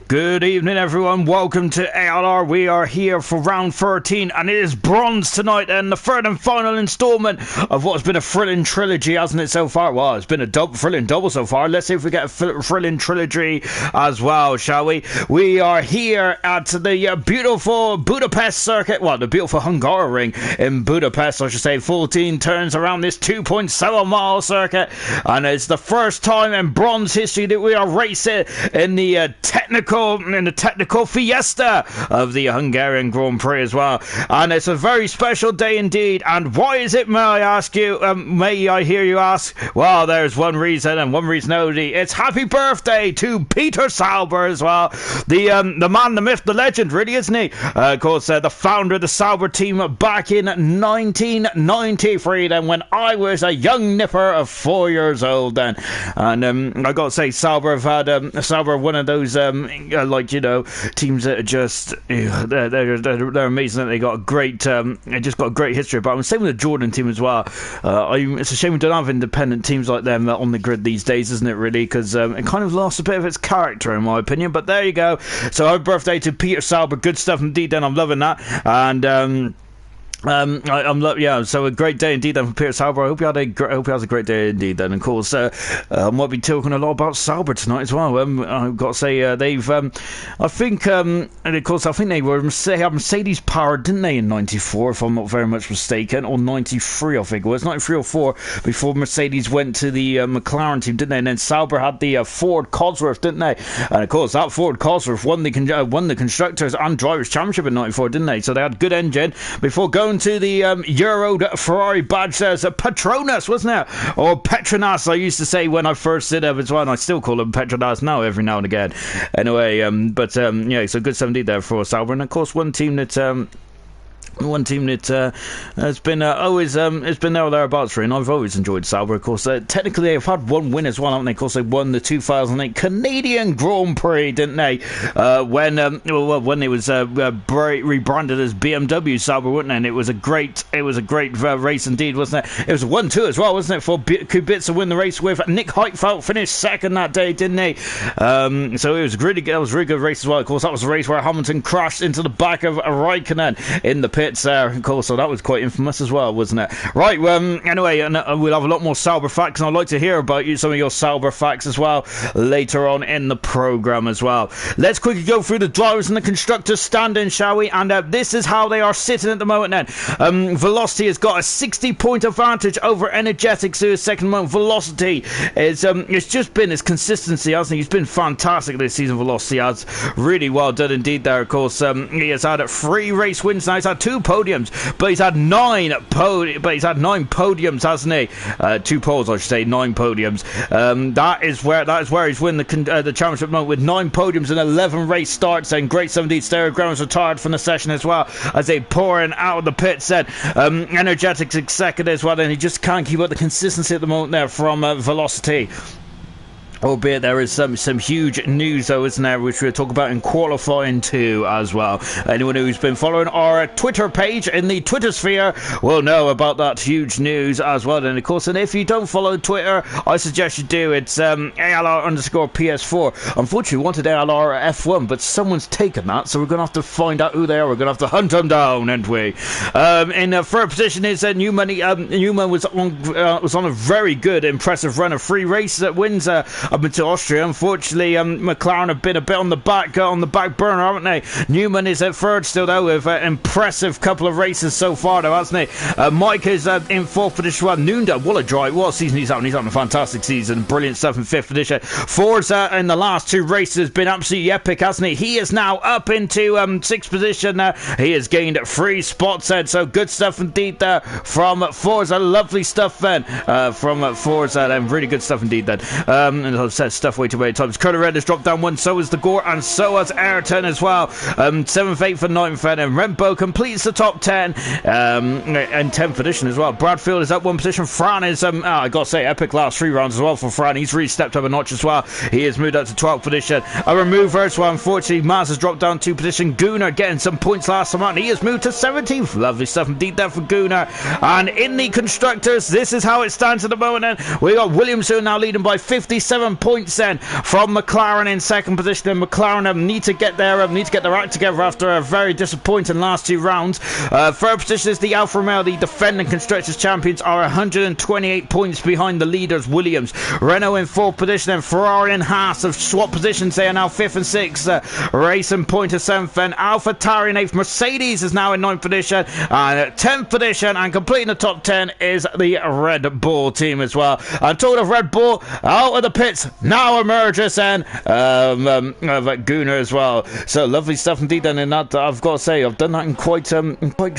Good evening, everyone. Welcome to ALR. We are here for round 13, and it is bronze tonight, and the third and final instalment of what's been a thrilling trilogy, hasn't it, so far? Well, it's been a thrilling double so far. Let's see if we get a thrilling trilogy as well, shall we? We are here at the beautiful Budapest circuit. Well, the beautiful Hungary ring in Budapest, I should say. 14 turns around this 2.7 mile circuit, and it's the first time in bronze history that we are racing in the technical fiesta of the Hungarian Grand Prix as well. And it's a very special day indeed. And why is it, may I ask you, may I hear you ask? Well, there's one reason, and one reason only. It's happy birthday to Peter Sauber as well. The man, the myth, the legend, really, isn't he? Of course, the founder of the Sauber team back in 1993, then, when I was a young nipper of 4 years old then. And I got to say, Sauber have had one of those teams that are just they're amazing. That they got a great they just got a great history about them. Same with the Jordan team as well. It's a shame we don't have independent teams like them on the grid these days, isn't it, really? Because it kind of lost a bit of its character, in my opinion. But there you go. So happy birthday to Peter Sauber. Good stuff indeed. Then I'm loving that. And so a great day indeed then for Peter Sauber. I hope he has a great day indeed then. Of course, I might be talking a lot about Sauber tonight as well. I've got to say, they've, I think they were Mercedes powered, didn't they, in 94, if I'm not very much mistaken, or 93, I think it was, 93 or 4, before Mercedes went to the McLaren team, didn't they? And then Sauber had the Ford Cosworth, didn't they? And of course, that Ford Cosworth won the Constructors and Drivers' Championship in 94, didn't they? So they had a good engine before going to the Euro Ferrari badge. There's a Petronas, wasn't it? Or Petronas, I used to say when I first did it as well, and I still call them Petronas now every now and again. Anyway, so good stuff indeed there for Sauber. And of course, one team that has been always it's been there or thereabouts for, and I've always enjoyed Sauber. Of course, technically they've had one win as well, haven't they? Of course, they won the 2008 Canadian Grand Prix, didn't they? When it was rebranded as BMW Sauber, wasn't it? And it was a great race indeed, wasn't it? It was a 1-2 as well, wasn't it? For Kubica to win the race with Nick Heidfeld finished second that day, didn't he? So it was a really good race as well. Of course, that was a race where Hamilton crashed into the back of Raikkonen in the pits there, of course, so that was quite infamous as well, wasn't it? Right, anyway, we'll have a lot more Sauber facts, and I'd like to hear about some of your Sauber facts as well later on in the programme as well. Let's quickly go through the drivers and the constructors standing, shall we? And this is how they are sitting at the moment then. Velocity has got a 60-point advantage over Energetics, who is second moment. Velocity is it's just been his consistency, hasn't he? He's been fantastic this season. Velocity has really well done indeed there. Of course, he has had 3 race wins now. He's had 2 podiums, but he's had 9 podiums, hasn't he? 2 poles, I should say, 9 podiums. That is where he's won the championship moment with 9 podiums and 11 race starts. And great stuff indeed. Stereo Grounds retired from the session as well as they pouring out of the pits. Then Energetics is second as well, and he just can't keep up the consistency at the moment there from Velocity. Albeit there is some huge news, though, isn't there, which we'll talk about in qualifying 2 as well. Anyone who's been following our Twitter page in the Twitter sphere will know about that huge news as well. And of course, and if you don't follow Twitter, I suggest you do. It's ALR_PS4. Unfortunately, we wanted ALR F1, but someone's taken that, so we're going to have to find out who they are. We're going to have to hunt them down, aren't we? In third position is Newman. Newman was on a very good, impressive run of 3 races at wins up into Austria. Unfortunately, McLaren have been a bit on the back burner, haven't they? Newman is at third still, though, with an impressive couple of races so far, though, hasn't he? Mike is in fourth position. Well, Nunda, what a drive, what a season he's having. He's having a fantastic season, brilliant stuff in fifth position. Forza in the last 2 races has been absolutely epic, hasn't he? He is now up into sixth position now. He has gained 3 spots, so good stuff indeed there from Forza. Lovely stuff then from Forza, then really good stuff indeed then. And I've said stuff way too many times. Curly Red has dropped down 1, so has the Gore, and so has Ayrton as well. 7th, 8th and 9th then, and Rembo completes the top 10 and 10th position as well. Bradfield is up 1 position. Fran is I gotta say, epic last 3 rounds as well for Fran. He's really stepped up a notch as well. He has moved up to 12th position. A remover as well. Unfortunately, Maz has dropped down 2 position. Gunnar getting some points last time out. He has moved to 17th. Lovely stuff indeed there for Gunnar. And in the constructors, this is how it stands at the moment then. We got Williams, who are now leading by 57 7 points then from McLaren in second position, and McLaren need to get their act together after a very disappointing last 2 rounds. Third position is the Alfa Romeo, the defending constructors champions, are 128 points behind the leaders Williams. Renault in fourth position, and Ferrari and Haas have swapped positions. They are now 5th and 6th. Racing Point to 7th, then AlphaTauri in 8th. Mercedes is now in 9th position, and 10th position, and completing the top 10 is the Red Bull team as well. And talking of Red Bull, out of the pits now emerges then Gunnar as well. So lovely stuff indeed. And in that, I've got to say, I've done that in quite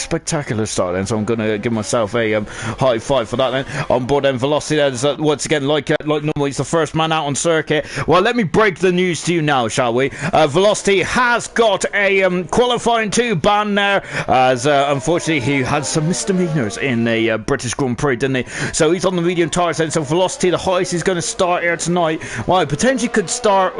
spectacular style then, so I'm going to give myself a high five for that then. On board then Velocity, there's once again, like normal, he's the first man out on circuit. Well, let me break the news to you now, shall we? Velocity has got a qualifying 2 ban there, as unfortunately he had some misdemeanors in the British Grand Prix, didn't he? So he's on the medium tires then. So Velocity, the highest he's going to start here tonight. Well, he potentially could start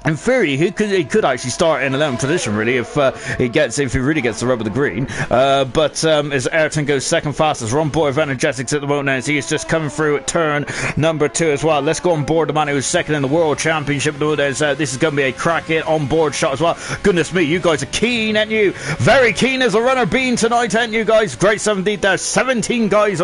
in theory, he could actually start in 11th position, really, if he really gets the rub of the green. But as Ayrton goes second fastest, we're on board with Energetics at the moment now, as he is just coming through at turn number 2 as well. Let's go on board the man who was second in the World Championship. This is going to be a cracking on-board shot as well. Goodness me, you guys are keen, ain't you? Very keen as a runner being tonight, ain't you guys? Great stuff indeed there. 17 guys,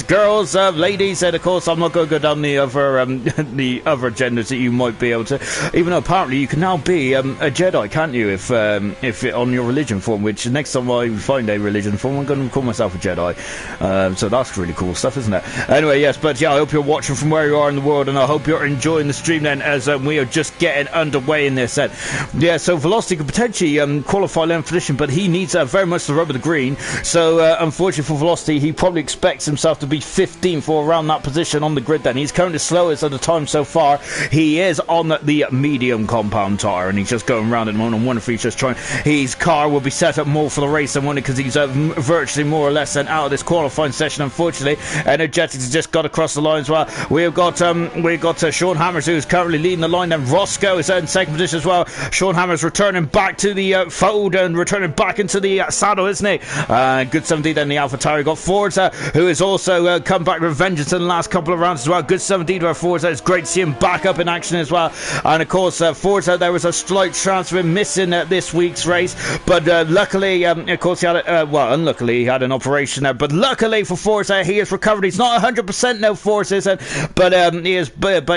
girls, ladies, and of course I'm not going to go down the other genders that you might be able to. Even though apparently you can now be a Jedi, can't you, if on your religion form, which next time I find a religion form, I'm going to call myself a Jedi. So that's really cool stuff, isn't it? Anyway, yes, but yeah, I hope you're watching from where you are in the world, and I hope you're enjoying the stream then, as we are just getting underway in this set. Yeah, so Velocity could potentially qualify 11th position, but he needs very much the rub of the green. So unfortunately for Velocity, he probably expects himself to be 15th or around that position on the grid then. He's currently slowest at the time so far. He is on the medium compound tyre, and he's just going around at the moment. I wonder if he's just trying. His car will be set up more for the race than one, because he's virtually more or less out of this qualifying session, unfortunately. Energetics has just got across the line as well. We've got Sean Hammers, who's currently leading the line, then Roscoe is in second position as well. Sean Hammers returning back to the fold and returning back into the saddle, isn't he? Good 70 then the AlphaTauri. Got Forza, who has also come back with vengeance in the last couple of rounds as well. Good 70 to Forza. It's great to see him back up in action as well. And of course, Forza, there was a slight chance of him missing this week's race, but luckily, of course, he had unluckily, he had an operation there. But luckily for Forza, he has recovered. He's not 100% now, Forza isn't, but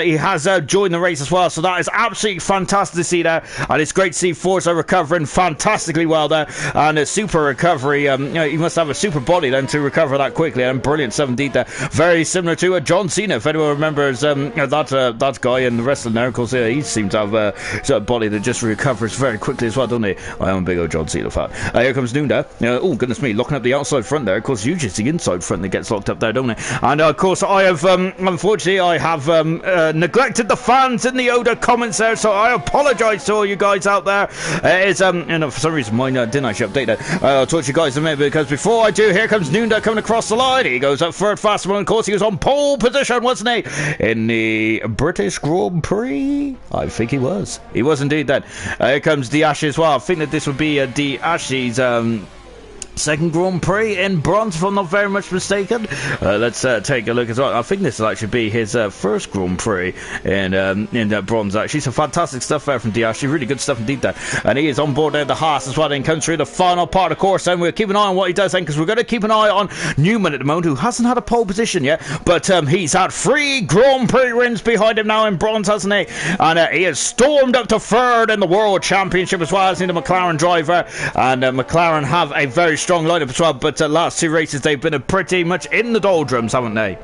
he has joined the race as well. So that is absolutely fantastic to see there, and it's great to see Forza recovering fantastically well there, and a super recovery. He must have a super body then to recover that quickly, and brilliant stuff indeed there. Very similar to John Cena, if anyone remembers that guy in the wrestling there. Of course, he seems to have a body that just recovers very quickly as well, doesn't he? I am a big old John Cena fan. Here comes Nunda. Oh goodness me, locking up the outside front there. Of course, usually it's the inside front that gets locked up there, don't it? And of course, I have unfortunately neglected the fans in the Oda comments there, so I apologise to all you guys out there. For some reason mine didn't actually update that. I'll talk to you guys in a minute, because before I do, here comes Nunda coming across the line. He goes up third fast, and of course he was on pole position, wasn't he, in the British Grand Prix? I think he was. He was indeed then. Here comes Diashi as well. I think that this would be Diashi's second Grand Prix in bronze, if I'm not very much mistaken. Let's take a look as well. I think this will actually be his first Grand Prix in bronze, actually. So fantastic stuff there from Diashi. Really good stuff indeed there. And he is on board there, the Haas as well, and comes through the final part of the course. And we'll keep an eye on what he does then, because we're going to keep an eye on Newman at the moment, who hasn't had a pole position yet, but he's had 3 Grand Prix wins behind him now in bronze, hasn't he? And he has stormed up to third in the World Championship as well, as in the McLaren driver. And McLaren have a very strong lineup as well, but last 2 races they've been pretty much in the doldrums, haven't they?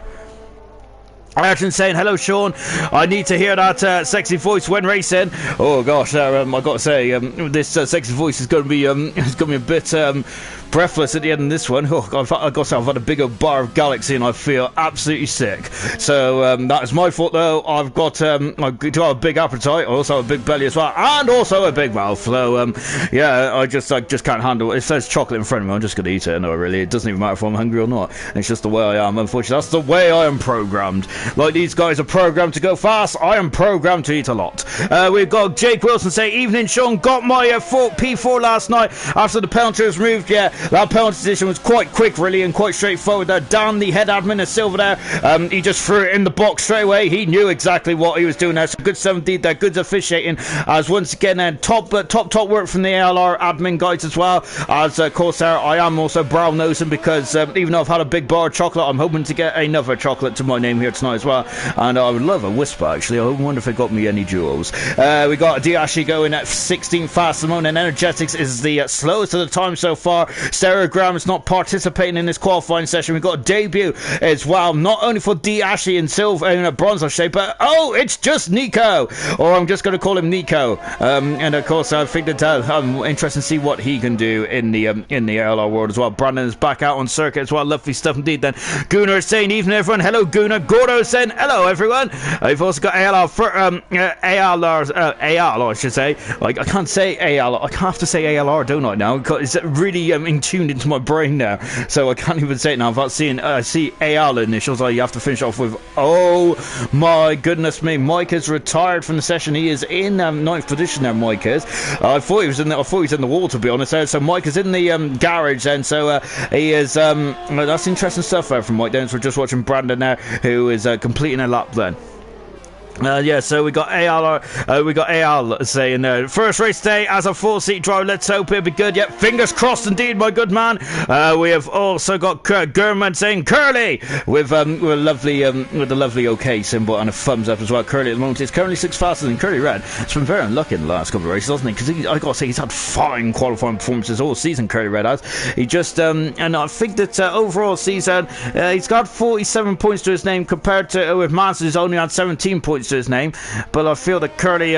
Ayrton saying, hello Sean, I need to hear that sexy voice when racing. Oh gosh, I got to say, this sexy voice is going to be a bit breathless at the end of this one. Oh, I've got to say, I've had a big old bar of Galaxy and I feel absolutely sick. So that is my fault though. I do have a big appetite, I also have a big belly as well, and also a big mouth. So yeah, I just can't handle it. It says chocolate in front of me, I'm just going to eat it. No, really, it doesn't even matter if I'm hungry or not. It's just the way I am, unfortunately. That's the way I am programmed. Like these guys are programmed to go fast, I am programmed to eat a lot. We've got Jake Wilson say, evening Sean, got my P4 last night after the penalty was removed. Yeah, that penalty decision was quite quick really and quite straightforward there. Dan, the head admin of Silver there, he just threw it in the box straight away. He knew exactly what he was doing there. So good 17 there, good officiating, as once again top work from the ALR admin guys as well. As of course there, I am also brown nosing because even though I've had a big bar of chocolate, I'm hoping to get another chocolate to my name here tonight as well. And I would love a whisper actually. I wonder if it got me any jewels. We got Diashi going at 16 fast at the moment, and Energetics is the slowest of the time so far. Stereogram is not participating in this qualifying session. We've got a debut as well, not only for Diashi in silver in a bronze shape, but oh, it's just Nico, or I'm just going to call him Nico. And of course, I think that I'm interested to see what he can do in the ALR world as well. Brandon is back out on circuit as well. Lovely stuff indeed. Then Gunnar is saying, "Evening everyone." Hello, Gunnar. Gordo is saying, "Hello everyone." We've also got ALR for ALR, I should say. Like I can't say ALR. I have to say ALR, don't I now? Because it's really tuned into my brain now, so I can't even say it now. Without seeing see AL initials, you have to finish off with. Oh my goodness me! Mike is retired from the session. He is in 9th position there. Mike is. I thought he was in the wall, to be honest. So Mike is in the garage then. So he is. That's interesting stuff there from Mike. Then so we're just watching Brandon now, who is completing a lap then. Yeah, so we got ALR, we got AL saying first race day as a 4-seat driver. Let's hope it'll be good. Yep, fingers crossed indeed, my good man. We have also got Gurman saying Curly with a lovely OK symbol and a thumbs up as well. Curly at the moment is currently 6th faster than Curly Red. It's been very unlucky in the last couple of races, hasn't he? Because I got to say he's had fine qualifying performances all season. Curly Red has. He just and I think that overall season he's got 47 points to his name compared to with Manson, who's only had 17 points to his name, but I feel that Curly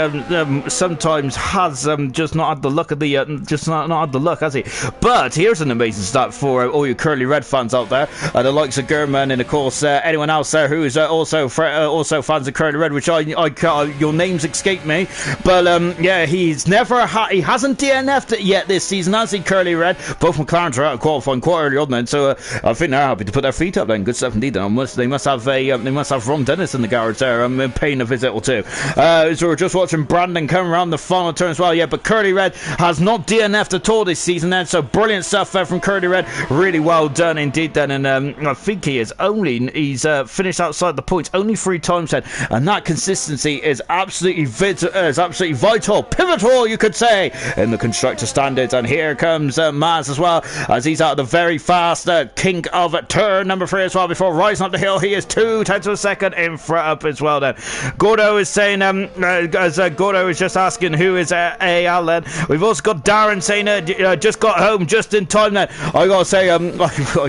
sometimes has just not had the luck of the just not had the luck, has he? But here's an amazing stat for all you Curly Red fans out there, the likes of Gurman and of course anyone else there who is also fans of Curly Red, which I your names escape me, but yeah, he hasn't DNF'd it yet this season, has he? Curly Red. Both McLarens are out of qualifying quite early on then, so I think they're happy to put their feet up then. Good stuff indeed. Then they must have Ron Dennis in the garage there. Paying a visit or two. So we're just watching Brandon come around the final turn as well. Yeah, but Curly Red has not DNF'd at all this season then, so brilliant stuff there from Curly Red. Really well done indeed then, and I think he's finished outside the points only 3 times then, and that consistency is absolutely vital, pivotal you could say, in the constructor standards. And here comes Maz as well, as he's out of the very fast kink of turn number 3 as well. Before rising up the hill, he is 2/10 of a second in front up as well then. Gordo is saying, as Gordo is just asking who is AL then. We've also got Darren saying, just got home just in time then. I gotta say, I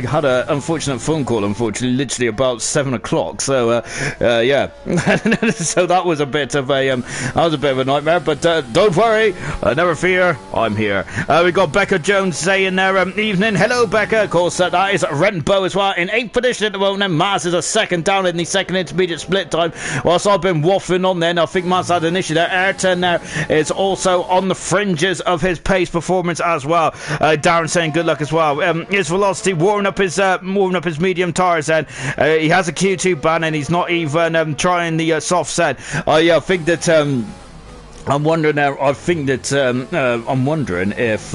had an unfortunate phone call, unfortunately, literally about 7 o'clock. So, yeah. So that was a bit of a nightmare, but don't worry, never fear, I'm here. We got Becca Jones saying there, evening. Hello, Becca. Of course, that is Renbo as well in 8th position at the moment. And Maz is a second down in the second intermediate split time. Whilst I've been waffling on then, I think Maz had an issue there. Ayrton now is also on the fringes of his pace performance as well. Darren saying good luck as well. His velocity warming up his medium tires then. He has a Q2 ban and he's not even trying the soft set. I think that I'm wondering now. I'm wondering if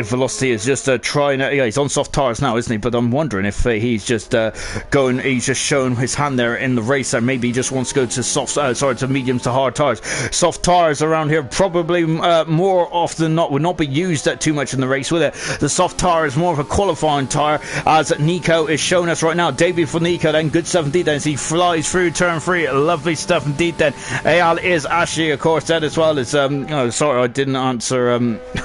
Velocity is just trying. Yeah, he's on soft tires now, isn't he? But I'm wondering if he's just he's just showing his hand there in the race, and maybe he just wants to go to to mediums to hard tires. Soft tires around here probably more often than not would not be used too much in the race, with it. The soft tire is more of a qualifying tire, as Nico is showing us right now. Debut for Nico, then good stuff indeed. Then as he flies through turn 3, lovely stuff indeed. Then Al is Ashley, of course, then as well as. Sorry, I didn't answer. I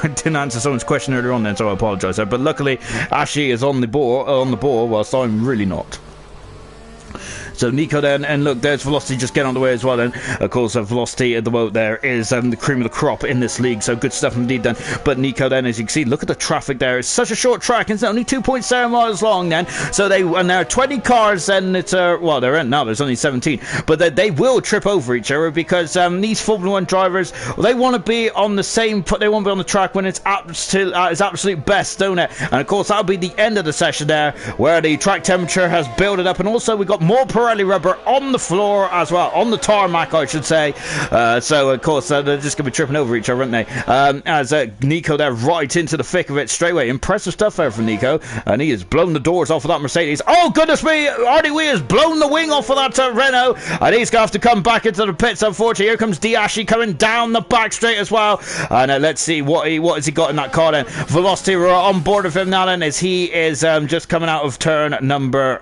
didn't answer someone's question earlier on then, so I apologise there. But luckily, Ashley is on the ball whilst I'm really not. So Nico then, and look, there's Velocity just getting on the way as well then. Of course, Velocity at the moment there is the cream of the crop in this league, so good stuff indeed then. But Nico then, as you can see, look at the traffic there. It's such a short track, it's only 2.7 miles long then. So and there are 20 cars, and it's, well, they're in now, there's only 17. But they will trip over each other because these Formula 1 drivers, well, they want to be on the same, they want to be on the track when it's its absolute best, don't it? And of course, that'll be the end of the session there, where the track temperature has built it up, and also we've got more Pirelli rubber on the floor as well, on the tarmac I should say. So of course they're just going to be tripping over each other, aren't they? As Nico there right into the thick of it straight away. Impressive stuff there from Nico, and he has blown the doors off of that Mercedes. Oh goodness me, RDW has blown the wing off of that Renault, and he's going to have to come back into the pits unfortunately. Here comes Diashi coming down the back straight as well, and let's see what has he got in that car then. Velocity were on board with him now then, as he is just coming out of turn number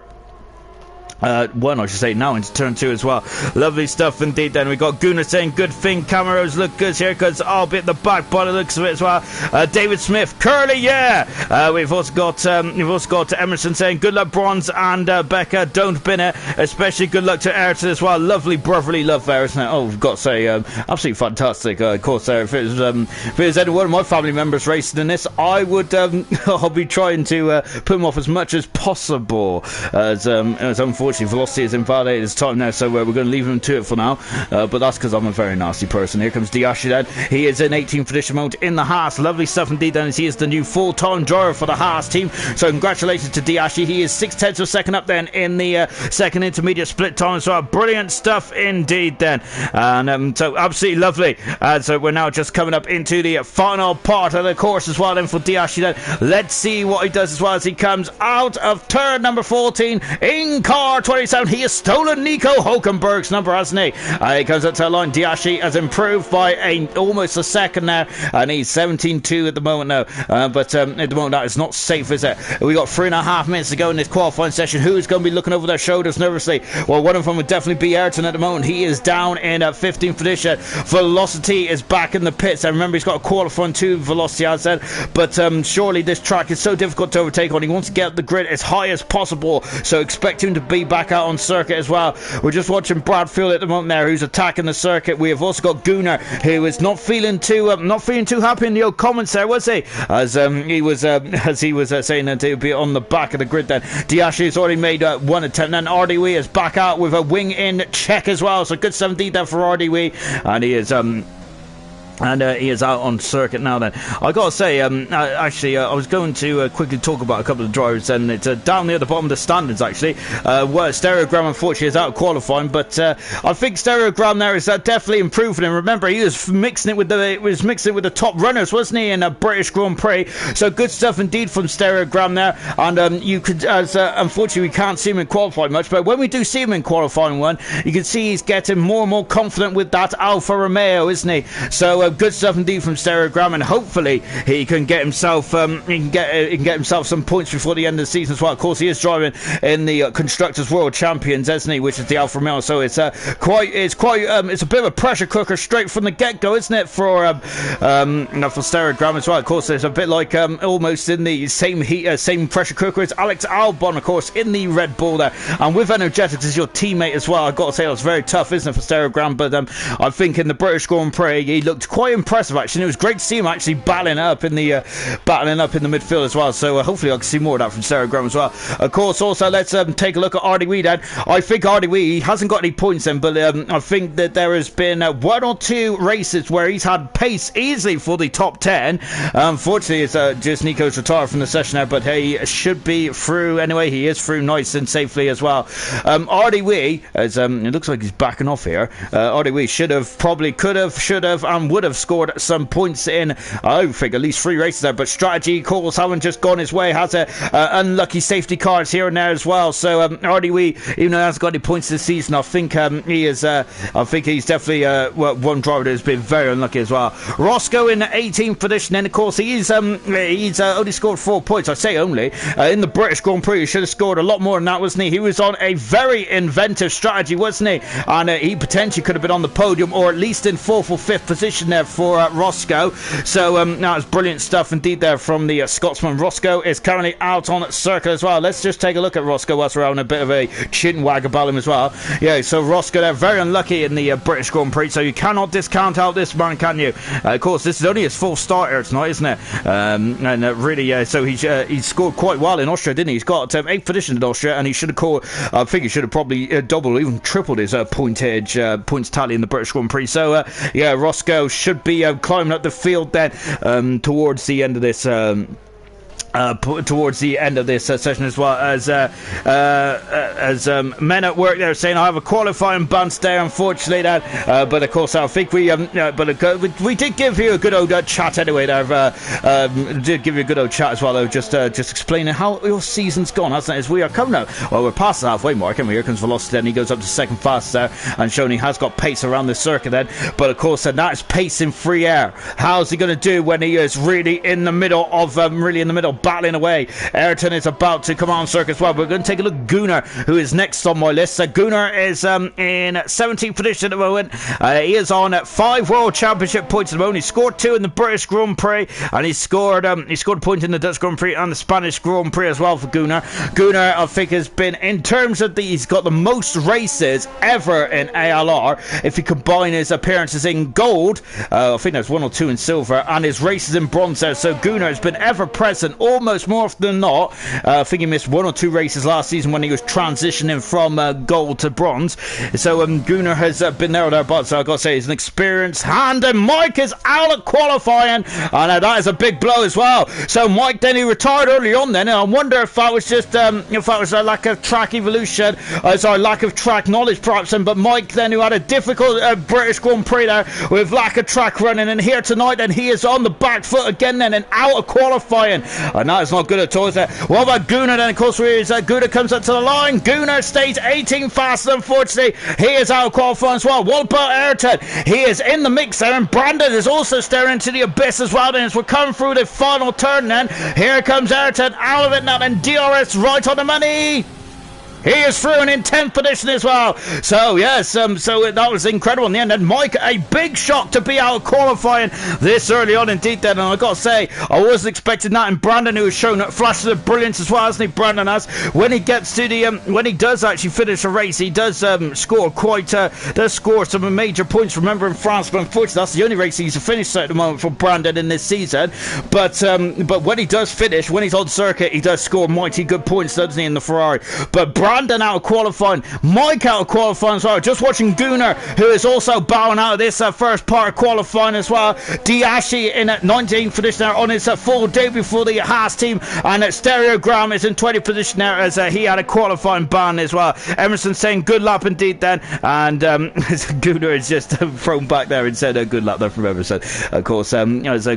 one, I should say, now into turn 2 as well. Lovely stuff indeed then. We got Gunnar saying good thing cameras look good here, because I'll be at the back by the looks of it as well. David Smith, Curly, yeah. We've also got Emerson saying good luck Bronze, and Becca, don't bin it, especially good luck to Ayrton as well. Lovely brotherly love there, isn't it? Oh, we've got to say, absolutely fantastic. Of course if it was any one of my family members racing in this, I would I'll be trying to put him off as much as possible, as unfortunately Velocity is invalidated his time now, so we're going to leave him to it for now, but that's because I'm a very nasty person. Here comes Diashi then. He is in 18th position mode in the Haas. Lovely stuff indeed then, as he is the new full-time driver for the Haas team, so congratulations to Diashi. He is 6/10 of a second up then in the second intermediate split time as well. Brilliant stuff indeed then, and so absolutely lovely. So we're now just coming up into the final part of the course as well then for Diashi then. Let's see what he does as well as he comes out of turn number 14 in car 27. He has stolen Nico Hulkenberg's number, hasn't he? He comes up to the line. Diashi has improved by almost a second now, and he's 17.2 at the moment now. But at the moment, that is not safe, is it? We got 3.5 minutes to go in this qualifying session. Who's going to be looking over their shoulders nervously? Well, one of them would definitely be Ayrton at the moment. He is down in 15th position. Velocity is back in the pits. I remember he's got a qualifying 2, Velocity, I said. But surely this track is so difficult to overtake on. He wants to get the grid as high as possible, so expect him to be back out on circuit as well. We're just watching Bradfield at the moment there, who's attacking the circuit. We have also got Gunnar, who is not feeling too happy in the old comments there, was he? As he was saying that he would be on the back of the grid then. Diashi has already made one attempt, and RDW is back out with a wing in check as well, so good 17 there for RDW, and he is he is out on circuit now then. I gotta say, actually, I was going to quickly talk about a couple of drivers, and it's down near the bottom of the standards actually. Stereogram unfortunately is out of qualifying, but I think Stereogram there is definitely improving. And remember, he was mixing it with the top runners, wasn't he, in a British Grand Prix? So good stuff indeed from Stereogram there. And you could, unfortunately, we can't see him in qualifying much, but when we do see him in qualifying one, you can see he's getting more and more confident with that Alfa Romeo, isn't he? So good stuff indeed from Stereogram, and hopefully he can get himself some points before the end of the season as well. Of course, he is driving in the Constructors World Champions, isn't he, which is the Alfa Romeo, so it's a bit of a pressure cooker straight from the get-go, isn't it, for Stereogram as well. Of course, it's a bit like almost in the same pressure cooker as Alex Albon, of course, in the Red Bull there, and with Energetics as your teammate as well. I've got to say, that's very tough, isn't it, for Stereogram? But I think in the British Grand Prix he looked quite impressive actually, and it was great to see him actually battling up in the midfield as well, so hopefully I can see more of that from Stereogram as well. Of course, also let's take a look at RDW then. I think RDW hasn't got any points then, but I think that there has been 1 or 2 races where he's had pace easily for the top 10. Unfortunately, it's just Nico's retired from the session now, but he should be through anyway. He is through nice and safely as well. RDW, as it looks like he's backing off here. RDW should have, and would have scored some points in, I think, at least 3 races there, but strategy calls haven't just gone his way. Has unlucky safety cars here and there as well. So RDW, even though he hasn't got any points this season, I think he's definitely one driver that has been very unlucky as well. Roscoe in 18th position, and of course he's only scored 4 points. I say only. In the British Grand Prix he should have scored a lot more than that, wasn't he? He was on a very inventive strategy, wasn't he? And he potentially could have been on the podium, or at least in 4th or 5th position there for Roscoe. So that was brilliant stuff indeed there from the Scotsman. Roscoe is currently out on circuit as well. Let's just take a look at Roscoe whilst we're having a bit of a chin wag about him as well. Yeah, so Roscoe, they're very unlucky in the British Grand Prix, so you cannot discount out this man, can you? Of course, this is only his full start here tonight, isn't it? And really, so he scored quite well in Austria, didn't he? He's got 8th position in Austria, and he should have caught, I think he should have probably doubled, even tripled his points tally in the British Grand Prix. So, yeah, Roscoe should be climbing up the field then towards the end of this session, as well as men at work there saying I have a qualifying bounce there, unfortunately, that but of course I think we did give you a good old chat anyway there. Did give you a good old chat as well, though, just explaining how your season's gone, hasn't it? As we are coming out, well, we're past the halfway mark, and here comes Velocity, and he goes up to second fast there, and showing he has got pace around the circuit then, but of course that's pace in free air. How's he going to do when he is really in the middle of battling away? Ayrton is about to come on circuit as well. We're going to take a look at Gunnar, who is next on my list. Gunnar is in 17th position at the moment. He is on 5 World Championship points at the moment. He scored 2 in the British Grand Prix, and he scored a point in the Dutch Grand Prix and the Spanish Grand Prix as well for Gunnar. Gunnar, I think, has been, in terms of he's got the most races ever in ALR. If you combine his appearances in gold, I think there's 1 or 2 in silver, and his races in bronze there. So Gunnar has been ever present, almost more often than not. I think he missed 1 or 2 races last season when he was transitioning from gold to bronze. So Gunnar has been there or thereabouts. So I've got to say, he's an experienced hand, and Mike is out at qualifying, and that is a big blow as well. So Mike then, he retired early on then, and I wonder if that was just if that was a lack of track evolution, lack of track knowledge perhaps. But Mike then, who had a difficult British Grand Prix there with lack of track running, and here tonight, and he is on the back foot again then, and out of qualifying, and that is not good at all, is it? What about Gunnar then? Of course, Gunnar comes up to the line. Gunnar stays 18 faster, unfortunately. He is out of qualifying as well. What about Ayrton? He is in the mix there, and Brandon is also staring into the abyss as well. Then as we're coming through the final turn then, here comes Ayrton out of it now, and DRS right on the money. He is through and in 10th position as well. So, yes, so that was incredible in the end. And Mike, a big shock to be out of qualifying this early on indeed then. And I've got to say, I wasn't expecting that. And Brandon, who has shown flashes of brilliance as well, hasn't he? Brandon has. When he gets to the, when he does actually finish a race, he does score some major points. Remember, in France, but unfortunately, that's the only race he's finished at the moment for Brandon in this season. But when he does finish, when he's on circuit, he does score mighty good points, doesn't he, in the Ferrari? But Brandon out of qualifying, Mike out of qualifying as well. Just watching Gunnar, who is also bowing out of this first part of qualifying as well. Diashi in 19th position there on his full debut for the Haas team, and Stereogram is in 20th position there as he had a qualifying ban as well. Emerson saying good lap indeed then, and Gunnar is just thrown back there and said good lap there from Emerson. Of course, as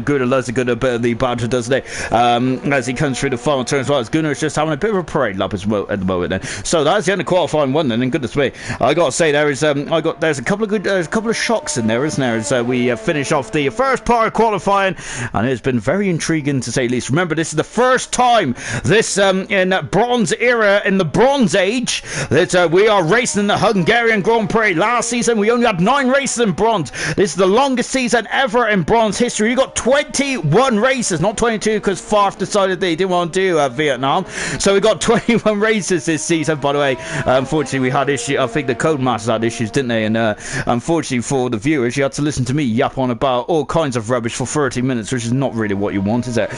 Gunnar loves a good bit of the banter, doesn't he? As he comes through the final turn as well, as Gunnar is just having a bit of a parade lap at the moment then. So that's the end of qualifying one then, and goodness me, I got to say there's a couple of shocks in there, isn't there, as we finish off the first part of qualifying, and it's been very intriguing to say the least. Remember, this is the first time this in bronze era, in the Bronze Age, that we are racing in the Hungarian Grand Prix. Last season we only had 9 races in bronze. This is the longest season ever in bronze history. You got 21 races, not 22, because Farf decided they didn't want to do Vietnam. So we got 21 races this season. By the way, unfortunately, we had issues. I think the Codemasters had issues, didn't they? And unfortunately for the viewers, you had to listen to me yap on about all kinds of rubbish for 30 minutes, which is not really what you want, is it?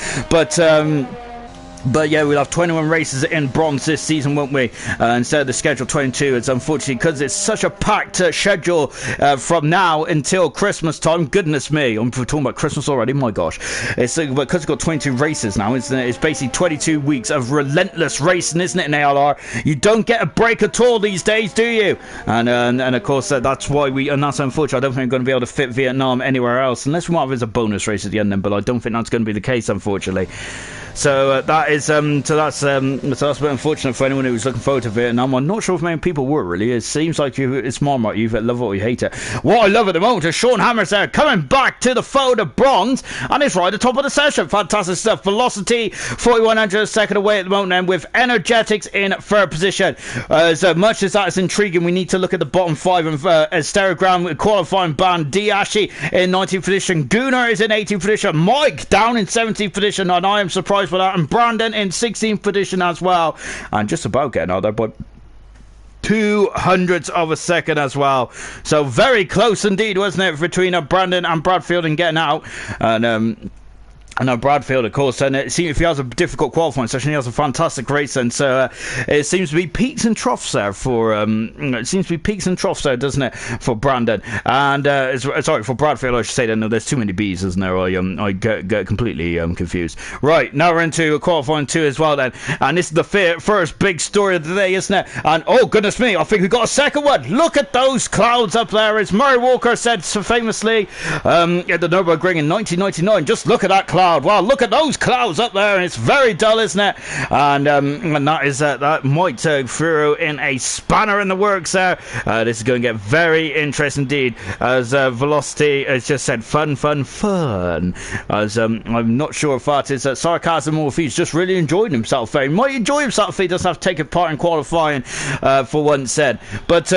But yeah, we'll have 21 races in bronze this season, won't we? Instead of the schedule 22. It's unfortunately because it's such a packed schedule from now until Christmas time. Goodness me, I'm talking about Christmas already. My gosh, it's because it's got 22 races now. It's basically 22 weeks of relentless racing, isn't it? In ALR, you don't get a break at all these days, do you? And of course that's why that's unfortunate. I don't think I'm going to be able to fit Vietnam anywhere else, unless we might have as a bonus race at the end then. But I don't think that's going to be the case, unfortunately. So that that's a bit unfortunate for anyone who was looking forward to Vietnam. I'm not sure if many people were really. It seems like it's Marmite. You either love it or you hate it. What I love at the moment is Sean Hammers there coming back to the fold of bronze, and it's right at the top of the session. Fantastic stuff. Velocity 4100 second away at the moment, and with Energetics in third position. As much as that is intriguing, we need to look at the bottom five. And Stereogram qualifying band Diashi in 19th position. Gunnar is in 18th position. Mike down in 17th position, and I am surprised by that. And Brandon in 16th position as well, and just about getting out there, but 200ths of a second as well. So very close indeed, wasn't it, between Brandon and Bradfield and getting out. And I know Bradfield, of course, and it seems if he has a difficult qualifying session, he has a fantastic race. And so it seems to be peaks and troughs there for doesn't it, for Brandon and sorry, for Bradfield, I should say. Then no, there's too many B's, isn't there? I get completely confused. Right, now we're into qualifying 2 as well then, and this is the first big story of the day, isn't it? And oh goodness me, I think we got a second one. Look at those clouds up there, as Murray Walker said so famously at the Nürburgring in 1999. Just look at that cloud. Wow, look at those clouds up there, and it's very dull, isn't it? And that is that might throw in a spanner in the works there. This is going to get very interesting indeed, as Velocity has just said fun. As I'm not sure if that is sarcasm or if he's just really enjoying himself. He might enjoy himself if he doesn't have to take a part in qualifying, for once said. But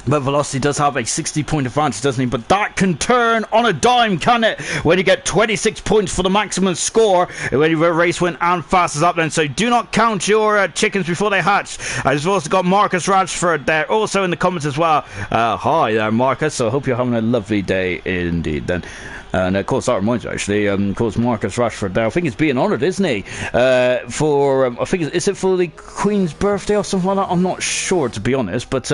Velocity does have a 60-point advantage, doesn't he? But that can turn on a dime, can it? When you get 26 points for the maximum score, when you race win and fastest up then. So do not count your chickens before they hatch. I've also got Marcus Rashford there, also in the comments as well. Hi there, Marcus. So I hope you're having a lovely day indeed then. And of course, that reminds me, actually, of course, Marcus Rashford there, I think he's being honoured, isn't he? For, I think, is it for the Queen's birthday or something like that? I'm not sure, to be honest, but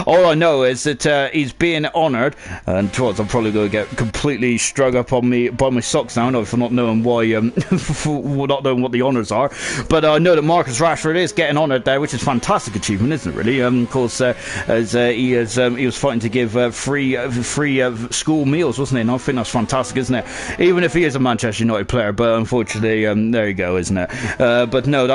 all I know is that he's being honoured, and towards I'm probably going to get completely strung up on me by my socks now, for not knowing why, for not knowing what the honours are, but I know that Marcus Rashford is getting honoured there, which is a fantastic achievement, isn't it, really? Of course, as he was fighting to give free school meals, wasn't he? And I think that's fantastic, isn't it? Even if he is a Manchester United player, but unfortunately, there you go, isn't it? But no,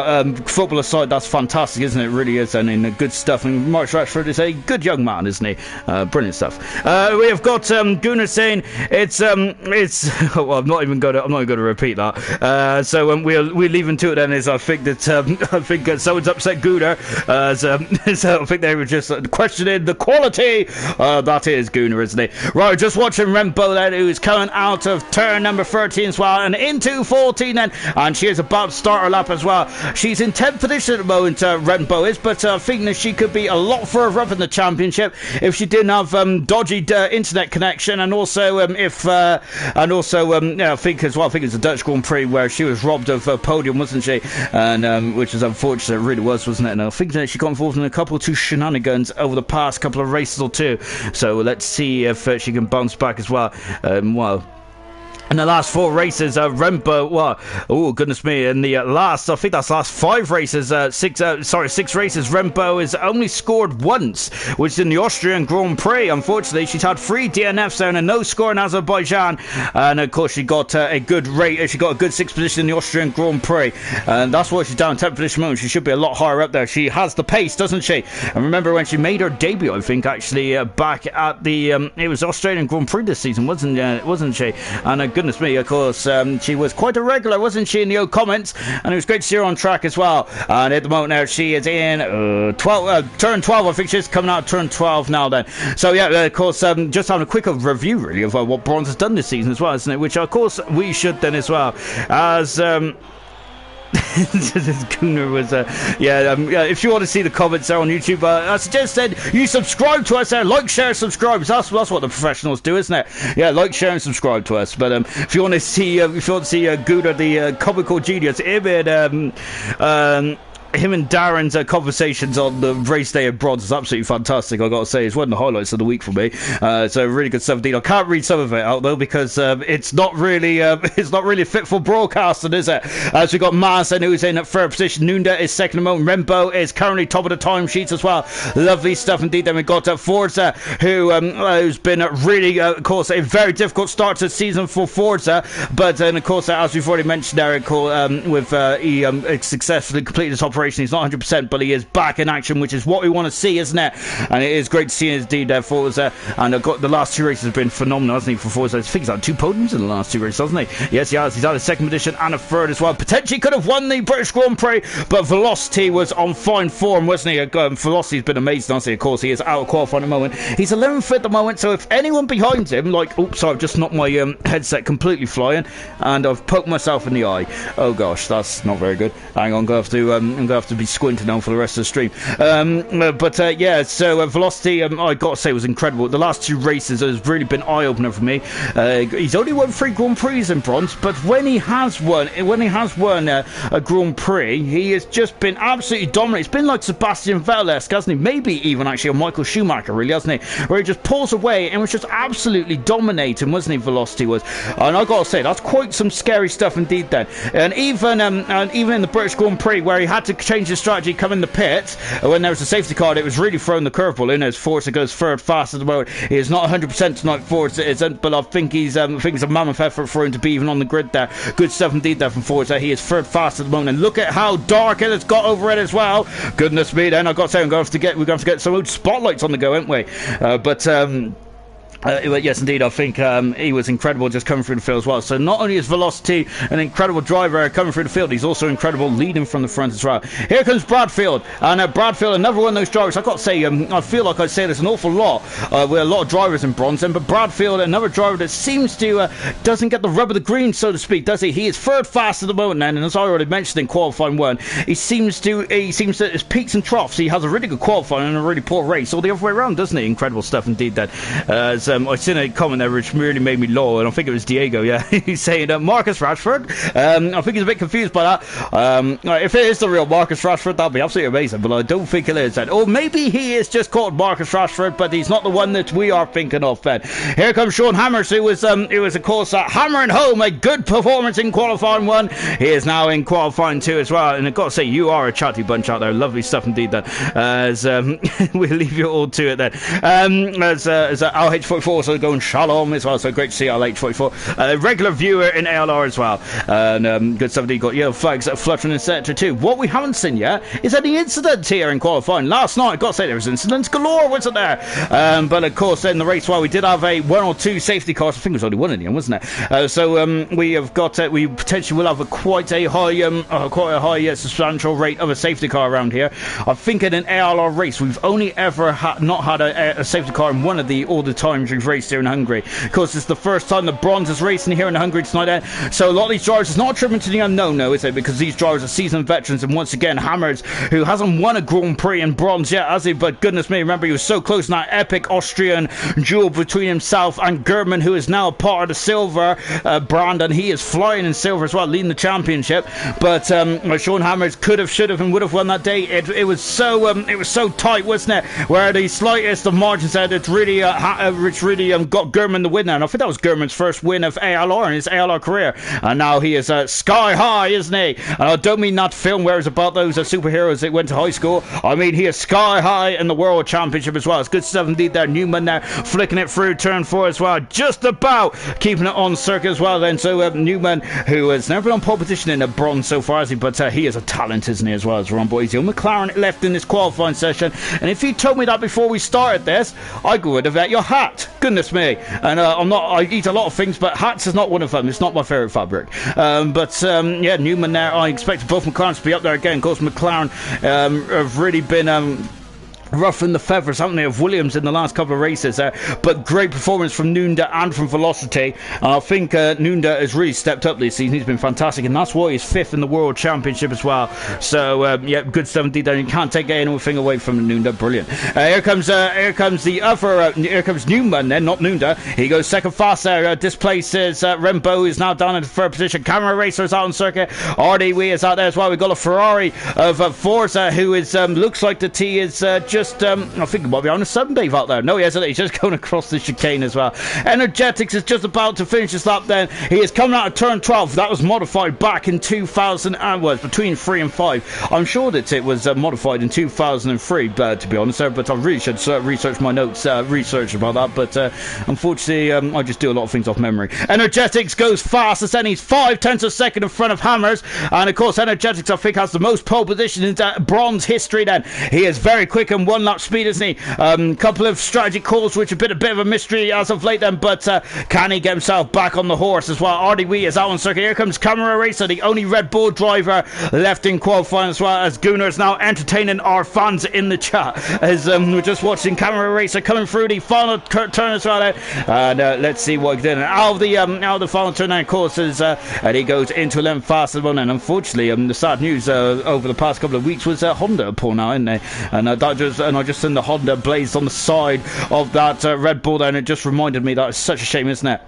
football aside, that's fantastic, isn't it? It really is, and good stuff. And Marcus Rashford is a good young man, isn't he? Brilliant stuff. We have got Gunnar saying it's well, I'm not even going to repeat that. So we're leaving to it then. Is I think that someone's upset Gunnar. So I think they were just questioning the quality. That is Gunnar, isn't he? Right, just watching Rembo then, who is coming out of turn number 13 as well, and into 14 then, and she is about to start her lap as well. She's in 10th position at the moment, Rembo is, but I think that she could be a lot further up in the championship if she didn't have dodgy internet connection, and also I think as well, I think it's the Dutch Grand Prix where she was robbed of a podium, wasn't she? And which is unfortunate, it really wasn't it? And I think that she got involved in a couple of two shenanigans over the past couple of races or two, so let's see if she can bounce back as well. In the last 4 races, Rembo, oh goodness me, in the last 5 races, 6 races, Rembo has only scored once, which is in the Austrian Grand Prix. Unfortunately, she's had 3 DNFs down and no score in Azerbaijan, and of course she got a good rate. She got a good 6th position in the Austrian Grand Prix, and that's why she's down 10th position moment. She should be a lot higher up there. She has the pace, doesn't she? And remember when she made her debut, I think actually back at the it was Australian Grand Prix this season, wasn't she? And goodness me, of course, she was quite a regular, wasn't she, in the old comments, and it was great to see her on track as well. And at the moment now, she is in turn 12, I think she's coming out turn 12 now then. So yeah, of course, just having a quick review really of what Bronze has done this season as well, isn't it? Which of course we should then as well, as Gunnar was if you want to see the comments there on YouTube, I suggest that you subscribe to us there, like, share, subscribe. That's what the professionals do, isn't it? Yeah, like, share and subscribe to us. But if you want to see Gunnar, the comical genius, him and him and Darren's conversations on the race day of bronze is absolutely fantastic. I got to say, it's one of the highlights of the week for me. So really good stuff indeed. I can't read some of it out though because it's not really fit for broadcasting, is it? As we got Marcin, who's in at third position. Nunda is second at the moment. Rembo is currently top of the timesheets as well. Lovely stuff indeed. Then we got Forza, who's been really, of course, a very difficult start to the season for Forza. But then, of course, as we've already mentioned, Eric, he successfully completed his operation. He's not 100%, but he is back in action, which is what we want to see, isn't it? And it is great to see indeed Forza. And the last two races have been phenomenal, hasn't he, for Forza? I think he's had 2 podiums in the last 2 races, hasn't he? Yes, he has. He's had a second position and a third as well. Potentially could have won the British Grand Prix, but Velocity was on fine form, wasn't he? Velocity's been amazing, hasn't he? Of course, he is out of qualifying at the moment. He's 11th at the moment, so if anyone behind him, like, oops, sorry, I've just knocked my headset completely flying, and I've poked myself in the eye. Oh gosh, that's not very good. Hang on, I'm going to have to be squinting on for the rest of the stream. Yeah, so Velocity, I got to say, was incredible. The last 2 races has really been eye-opener for me. He's only won 3 Grand Prix in bronze, but when he has won a Grand Prix, he has just been absolutely dominant. It's been like Sebastian Vettel-esque, hasn't he? Maybe even actually a Michael Schumacher, really, hasn't he? Where he just pulls away and was just absolutely dominating, wasn't he? Velocity was, and I got to say, that's quite some scary stuff indeed. Then, and even in the British Grand Prix, where he had to change his strategy, come in the pit when there was a safety car, it was really throwing the curveball in as Forza goes third fast at the moment. He is not 100% tonight, Forza isn't, but I think it's a mammoth effort for him to be even on the grid there. Good stuff indeed there from Forza. He is third fast at the moment, and look at how dark it has got over it as well. Goodness me, then I've got to say, we're going to have to get some spotlights on the go, aren't we? Yes, indeed, I think he was incredible just coming through the field as well. So not only is Velocity an incredible driver coming through the field, he's also incredible leading from the front as well. Here comes Bradfield, and Bradfield, another one of those drivers. I've got to say, I feel like I say this an awful lot with a lot of drivers in bronze, but Bradfield, another driver that seems to doesn't get the rub of the green, so to speak, does he? He is third fast at the moment, and as I already mentioned in qualifying 1, he seems to his peaks and troughs. He has a really good qualifying and a really poor race, all the other way around, doesn't he? Incredible stuff indeed. Then, I seen a comment there which really made me low, and I think it was Diego, yeah. He's saying Marcus Rashford. I think he's a bit confused by that. If it is the real Marcus Rashford, that'd be absolutely amazing, but I don't think it is. Or maybe he is just called Marcus Rashford, but he's not the one that we are thinking of. Then here comes Sean Hammers, who was of course hammering home a good performance in qualifying 1. He is now in qualifying 2 as well, and I've got to say, you are a chatty bunch out there. Lovely stuff indeed. Then as we'll leave you all to it then. As LH44 also going shalom as well, so great to see LH44, regular viewer in ALR as well, and good stuff. You got yellow flags fluttering in sector 2. What we haven't seen yet is any incidents here in qualifying. Last night, I got to say, there was incidents galore, wasn't there? But of course, in the race, while we did have a 1 or 2 safety cars, I think it was only 1 in the end, wasn't it? So we have got we potentially will have quite a high substantial rate of a safety car around here. I think in an ALR race, we've only ever not had a safety car in one of all the times we've raced here in Hungary. Of course, it's the first time the bronze is racing here in Hungary tonight. So a lot of these drivers, it's not attributed to the unknown, no, is it? Because these drivers are seasoned veterans, and once again, Hammers, who hasn't won a Grand Prix in bronze yet, has he? But goodness me, remember, he was so close in that epic Austrian duel between himself and German, who is now part of the silver brand, and he is flying in silver as well, leading the championship. But Sean Hammers could have, should have, and would have won that day. It was so tight, wasn't it? Where the slightest of margins said it's really got German the winner, and I think that was German's first win of ALR in his ALR career, and now he is sky high, isn't he? And I don't mean that film where it's about those superheroes that went to high school. I mean, he is sky high in the World Championship as well. It's good stuff indeed there. Newman there flicking it through turn 4 as well, just about keeping it on circuit as well then. So Newman, who has never been on pole position in a bronze so far, has he? But he is a talent, isn't he, as well as Ron Boyd. McLaren left in this qualifying session, and if you told me that before we started this, I would have ate your hat. Goodness me. And I eat a lot of things, but hats is not one of them. It's not my favourite fabric. Yeah, Newman there. I expect both McLarens to be up there again. Of course, McLaren have really been ruffling the feathers, haven't they, of Williams in the last couple of races there. But great performance from Nunda and from Velocity. I think Nunda has really stepped up this season. He's been fantastic, and that's why he's 5th in the World Championship as well. So, yeah, good stuff indeed. You can't take anything away from Nunda. Brilliant. Here comes the other, here comes Newman then, not Nunda. He goes second fast there, displaces Rembo, is now down in the third position. Camera Racer is out on circuit. RDW is out there as well. We've got a Ferrari of Forza, who is, looks like the T is just I think he might be on a sunbathe out there. No, he hasn't. He's just going across the chicane as well. Energetics is just about to finish his lap then. He is coming out of turn 12. That was modified back in 2000 and was between 3 and 5. I'm sure that it was modified in 2003, to be honest, but I really should research my notes, research about that. But unfortunately, I just do a lot of things off memory. Energetics goes fastest then. He's 5/10 of a second in front of Hammers. And of course, Energetics, I think, has the most pole position in bronze history then. He is very quick and one lap speed, isn't he? Couple of strategy calls which have been a bit of a mystery as of late then, but can he get himself back on the horse as well? RDW is out on circuit. Here comes Camera Racer, the only Red Bull driver left in qualifying, as well as Gunnar is now entertaining our fans in the chat as we're just watching Camera Racer coming through the final turn as well, and let's see what he did. Out of the final turn, of course, and he goes into 11th fast as well. And unfortunately, the sad news over the past couple of weeks was Honda pulling out, isn't they? And I just seen the Honda blazed on the side of that Red Bull there, and it just reminded me that it's such a shame, isn't it?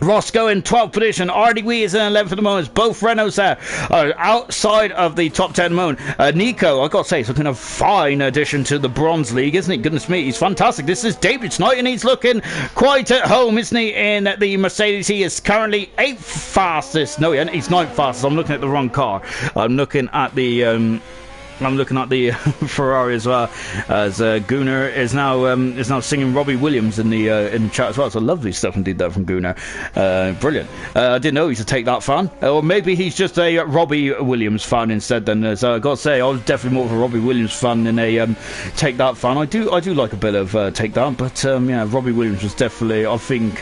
Roscoe in 12th position. RDW is in 11th at the moment. Both Renaults there are outside of the top 10 moment. Nico, I've got to say, it's looking a fine addition to the Bronze League, isn't he? Goodness me, he's fantastic. This is debut tonight, and he's looking quite at home, isn't he, in the Mercedes? He is currently 8th fastest. No, he's 9th fastest. I'm looking at the wrong car. I'm looking at the Ferrari as well, as Gunnar is now singing Robbie Williams in the chat as well. So lovely stuff indeed there from Gunnar. Brilliant. I didn't know he's a Take That fan, or maybe he's just a Robbie Williams fan instead. Then, so I got to say, I was definitely more of a Robbie Williams fan than a Take That fan. I do like a bit of Take That, but yeah, Robbie Williams was definitely, I think.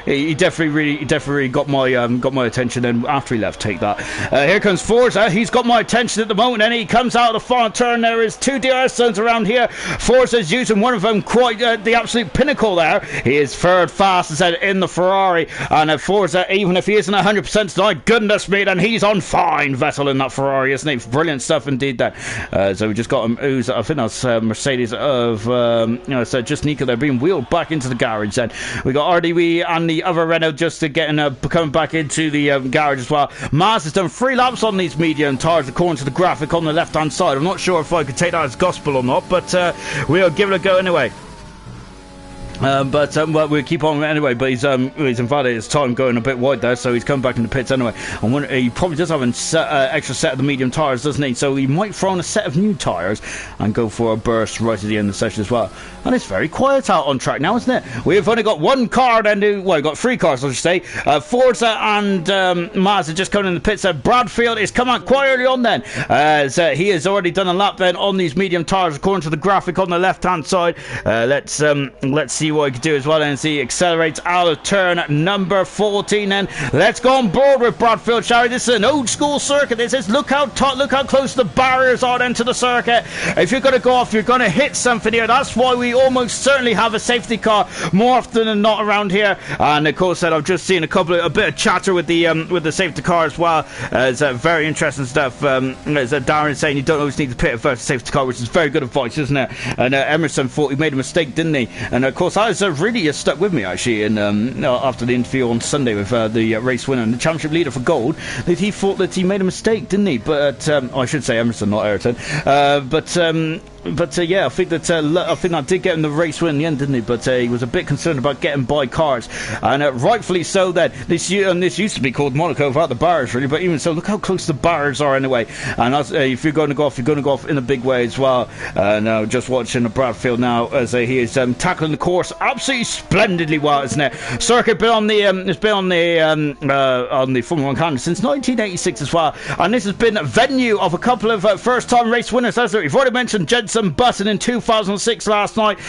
He definitely got my attention. And after he left, Take That. Here comes Forza. He's got my attention at the moment, and he comes out of the final turn. There is 2 DRS zones around here. Forza's using one of them quite the absolute pinnacle there. He is third fastest in the Ferrari, and Forza, even if he isn't 100% tonight, goodness me, then he's on fine Vettel in that Ferrari, isn't he? Brilliant stuff indeed there. So we just got him. I think that's Mercedes of so just Nico. They're being wheeled back into the garage. Then we got RDW and the other Renault just coming back into the garage as well. Mars has done 3 laps on these medium tyres according to the graphic on the left hand side. I'm not sure if I could take that as gospel or not, but we'll give it a go anyway. But we'll keep on anyway. But he's invalidated his time going a bit wide there, so he's coming back in the pits anyway. And he probably does have an extra set of the medium tyres, doesn't he? So he might throw on a set of new tyres and go for a burst right at the end of the session as well. And it's very quiet out on track now, isn't it? We've only got one car then. We've got 3 cars, I should say. Forza and Maz are just coming in the pits. Bradfield is coming out quite early on then, as he has already done a lap then on these medium tyres according to the graphic on the left hand side. Let's see what he can do as well, and see accelerates out of turn number 14. And let's go on board with Bradfield, shall we? This is an old school circuit. This is look how close the barriers are then to the circuit. If you're going to go off, you're going to hit something here. That's why we almost certainly have a safety car more often than not around here. And of course, I've just seen a bit of chatter with the safety car as well. It's very interesting stuff. As Darren saying, you don't always need to pit versus safety car, which is very good advice, isn't it? And Emerson thought he made a mistake, didn't he? And of course, I was really stuck with me actually in after the interview on Sunday with the race winner and the championship leader for gold, that he thought that he made a mistake, didn't he? But I should say Emerson, not Ayrton. But yeah, I think that did get him the race win in the end, didn't he? But he was a bit concerned about getting by cars, and rightfully so. Then this used to be called Monaco without the barriers, really. But even so, look how close the barriers are anyway. And if you're going to go off, you're going to go off in a big way as well. Now just watching the Bradfield now as he is tackling the course absolutely splendidly well, isn't it? Circuit been on the Formula 1 calendar since 1986 as well, and this has been a venue of a couple of first-time race winners. As we've already mentioned, Jensen Jenson Button in 2006 last night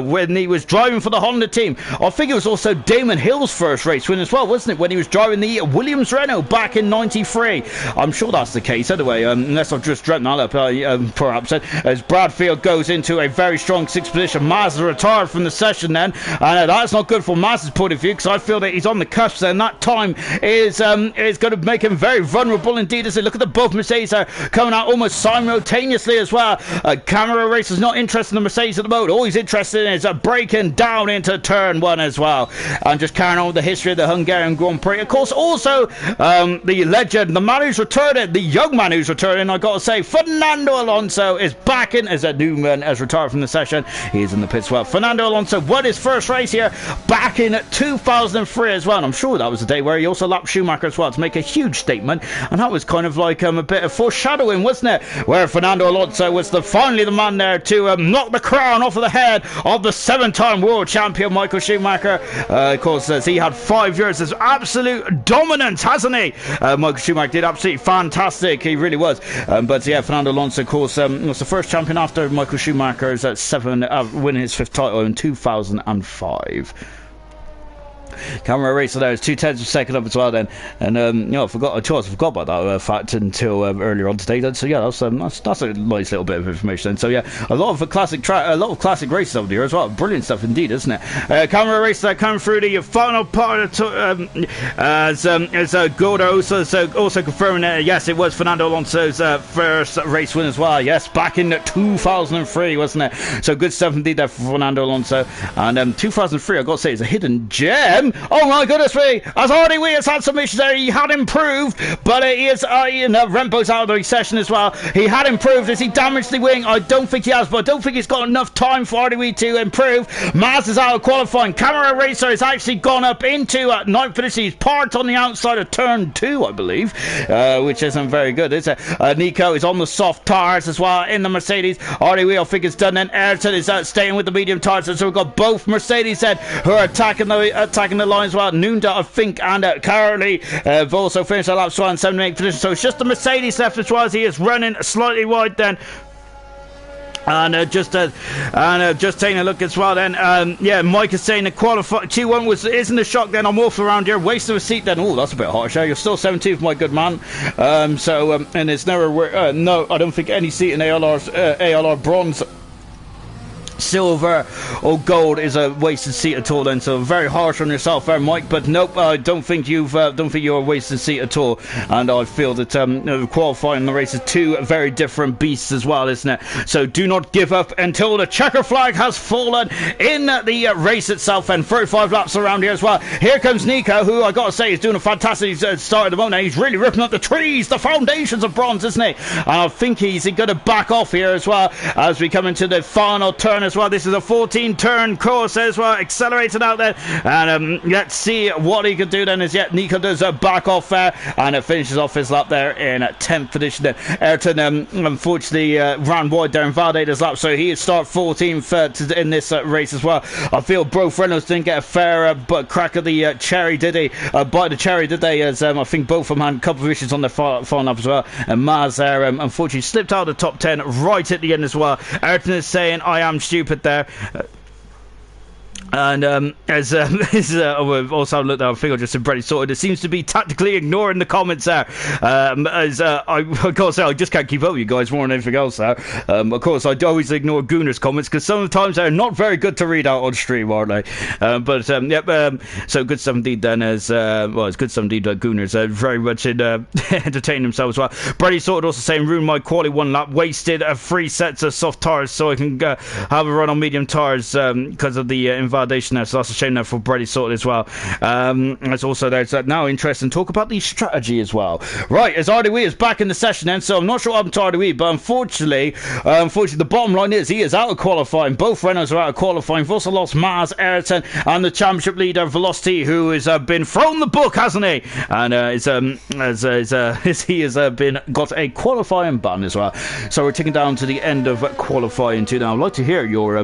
when he was driving for the Honda team. I think it was also Damon Hill's first race win as well, wasn't it, when he was driving the Williams Renault back in 93. I'm sure that's the case anyway, unless I've just dreamt that up, perhaps. As Bradfield goes into a very strong sixth position, Maz is retired from the session then, and that's not good for Maz's point of view, because I feel that he's on the cusp there, and that time is going to make him very vulnerable indeed. As they look at the both Mercedes are coming out almost simultaneously as well. Camera Racer's not interested in the Mercedes at the moment. All he's interested in is breaking down into turn one as well, and just carrying on with the history of the Hungarian Grand Prix. Of course, also the legend, the man who's returning, the young man who's returning, I got to say, Fernando Alonso is back in as a new man, as retired from the session. He's in the pits. Well, Fernando Alonso won his first race here back in 2003 as well, and I'm sure that was the day where he also lapped Schumacher as well to make a huge statement, and that was kind of like a bit of foreshadowing, wasn't it, where Fernando Alonso was finally the man there to knock the crown off of the head of the seven-time world champion Michael Schumacher. Of course, as he had 5 years of absolute dominance, hasn't he? Michael Schumacher did absolutely fantastic, he really was. But yeah, Fernando Alonso, of course, was the first champion after Michael Schumacher's winning his 5th title in 2005. Camera Racer there is 2/10 of a second up as well then, and I forgot about that fact until earlier on today then. So yeah, that's a nice little bit of information then. So yeah, a lot of classic races over here as well. Brilliant stuff indeed, isn't it? Camera Racer coming through the final part as Gordo also confirming that yes, it was Fernando Alonso's first race win as well. Yes, back in 2003, wasn't it? So good stuff indeed there for Fernando Alonso. And 2003, I got to say, is a hidden gem. Oh my goodness me, as Hardy Wee has had some issues there. He had improved, but he is in Rembo's out of the session as well. He had improved. Has he damaged the wing? I don't think he has, but I don't think he's got enough time for Hardy Wee to improve. Maz is out of qualifying. Camera Racer has actually gone up into 9th position. He's parked on the outside of turn 2, I believe, which isn't very good, is it? Nico is on the soft tires as well in the Mercedes. Hardy Wee, I think, is done then. Ayrton is staying with the medium tires, so we've got both Mercedes then who are attacking the line as well. Nunda, I think, and Carly have also finished their laps well in 7th and 8th position, so it's just the Mercedes left as well, as he is running slightly wide then. And just taking a look as well then, yeah, Mike is saying the Q1 isn't a shock then. I'm off around here, waste of a seat then. Oh, that's a bit harsh. You're still 17th, my good man. And it's never no, I don't think any seat in ALR bronze, silver or gold is a wasted seat at all then. So very harsh on yourself there, Mike, but nope, I don't think you're a wasted seat at all. And I feel that qualifying the race is two very different beasts as well, isn't it? So do not give up until the checker flag has fallen in the race itself, and 35 laps around here as well. Here comes Nico, who I gotta say is doing a fantastic start at the moment. He's really ripping up the trees, the foundations of bronze, isn't he? And I think he's going to back off here as well as we come into the final turn as well. This is a 14-turn course as well, accelerated out there, and let's see what he can do then. As yet, Nico does back off there, and it finishes off his lap there in 10th position. Then Ayrton unfortunately ran wide there and validated his lap, so he start 14th in this race as well. I feel both Reynolds didn't get a fair crack at the cherry, did he? Bite the cherry, did they? As I think both of them had a couple of issues on their final lap as well. And Maz there unfortunately slipped out of the top 10 right at the end as well. Ayrton is saying, I am stupid there. And also looked at, I think I just said Brady sorted. It seems to be tactically ignoring the comments there. Of course, I just can't keep up with you guys more than anything else there. Of course, I always ignore Gunner's comments because sometimes they're not very good to read out on stream, aren't they? So good stuff indeed then. It's good stuff indeed. Gunner's very much entertaining himself as well. Brady sorted also saying, ruined my quality 1 lap, wasted 3 sets of soft tires so I can have a run on medium tires because of the invalidation there, so that's a shame there for Brady Sorted as well. There's also there's now interesting talk about the strategy as well. Right, as RDW is back in the session then, so I'm not sure what happened to RDW, but unfortunately the bottom line is he is out of qualifying. Both Renaults are out of qualifying. We've also lost Maz, Ayrton, and the championship leader Velocity, who has been thrown the book, hasn't he? And he has got a qualifying ban as well. So we're ticking down to the end of qualifying too now. I'd like to hear your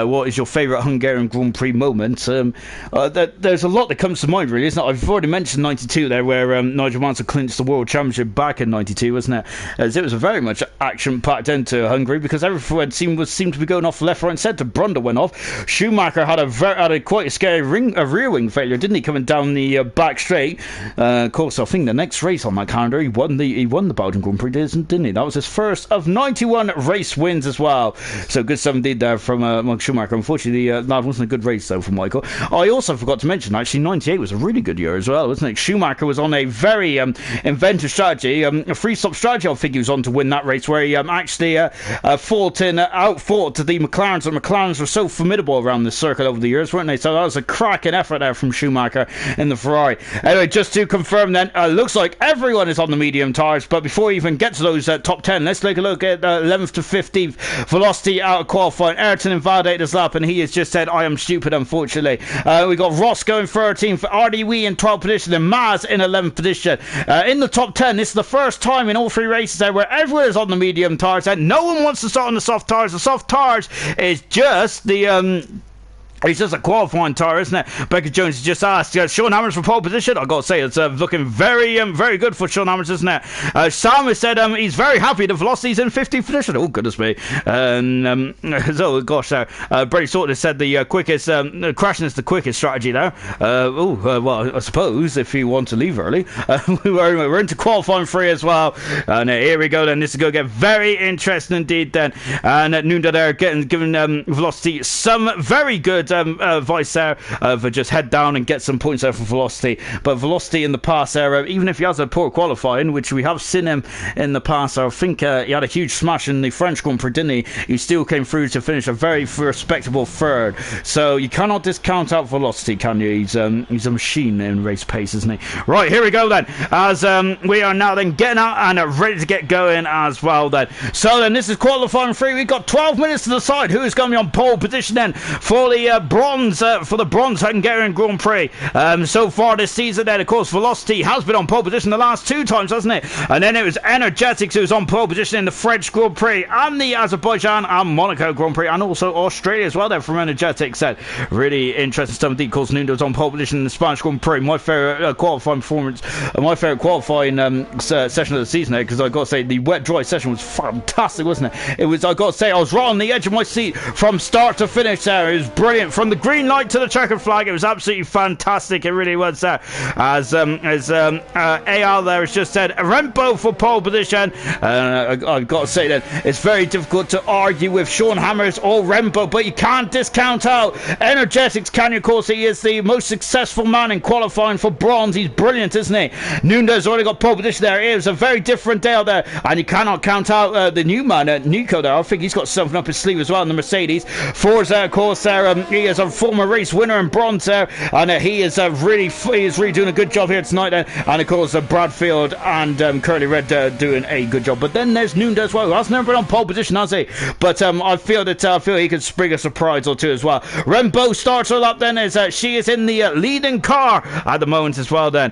what is your favourite Hungarian Grand Grand Prix moments. There's a lot that comes to mind, really, isn't it? I've already mentioned 92 there, where Nigel Mansell clinched the World Championship back in 92, wasn't it? As it was a very much action-packed end to Hungary, because everyone seemed to be going off left, right and centre. Brundle went off. Schumacher had a quite a scary rear wing failure, didn't he, coming down the back straight. Of course, I think the next race on that calendar, he won the Belgian Grand Prix, didn't he? That was his first of 91 race wins as well. So good stuff indeed there from Michael Schumacher. Unfortunately, that wasn't a good race though for Michael. I also forgot to mention, actually, 98 was a really good year as well, wasn't it? Schumacher was on a very inventive strategy, a free-stop strategy. I think he was on to win that race, where he actually outfought the McLarens. The McLarens were so formidable around this circuit over the years, weren't they? So that was a cracking effort there from Schumacher in the Ferrari. Anyway, just to confirm then, looks like everyone is on the medium tyres, but before we even get to those top 10, let's take a look at 11th to 15th. Velocity out of qualifying. Ayrton invalidated his lap, and he has just said, I am stupid, unfortunately. We got Ross going 13th, RDW in 12th position, and Maz in 11th position. In the top 10, this is the first time in all three races there where everyone is on the medium tyres, and no one wants to start on the soft tyres. The soft tyres is just the it's just a qualifying tyre, isn't it? Becca Jones has just asked, Sean Hammers for pole position. I've got to say, it's looking very very good for Sean Hammers, isn't it? Sam has said he's very happy the Velocity's in 50th position. Oh, goodness me. So, gosh, Brady Sorton has said the quickest, crashing is the quickest strategy there. Well, I suppose, if you want to leave early. We're into qualifying 3 as well. And here we go then. This is going to get very interesting indeed then. And Nunda there giving Velocity some very good advice there for just head down and get some points there for Velocity. But Velocity in the past there, even if he has a poor qualifying, which we have seen him in the past, I think he had a huge smash in the French Grand Prix, didn't he? He still came through to finish a very respectable 3rd. So you cannot discount out Velocity, can you? He's a machine in race pace, isn't he? Right, here we go then, as we are now then getting out and ready to get going as well then. So then, this is qualifying 3. We've got 12 minutes to decide who is going to be on pole position then for the bronze Hungarian Grand Prix. So far this season then, of course, Velocity has been on pole position the last 2 times, hasn't it? And then it was Energetics who was on pole position in the French Grand Prix and the Azerbaijan and Monaco Grand Prix, and also Australia as well there from Energetics. Really interesting stuff indeed. Of course, Nundo was on pole position in the Spanish Grand Prix. My favourite qualifying performance, my favourite qualifying session of the season there, because I got to say the wet dry session was fantastic, wasn't it? It was, I got to say, I was right on the edge of my seat from start to finish there. It was brilliant. From the green light to the checkered flag, it was absolutely fantastic. It really was there. As AL there has just said, Rempo for pole position. I've got to say that it's very difficult to argue with Sean Hammers or Rempo, but you can't discount out Energetics, can you? Of course, he is the most successful man in qualifying for bronze. He's brilliant, isn't he? Nunda's already got pole position there. It was a very different day out there, and you cannot count out the new man, Nico there. I think he's got something up his sleeve as well in the Mercedes. Forza, of course, he is a former race winner in bronze there, and he is really doing a good job here tonight then. And of course, Bradfield and Curly Red doing a good job. But then there's Nunda as well, who has never been on pole position, has he? But I feel he could spring a surprise or two as well. Rembo starts her up then, as she is in the leading car at the moment as well then,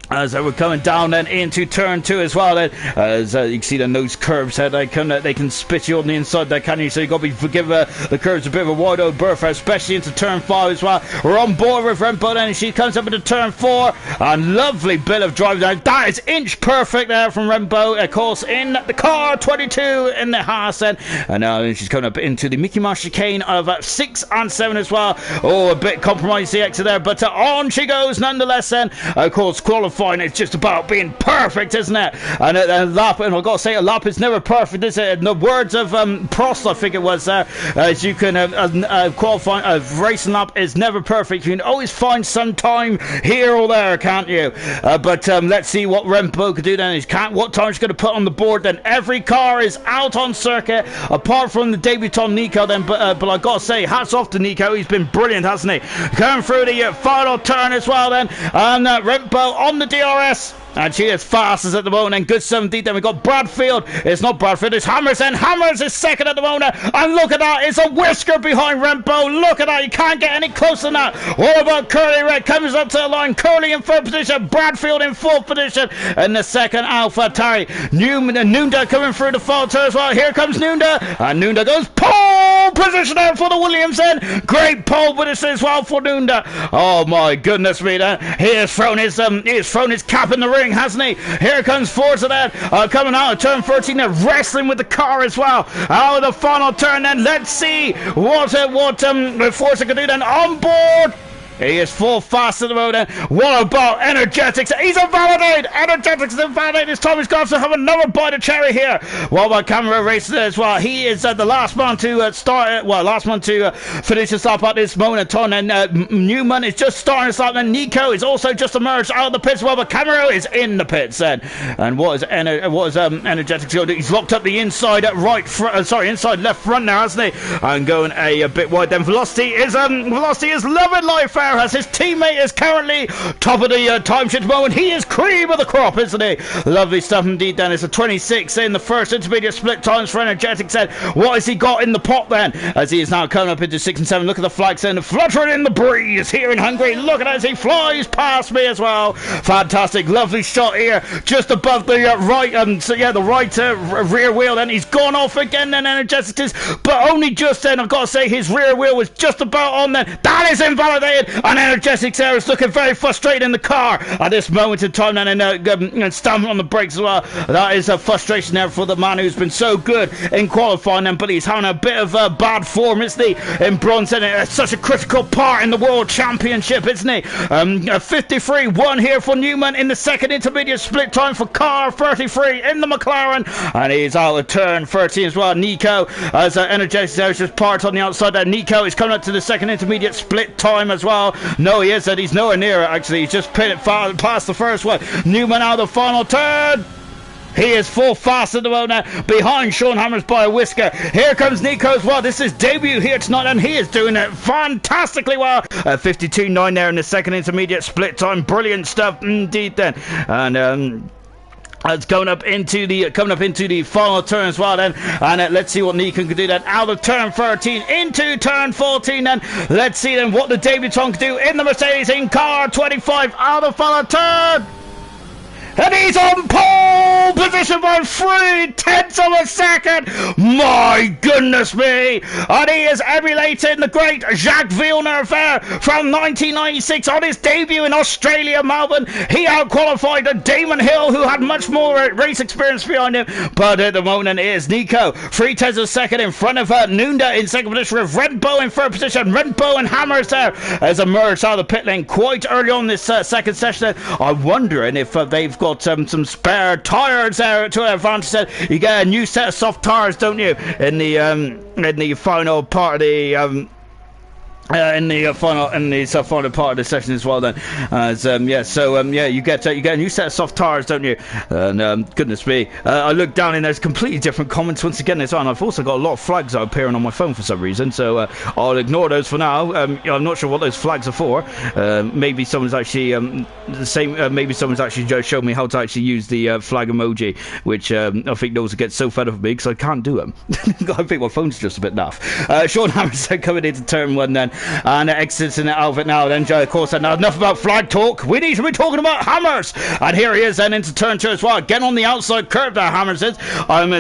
as we're coming down then into turn 2 as well then, as you can see the nose curves there, they can spit you on the inside there, can you? So you got to give the curves a bit of a wide open berth, especially into turn 5 as well. We're on board with Rempo then, and she comes up into turn 4, and lovely bit of driving there. That is inch perfect there from Rempo, of course, in the car 22 in the Haas then, and now she's coming up into the Mickey Mouse chicane of 6 and 7 as well. Oh, a bit compromised the exit there, but on she goes nonetheless then. Of course, qualifying, it's just about being perfect, isn't it? And a lap, and I've got to say, a lap is never perfect, is it? In the words of Prost, I think it was there, as you can qualify, a racing lap is never perfect. You can always find some time here or there, can't you? But let's see what Rempo could do then. What time she's going to put on the board then. Every car is out on circuit, apart from the debutant Nico then, but I've got to say, hats off to Nico. He's been brilliant, hasn't he? Going through the final turn as well then, and Rempo on the DRS. and she is fastest at the moment, and good 17. Then we've got Bradfield. It's not Bradfield, it's Hammers, and Hammers is second at the moment, and look at that, it's a whisker behind Rembo. Look at that, you can't get any closer than that. What about Curly Red? Comes up to the line, Curly in third position, Bradfield in fourth position, and the second Alpha Tari. Nunda coming through the fall turn as well. Here comes Nunda, and Nunda goes pole position out for the Williamson. Great pole position as well for Nunda. Oh my goodness me, he has thrown his cap in the ring, hasn't he? Here comes Forza then, coming out of turn 13, wrestling with the car as well. Out of the final turn, then let's see what Forza can do then on board. He is full fast at the moment. What about Energetics? He's invalidated. Energetics is invalidated. This time he's going to have another bite of cherry here. What about Camera Racer as well? He is the last one to finish this up at this moment in time. And Newman is just starting this up. And Nico is also just emerged out of the pits. Well, but Camera is in the pits then. And what is Energetics going to do? He's locked up the inside inside left front now, hasn't he? And going a bit wide. Then Velocity is loving life. As his teammate is currently top of the time sheet moment. He is cream of the crop, isn't he? Lovely stuff indeed. Then it's a 26 in the first intermediate split times for Energetics. Then what has he got in the pot then? As he is now coming up into 6 and 7. Look at the flags then fluttering in the breeze here in Hungary. Look at as he flies past me as well. Fantastic, lovely shot here, just above the rear wheel. Then he's gone off again. Then Energetics, but only just then. I've got to say his rear wheel was just about on then. That is invalidated. And Energetics there is looking very frustrated in the car at this moment in time, and stamping on the brakes as well. That is a frustration there for the man who's been so good in qualifying them, but he's having a bit of bad form, isn't he, in bronze, and it's such a critical part in the World Championship, isn't he? 53-1 here for Newman in the second intermediate split time for car 33 in the McLaren, and he's out of turn 13 as well. Nico, as Energetics there is just parked on the outside there. Nico is coming up to the second intermediate split time as well. No, he isn't. He's nowhere near it, actually. He's just pinned it past the first one. Newman out of the final turn. He is full fast at the moment now, behind Sean Hammers by a whisker. Here comes Nico as well. This is debut here tonight, and he is doing it fantastically well. 52.9 there in the second intermediate split time. Brilliant stuff indeed then. And it's coming up into the final turn as well then, and let's see what Nico can do then. Out of turn 13 into turn 14 then. Let's see then what the debutant can do in the Mercedes in car 25 out of final turn. And he's on pole position by 3/10 of a second. My goodness me. And he is emulating the great Jacques Villeneuve from 1996 on his debut in Australia, Melbourne. He outqualified Damon Hill, who had much more race experience behind him. But at the moment, it is Nico 3/10 of a second in front of Nunda in second position, with Redbow in third position. Redbow and Hammers there has emerged out of the pit lane quite early on this second session. I'm wondering if they've got some spare tyres there to their advantage. You get a new set of soft tyres, don't you, in the final part of the in the final part of the session as well then, as you get a new set of soft tyres, don't you? And goodness me, I look down and there's completely different comments once again this on. I've also got a lot of flags that are appearing on my phone for some reason, so I'll ignore those for now. I'm not sure what those flags are for. Maybe someone's actually maybe someone's actually just showed me how to actually use the flag emoji, which I think those get so fed up with me because I can't do them. I think my phone's just a bit naff. Sean Hamilton coming into turn 1 then, and exiting out of it now then. Of course, now enough about flag talk. We need to be talking about Hammers, and here he is then into turn 2 as well. Again on the outside curve there, Hammers is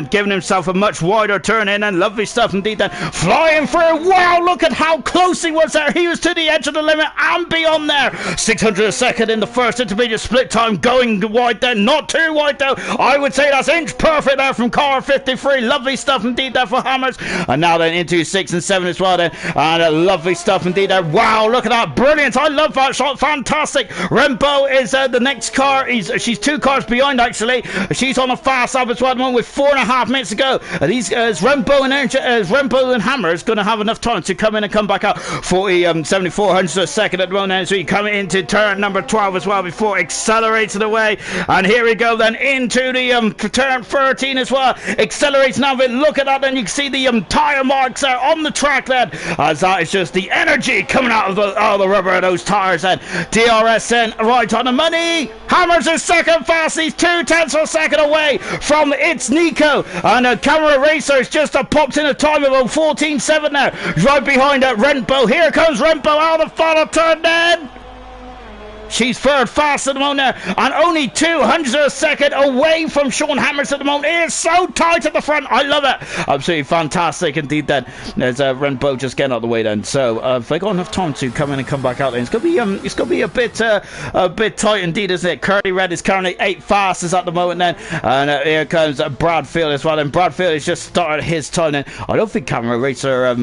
giving himself a much wider turn in, and lovely stuff indeed then. Flying through, wow, look at how close he was there. He was to the edge of the limit and beyond there. 600 a second in the first intermediate split time, going wide there, not too wide though. I would say that's inch perfect there from car 53. Lovely stuff indeed there for Hammers, and now then into 6 and 7 as well then, and lovely stuff indeed there. Wow, look at that, brilliant. I love that shot, fantastic. Rembo is the next car. She's 2 cars behind actually. She's on a fast lap as well at the moment with 4.5 minutes to go. Rembo and Hammer is going to have enough time to come in and come back out. 74 hundredths a second at the moment, so you come into turn number 12 as well before accelerating away. And here we go then into the turn 13 as well, accelerating now. Look at that, then you can see the tyre marks there on the track then, as that is just the energy coming out of the rubber of those tires. And DRS then right on the money. Hammers is second fast. He's 2/10 of a second away from It's Nico. And Camera Racers just popped in a time of 14.7 now. Right behind Rentbo. Here comes Rentbo out of the final turn then. She's third fast at the moment now, and only 200 of a second away from Sean Hammers at the moment. It is so tight at the front. I love it. Absolutely fantastic indeed. Then there's Renbo just getting out of the way. Then so if they got enough time to come in and come back out, then it's gonna be a bit tight indeed, isn't it? Curly Red is currently 8 fastest at the moment. Then and here comes Bradfield as well. And Bradfield has just started his time. Then I don't think Camera Racer.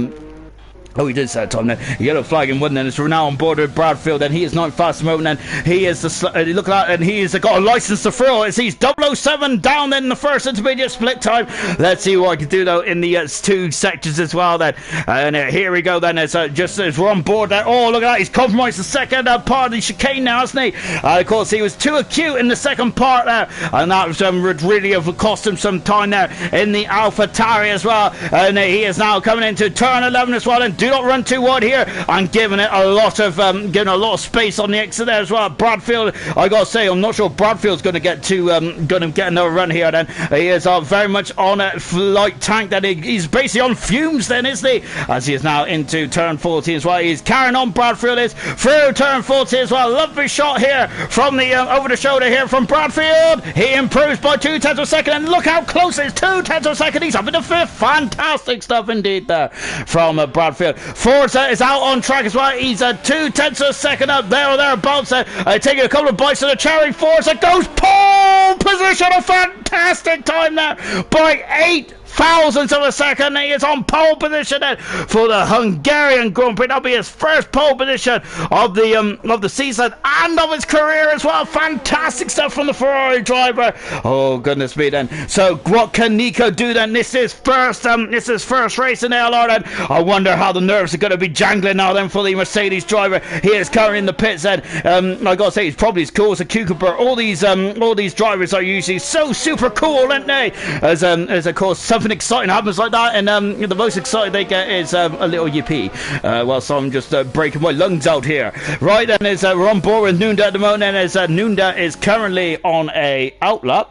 Oh, he did set time then. Yellow flag in one then. It's now on board with Bradfield, and he is not fast at the moment. And he is look at that, and he's got a license to thrill. As he's 007 down then in the first intermediate split time. Let's see what I can do though in the 2 sectors as well then. And here we go then. It's just as we're on board there. Oh, look at that. He's compromised the second part of the chicane now, hasn't he? Of course, he was too acute in the second part there, and that was really have cost him some time there in the AlphaTauri as well. And he is now coming into turn 11 as well. And do not run too wide here, and giving it a lot of space on the exit there as well. Bradfield, I gotta say, I'm not sure Bradfield's going to get another run here. Then he is very much on a flight tank. That he's basically on fumes then, isn't he? As he is now into turn 14 as well. He's carrying on. Bradfield is through turn 14 as well. Lovely shot here from the over the shoulder here from Bradfield. He improves by 2/10 of a second, and look how close it is. 2/10 of a second. He's up in the 5th. Fantastic stuff indeed there from Bradfield. Forza is out on track as well. He's 2/10 of a second up there or thereabouts. Taking a couple of bites of the cherry. Forza goes pole position. A fantastic time there by 8,000ths of a second. He is on pole position then for the Hungarian Grand Prix. That'll be his first pole position of the season and of his career as well. Fantastic stuff from the Ferrari driver. Oh goodness me then. So what can Nico do then? This is first race in ALR then. I wonder how the nerves are going to be jangling now then for the Mercedes driver. He is currently in the pits then. I gotta say, he's probably as cool as a cucumber. All these drivers are usually so super cool, aren't they? As of course something exciting happens like that, and the most excited they get is a little yippee, whilst I'm just breaking my lungs out here. Right then, we're on board with Nunda at the moment, and as Nunda is currently on a outlap.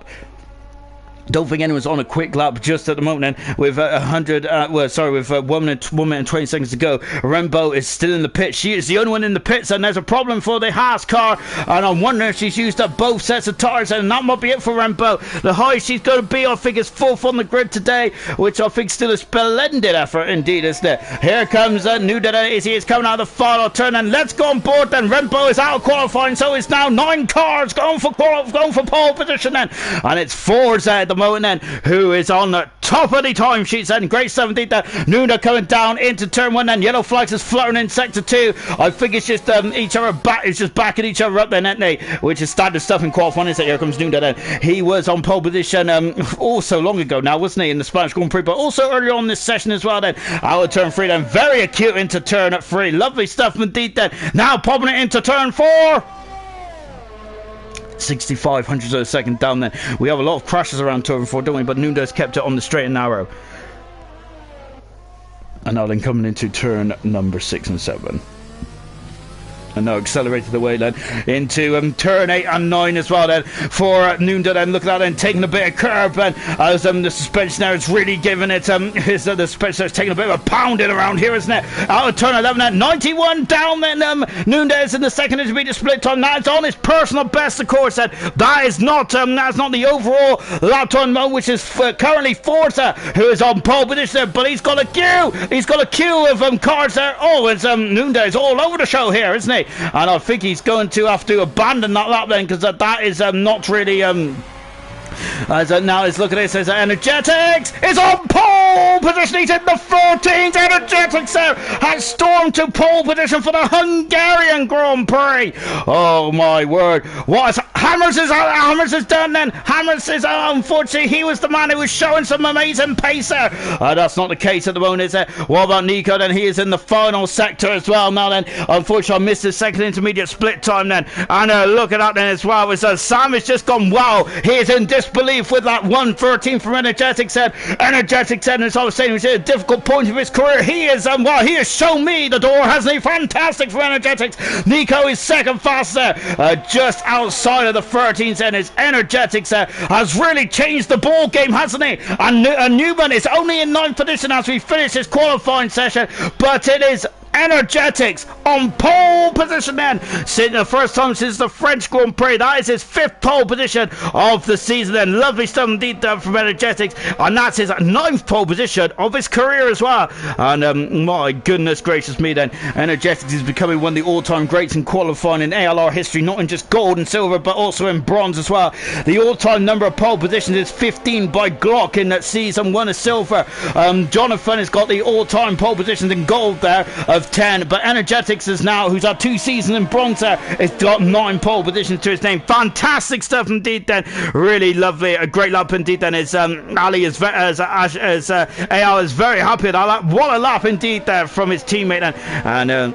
Don't think anyone's on a quick lap just at the moment then, with 1 minute and 20 seconds to go. Rembo is still in the pit. She is the only one in the pits, and there's a problem for the Haas car, and I'm wondering if she's used up both sets of tires, and that might be it for Rembo. The highest she's going to be, I think, is 4th on the grid today, which I think still a splendid effort indeed, isn't it? Here comes Nudada. He is coming out of the final turn, and let's go on board then. Rembo is out of qualifying, so it's now 9 cars going for pole position then, and it's Forza at the moment then, who is on the top of the time sheets then. Great 17th there. Nuna coming down into turn 1 then. Yellow flags is fluttering in sector 2. I think it's just each other back. It's just backing each other up then, isn't they? Which is standard stuff in qualifying. Is that here comes Nuna then. He was on pole position so long ago now, wasn't he, in the Spanish Grand Prix, but also earlier on this session as well then. Out of turn 3 then. Very acute into turn 3. Lovely stuff indeed then. Now popping it into turn 4. 6,500ths of a second down there. We have a lot of crashes around turn 4, don't we? But Nunda's kept it on the straight and narrow. And now then coming into turn number 6 and 7. And now accelerated away then into turn 8 and 9 as well then for Nunda then. Look at that then, taking a bit of curb, and as the suspension there is really giving it the suspension is taking a bit of a pounding around here, isn't it? Out of turn 11 at 91 down then. Nunda is in the second intermediate split time. That's on his personal best, of course. That is not the overall lap time mode, which is currently Forza, who is on pole position there, but he's got a queue of cars there. Oh, it's Nunda is all over the show here, isn't he? And I think he's going to have to abandon that lap then, because that is not really as now let's look at this. As Energetics is on pole position. He's in the 14th. Energetics there has stormed to pole position for the Hungarian Grand Prix. Oh my word! What is Hammers is done then. Hammers is unfortunately he was the man who was showing some amazing pace there. That's not the case at the moment, is it? What about Nico then? He is in the final sector as well now then. Unfortunately I missed his second intermediate split time then. And look at that then as well. Sam has just gone wow. He is in disbelief with that 113 from Energetics then. Energetics then and as I was saying, he was at a difficult point of his career. He is, well, he has shown me the door, hasn't he? Fantastic for Energetics. Nico is second fastest just outside of the 13th, and his Energetics has really changed the ball game, hasn't he? And Newman is only in 9th position as we finish his qualifying session, but it is Energetics on pole position then, sitting the first time since the French Grand Prix. That is his 5th pole position of the season then. Lovely stuff indeed from Energetics, and that's his 9th pole position of his career as well. And my goodness gracious me then, Energetics is becoming one of the all-time greats in qualifying in ALR history, not in just gold and silver but also in bronze as well. The all-time number of pole positions is 15 by Glock in that season 1 of silver. Jonathan has got the all-time pole positions in gold there of 10, but Energetics is now, who's had 2 seasons in bronze there, has got 9 pole positions to his name. Fantastic stuff indeed then, really lovely, a great lap indeed then. Is Ali is AL is very happy with that lap. What a lap indeed there from his teammate then. And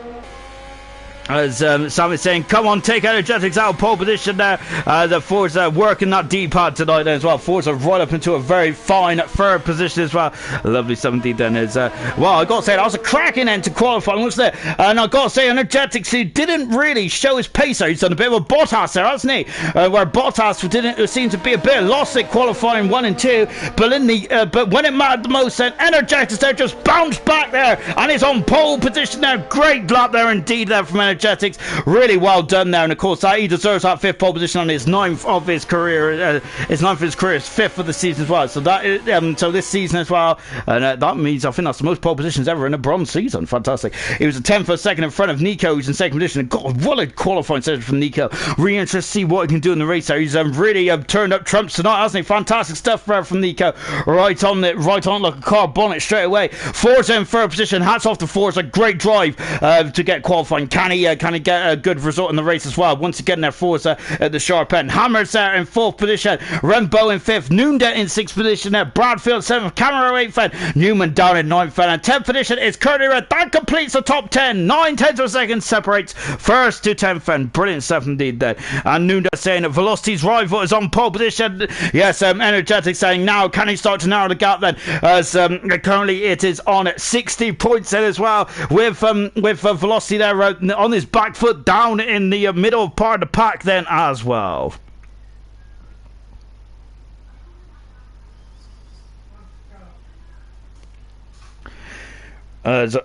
as Sam is saying, come on, take Energetics out of pole position there. The Forza working that D-pad tonight as well. Forza right up into a very fine 3rd position as well. Lovely stuff indeed then. Is well, I got to say, that was a cracking end to qualifying, wasn't it? And I got to say, Energetics, he didn't really show his pace there. He's done a bit of a Bottas there, hasn't he? Where Bottas didn't seem to be a bit lost at qualifying 1 and 2, but in the but when it mattered the most, then Energetics there just bounced back there and is on pole position there. Great lap there indeed there from Energetics. Really well done there, and of course he deserves that 5th pole position on his 9th of his career. His 9th of his career is 5th of the season as well. So that is, so this season as well, and that means I think that's the most pole positions ever in a bronze season. Fantastic. He was a 10th for a second in front of Nico, who's in 2nd position. And God, what a qualifying session from Nico. Really interested to see what he can do in the race there. He's really turned up trumps tonight, hasn't he? Fantastic stuff from Nico. Right on like a car bonnet straight away. Forza in 3rd position. Hats off to Forza. Great drive to get qualifying. Can he get a good result in the race as well? Once again there, Forza at the sharp end. Hammers there in 4th position. Rembo in 5th. Noonda in 6th position there. Bradfield 7th. Camero 8th end. Newman down in 9th end. And 10th position is Curdy Red. That completes the top 10. 9/10 of a second separates 1st to 10th end. Brilliant stuff indeed there. And Noonda saying that Velocity's rival is on pole position. Yes, Energetic saying now can he start to narrow the gap then, as currently it is on 60 points then as well, with Velocity there on his back foot down in the middle part of the pack then as well.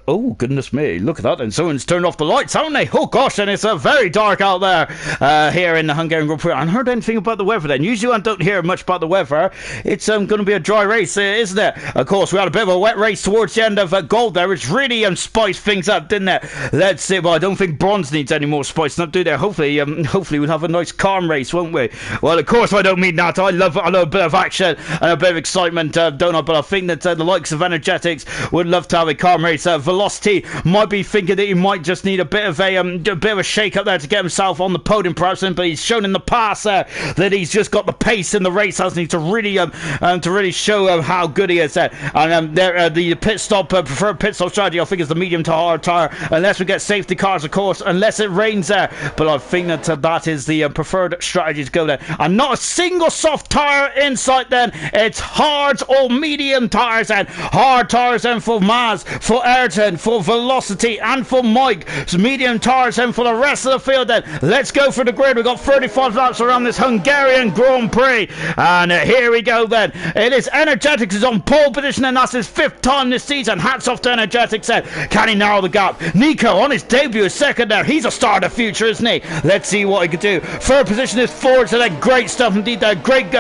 Oh goodness me, look at that, and someone's turned off the lights, haven't they? Oh gosh, and it's very dark out there here in the Hungarian Grand Prix. I haven't heard anything about the weather then. Usually I don't hear much about the weather. It's going to be a dry race, isn't it? Of course, we had a bit of a wet race towards the end of gold there, which really spiced things up, didn't it? Let's see. Well, I don't think bronze needs any more spice, not do they? Hopefully we'll have a nice calm race, won't we? Well, of course I don't mean that. I love a bit of action and a bit of excitement, don't I? But I think that the likes of Energetics would love to have a calm race. Velocity might be thinking that he might just need a bit of a shake up there to get himself on the podium perhaps, but he's shown in the past that he's just got the pace in the race, hasn't he, to really show how good he is there. And the pit stop preferred pit stop strategy I think is the medium to hard tire, unless we get safety cars of course, unless it rains there, but I think that is the preferred strategy to go there. And not a single soft tire in sight then. It's hard or medium tires and hard tires then for Maz, for Ayrton, for Velocity and for Mike. So medium tires then for the rest of the field then. Let's go for the grid. We've got 35 laps around this Hungarian Grand Prix, and here we go then. It is Energetics is on pole position, and that's his 5th time this season. Hats off to Energetics then. Can he narrow the gap? Nico on his debut is 2nd there. He's a star of the future, isn't he? Let's see what he can do. 3rd position is Forza there. Great stuff indeed there. Great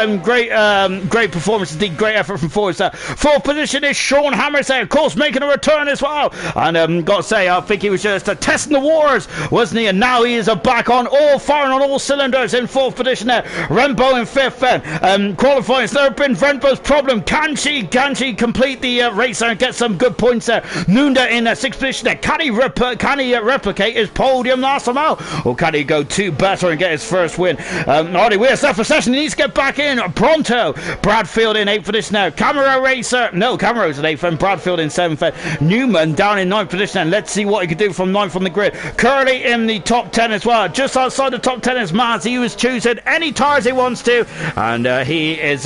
performance indeed. Great effort from Forza. 4th position is Sean Hammers there, of course, making a return as well. And got to say, I think he was just testing the waters, wasn't he? And now he is back on, firing on all cylinders in 4th position there. Rembo in 5th then. Qualifying, it's never been Rembo's problem. Can she complete the race and get some good points there? Nunda in 6th position there. Can he replicate his podium last time out? Or can he go 2 better and get his first win? Alrighty, we're set for session. He needs to get back in pronto. Bradfield in 8th position now. Camero's in 8th and Bradfield in 7th. Newman down in 9th position, and let's see what he can do from 9th on the grid. Curly in the top 10 as well. Just outside the top 10 is Maz. He was choosing any tires he wants to, and he is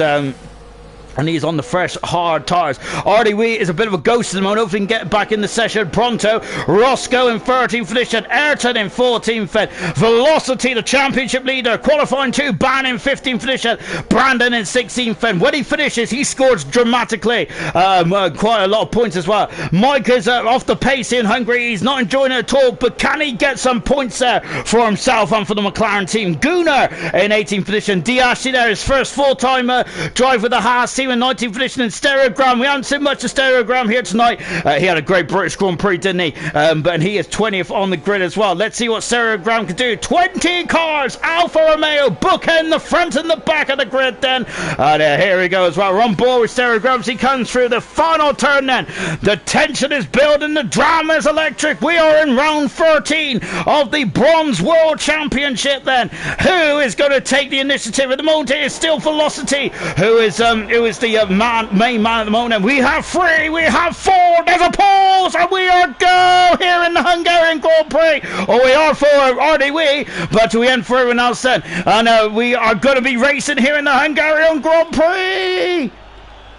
And he's on the fresh, hard tires. Artie Wee is a bit of a ghost at the moment. Hopefully he can get back in the session pronto. Roscoe in 13th position. Ayrton in 14th. Velocity, the championship leader. Qualifying 2. Ban in 15th position. Brandon in 16th. When he finishes, he scores dramatically. Quite a lot of points as well. Mike is off the pace in Hungary. He's not enjoying it at all. But can he get some points there for himself and for the McLaren team? Gunnar in 18th position. Diashi there, his first full-time drive with the Haas team in 19th position. In Stereogram, we haven't seen much of Stereogram here tonight. He had a great British Grand Prix, didn't he? But he is 20th on the grid as well. Let's see what Stereogram can do. 20 cars, Alfa Romeo, bookend the front and the back of the grid then. And here we go as well. We're on board with Stereogram as he comes through the final turn then. The tension is building, the drama is electric. We are in round 13 of the Bronze World Championship then. Who is going to take the initiative? At the moment it is still Velocity who is the main man at the moment. We have 3, we have 4, there's a pause, and we are go here in the Hungarian Grand Prix. Oh, we are for Artie Wee, but we end for everyone else then. And we are going to be racing here in the Hungarian Grand Prix.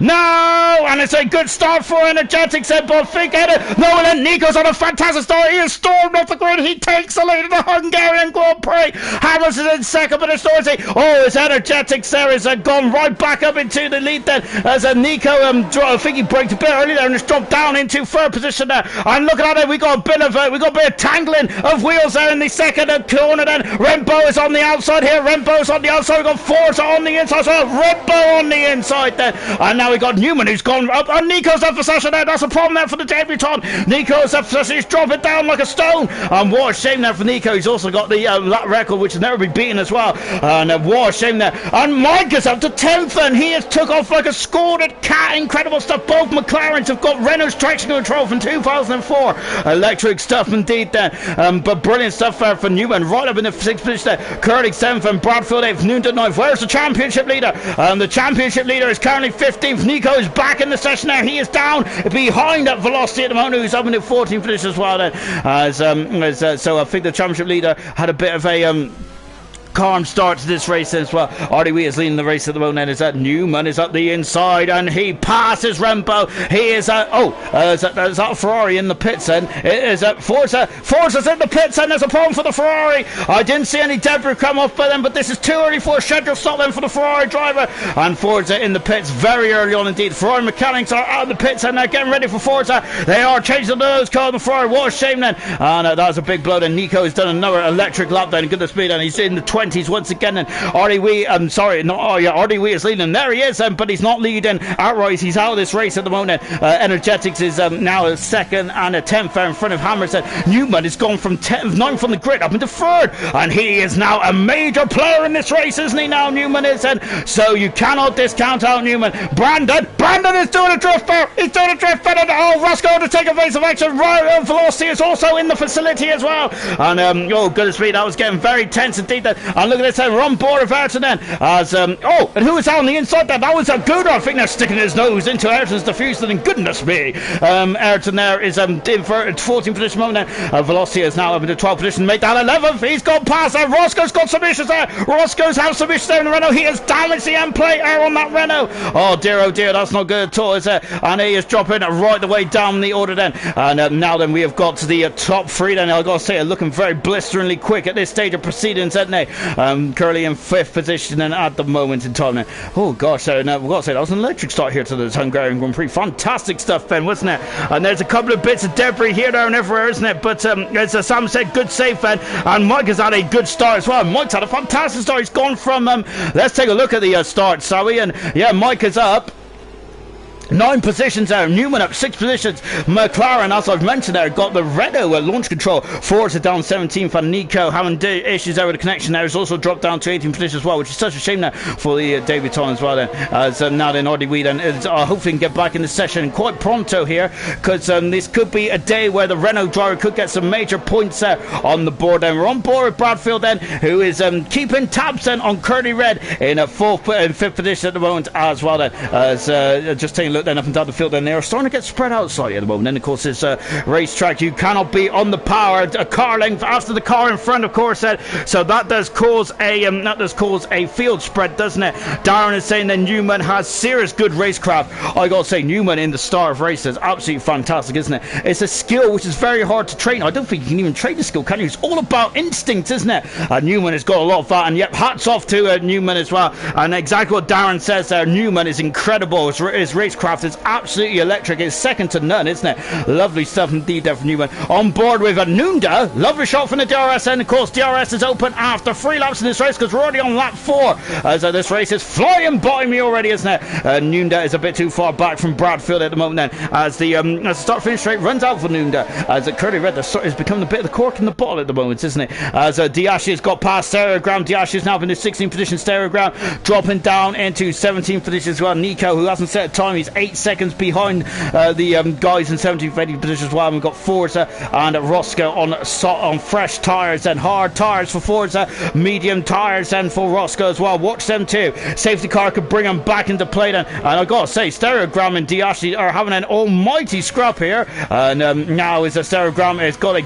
No, and it's a good start for Energetic, said Bob Fink. No, and then Nico's on a fantastic start. He is stormed off the grid. He takes the lead in the Hungarian Grand Prix. Hamilton in second, but it's it's Energetics there has gone right back up into the lead then. As Nico, I think he braked a bit early there and just dropped down into third position there. And looking at it, we got a bit of tangling of wheels there in the second corner then. Rembo is on the outside here. Rembo is on the outside. We got Forza on the inside. So Rembo on the inside then. And now we got Newman who's gone up, and Nico's left for session there. That's a problem there for the debutant. Nico's left for session. He's dropping down like a stone. And what a shame there for Nico. He's also got the lap record, which has never been beaten as well. And what a shame there. And Mike is up to 10th, and he has took off like a scolded cat. Incredible stuff. Both McLarens have got Renault's traction control from 2004. Electric stuff indeed there. But brilliant stuff there for Newman. Right up in the 6th position there. Curling 7th and Bradfield 8th. Noonan 9th. Where's the championship leader? The championship leader is currently 15th. Nico is back in the session now. He is down behind that Velocity at the moment, who's up in the 14th position as well then. So I think the championship leader had a bit of a calm start to this race as well. Artie Wee is leading the race at the moment. Is that Newman is at the inside and he passes Rembo. He is at is that Ferrari in the pits then? It is at Forza's in the pits and there's a problem for the Ferrari. I didn't see any debris come off by them, but this is too early for a scheduled stop then for the Ferrari driver. And Forza in the pits very early on indeed. Ferrari mechanics are out of the pits and they're getting ready for Forza. They are changing the nose code on the Ferrari. What a shame then. And that was a big blow then. Nico has done another electric lap then. Good speed and he's in the 20s once again. And Artie Wee, Artie Wee is leading. There he is, but he's not leading outright. He's out of this race at the moment. Energetics is now a 2nd and a 10th in front of Hammerstead. Newman has gone from 9th on the grid up into 3rd, and he is now a major player in this race, isn't he now, Newman is, and so you cannot discount out Newman. Brandon is doing a drift there. He's doing a drift better. Oh, Roscoe to take evasive action. Right, Velocity is also in the facility as well. And goodness me, that was getting very tense indeed. And look at this, we're on board with Ayrton then. As and who is out on the inside there? That was a Gooder. I think they're sticking his nose into Ayrton's diffuser, and goodness me. Ayrton there is in for 14th position moment then. Velocity is now up into 12th position. Made that 11th. He's gone past there. Roscoe's got some issues there. Roscoe's have some issues there in the Renault. He has damaged the end plate air on that Renault. Oh dear, that's not good at all, is it? And he is dropping right the way down the order then. And now then we have got to the top 3 then. I've got to say, looking very blisteringly quick at this stage of proceedings, haven't they? Curly in 5th position and at the moment in time now. Oh gosh, so now we've got to say that was an electric start here to the Hungarian Grand Prix. Fantastic stuff, Ben, wasn't it? And there's a couple of bits of debris here, there and everywhere, isn't it? But as Sam said, good save, Ben. And Mike has had a good start as well. Mike's had a fantastic start. He's gone from let's take a look at the start, shall we? And yeah, Mike is up 9 positions there. Newman up 6 positions. McLaren, as I've mentioned there, got the Renault launch control. Forza down 17th, and Nico having issues there with the connection there. He's also dropped down to 18th position as well, which is such a shame now for the debutant as well then. As now then Artie Wee then hopefully can get back in the session quite pronto here, because this could be a day where the Renault driver could get some major points there on the board. Then we're on board with Bradfield then, who is keeping tabs then on Curly Red in 4th and 5th position at the moment as well then. As just taking a look look then up and down the field, and they're starting to get spread out slightly at the moment. And of course, it's a racetrack. You cannot be on the power. A car length after the car in front, of course. So that does cause a field spread, doesn't it? Darren is saying that Newman has serious good racecraft. I gotta say, Newman in the star of races, absolutely fantastic, isn't it? It's a skill which is very hard to train. I don't think you can even train the skill, can you? It's all about instinct, isn't it? Newman has got a lot of that, and yep, hats off to Newman as well. And exactly what Darren says there, Newman is incredible. His racecraft is absolutely electric. It's second to none, isn't it? Lovely stuff indeed there from Newman. On board with Nunda. Lovely shot from the DRS, and of course DRS is open after 3 laps in this race, because we're already on lap 4. So this race is flying by me already, isn't it? Nunda is a bit too far back from Bradfield at the moment then, as the start-finish straight runs out for Nunda, as Curly Red is becoming a bit of the cork in the bottle at the moment, isn't it? As Diashi has got past Stereogram. Diashi is now in the 16th position. Stereogram dropping down into 17th position as well. Nico, who hasn't set a time, he's 8 seconds behind the guys in 17th, 18th position as well. And we've got Forza and Roscoe on fresh tyres and hard tyres for Forza, medium tyres and for Roscoe as well. Watch them too. Safety car could bring them back into play then. And I've got to say, Stereogram and Diashi are having an almighty scrap here. And now is a Stereogram has got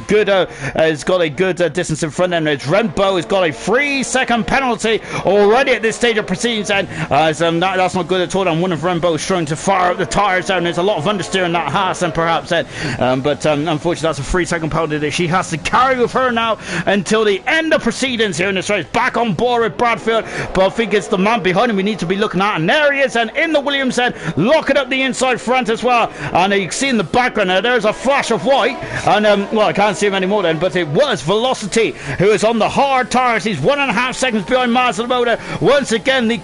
a good distance in front end. It's Rembo has got a 3-second penalty already at this stage of proceedings, and that's not good at all. And one of Rembo is trying to fire up the tyres down. There's a lot of understeer in that Haas, and perhaps but unfortunately that's a 3-second penalty that she has to carry with her now until the end of proceedings here in this race. Back on board with Bradfield, but I think it's the man behind him we need to be looking at, and there he is, and in the Williams end, locking up the inside front as well. And you can see in the background there's a flash of white, and well, I can't see him anymore then, but it was Velocity who is on the hard tyres. He's 1.5 seconds behind Mars at the motor. Once again, the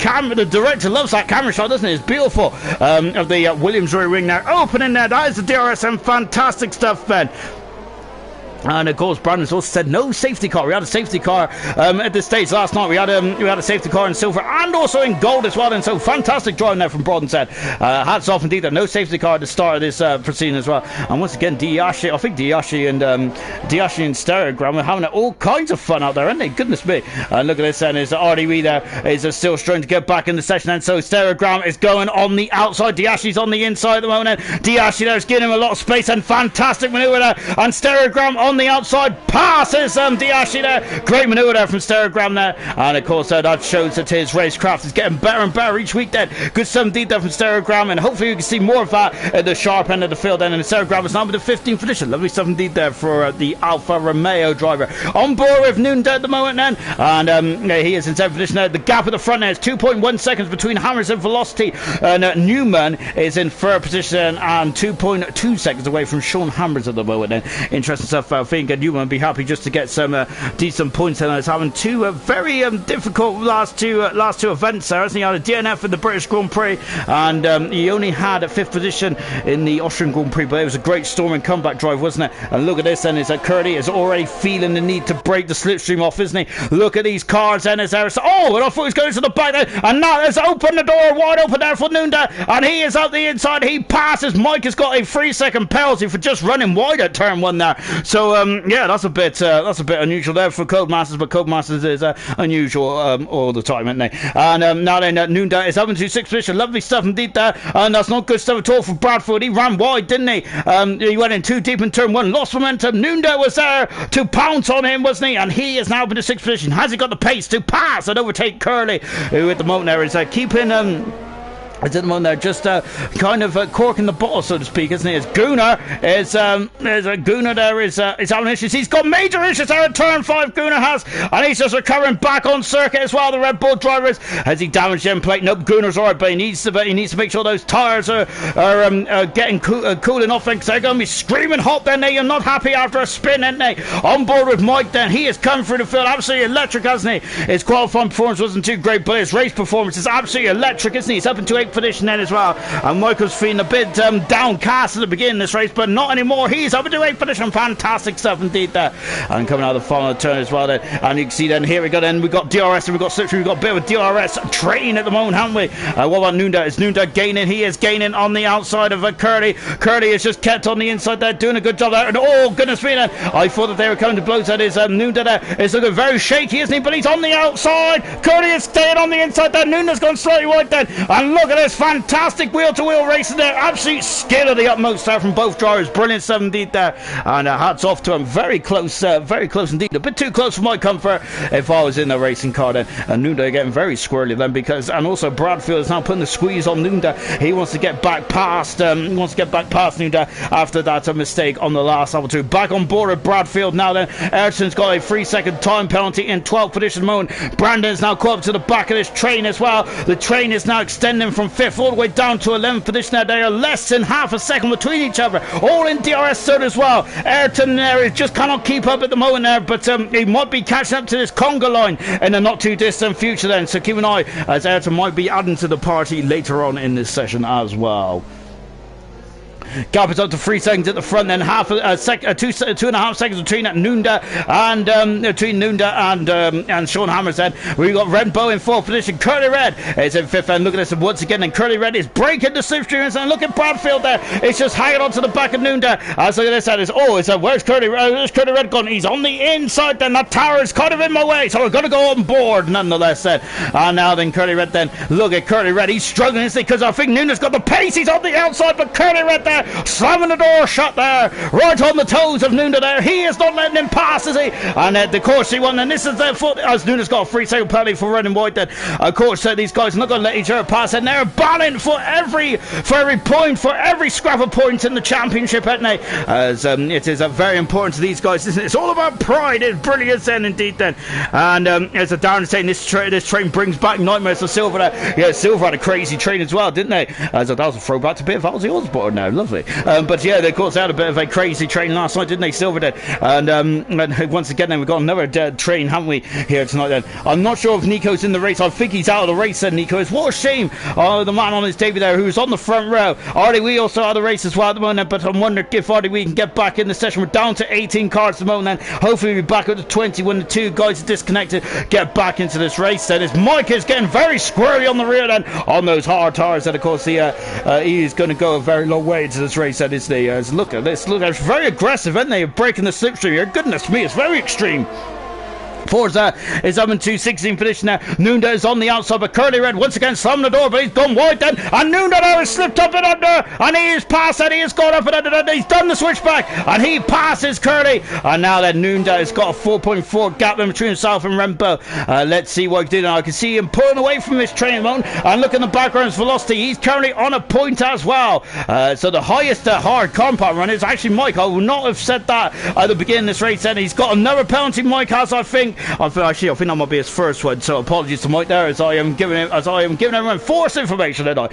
director loves that camera shot, doesn't it? It's beautiful. Of the Williams rear wing there, opening there. That is the DRS, fantastic stuff, Ben. And of course, Brandon's also said no safety car. We had a safety car at this stage last night. We had a safety car in silver and also in gold as well. And so fantastic driving there from Broaden said. Hats off indeed. No safety car at the start of this proceeding as well. And once again, Diashi, I think Diashi and Stereogram are having all kinds of fun out there, aren't they? Goodness me. And look at this, and is RDW there is still struggling to get back in the session. And so Stereogram is going on the outside. Diashi's on the inside at the moment. Diashi there is giving him a lot of space, and fantastic manoeuvre there. And Stereogram on the outside passes Diashi there. Great manoeuvre there from Stereogram there. And of course that shows that his racecraft is getting better and better each week then. Good stuff indeed there from Stereogram, and hopefully we can see more of that at the sharp end of the field then. And Stereogram is now with the 15th position. Lovely stuff indeed there for the Alfa Romeo driver. On board with Nunda at the moment then, and he is in 7th position there. The gap at the front there is 2.1 seconds between Hammers and Velocity, and Newman is in 3rd position and 2.2 seconds away from Sean Hammers at the moment then. Interesting stuff. I think Newman would be happy just to get some decent points, and he's having two very difficult last two events there, hasn't he? He had a DNF in the British Grand Prix, and he only had a 5th position in the Austrian Grand Prix, but it was a great storming comeback drive, wasn't it? And look at this then, is that Curdy is already feeling the need to break the slipstream off, isn't he? Look at these cars then, as there. Oh, and I thought he was going to the back there, and now it's opened the door wide open there for Nunda, and he is out the inside. He passes. Mike has got a 3-second penalty for just running wide at turn 1 there. So yeah, that's a bit unusual there for Codemasters, but Codemasters is unusual all the time, isn't they? And now then, Nunda is up into 6th position. Lovely stuff indeed there, and that's not good stuff at all for Bradford. He ran wide, didn't he? He went in too deep in turn 1, lost momentum. Nunda was there to pounce on him, wasn't he? And he is now up into 6th position. Has he got the pace to pass and overtake Curly, who at the moment there is keeping at the moment they're just kind of corking the bottle, so to speak, isn't he? As Gunnar is Gunnar there is having issues. He's got major issues there at turn 5. Gunnar has, and he's just recovering back on circuit as well. The Red Bull drivers, has he damaged the end plate? Nope, Gunnar's alright, but he needs to make sure those tyres are getting cooling off, because they're going to be screaming hot. Then they are not happy after a spin, aren't they? On board with Mike then, he has come through the field absolutely electric, hasn't he? His qualifying performance wasn't too great, but his race performance is absolutely electric, isn't he? He's up into 8th position then as well, and Michael's feeling a bit downcast at the beginning of this race, but not anymore. He's up into 8th position. Fantastic stuff indeed there, and coming out of the final turn as well then, and you can see then, here we go then, we've got DRS and we've got slipstream. We've got a bit of a DRS train at the moment, haven't we? What about Nunda? Is Nunda gaining? He is gaining on the outside of Curdy. Curdy is just kept on the inside there, doing a good job there, and oh goodness me, I thought that they were coming to blows. That is Nunda there is looking very shaky, isn't he? But he's on the outside. Curdy is staying on the inside there. Nunda's gone slightly wide then, and look at this fantastic wheel-to-wheel racing there. Absolute skill of the utmost there from both drivers. Brilliant stuff indeed there. And hats off to him. Very close indeed. A bit too close for my comfort if I was in a racing car then. And Nunda getting very squirrely then because, and also Bradfield is now putting the squeeze on Nunda. He wants to get back past Nunda after that mistake on the last level 2. Back on board with Bradfield now then. Ayrton's got a 3-second time penalty in 12th position moment. Brandon's now caught up to the back of this train as well. The train is now extending from 5th all the way down to 11th position. Now they are less than half a second between each other, all in DRS zone as well. Ayrton there just cannot keep up at the moment there, but he might be catching up to this conga line in the not too distant future then, so keep an eye as Ayrton might be adding to the party later on in this session as well. Gap is up to 3 seconds at the front, then 2.5 seconds between Nunda and Sean Hammers. Then we've got Renbo in 4th position. Curly Red is in 5th, and look at this once again. And Curly Red is breaking the slipstream, and look at Bradfield there. It's just hanging on to the back of Nunda. As look at this, where's Curly Red? Where's Curly Red gone? He's on the inside. Then that tower is kind of in my way, so we're going to go on board nonetheless. Then and now then Curly Red. Then look at Curly Red. He's struggling because I think Nunda's got the pace. He's on the outside, but Curly Red there slamming the door shut there, right on the toes of Nunda there. He is not letting him pass, is he? And the course he won, and this is their foot as Nunda's got a 3-second penalty for red and white. Then of course these guys are not going to let each other pass, and they're battling for every point, for every scrap of points in the championship, aren't they? As it is very important to these guys, isn't it? It's all about pride. It's brilliant then indeed then. And as Darren is saying, this train brings back nightmares for Silver there. Yeah, Silver had a crazy train as well, didn't they? As that was a throwback to a bit of Ozzy Osbourne now. Lovely. But yeah, of course, they had a bit of a crazy train last night, didn't they? Silver did. And once again, then we've got another train, haven't we, here tonight then? I'm not sure if Nico's in the race. I think he's out of the race then, Nico is. What a shame. Oh, the man on his debut there who's on the front row. RDW also out of the race as well at the moment, but I'm wondering if RDW can get back in the session. We're down to 18 cars at the moment then. Hopefully we'll be back up to 20 when the two guys are disconnected. Get back into this race then. As Mike is getting very squirrely on the rear then, on those hard tires. And of course, he is going to go a very long way into this race. That is the look at this. Look, it's very aggressive, isn't they? Breaking the slipstream here. Goodness me, it's very extreme. Forza is up into 16th position now. Nunda is on the outside, but Curly Red once again slamming the door, but he's gone wide then. And Nunda now has slipped up and under, and he is past that. He has gone up and under. He's done the switchback, and he passes Curly. And now then Nunda has got a 4.4 gap in between himself and Rembo. Let's see what he did. I can see him pulling away from this train at the moment. And look in the background's velocity. He's currently on a point as well. So the highest hard compound run is actually Mike. I would not have said that at the beginning of this race. And he's got another penalty. Mike has, I think. I think that might be his first one, so apologies to Mike there as I am giving everyone false information tonight.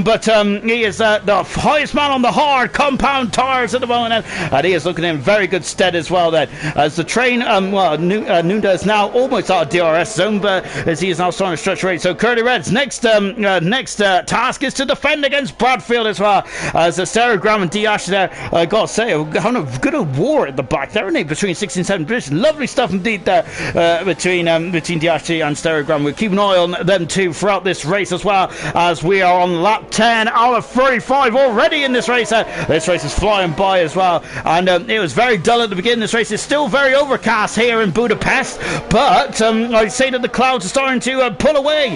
But he is the highest man on the hard compound tires at the moment, and he is looking in very good stead as well then. As the train, Nunda is now almost out of DRS zone, but as he is now starting to stretch race. So Curly Red's next task is to defend against Bradfield as well. As Sarah Graham and D Ash there, I got to say, having a good war at the back there, isn't it? Between 16 and 17 position. Lovely stuff indeed there. Between Diachi and Stereogram. We'll keep an eye on them too throughout this race as well, as we are on lap 10 out of 35 already in this race. This race is flying by as well, and it was very dull at the beginning. This race is still very overcast here in Budapest, but I'd say that the clouds are starting to pull away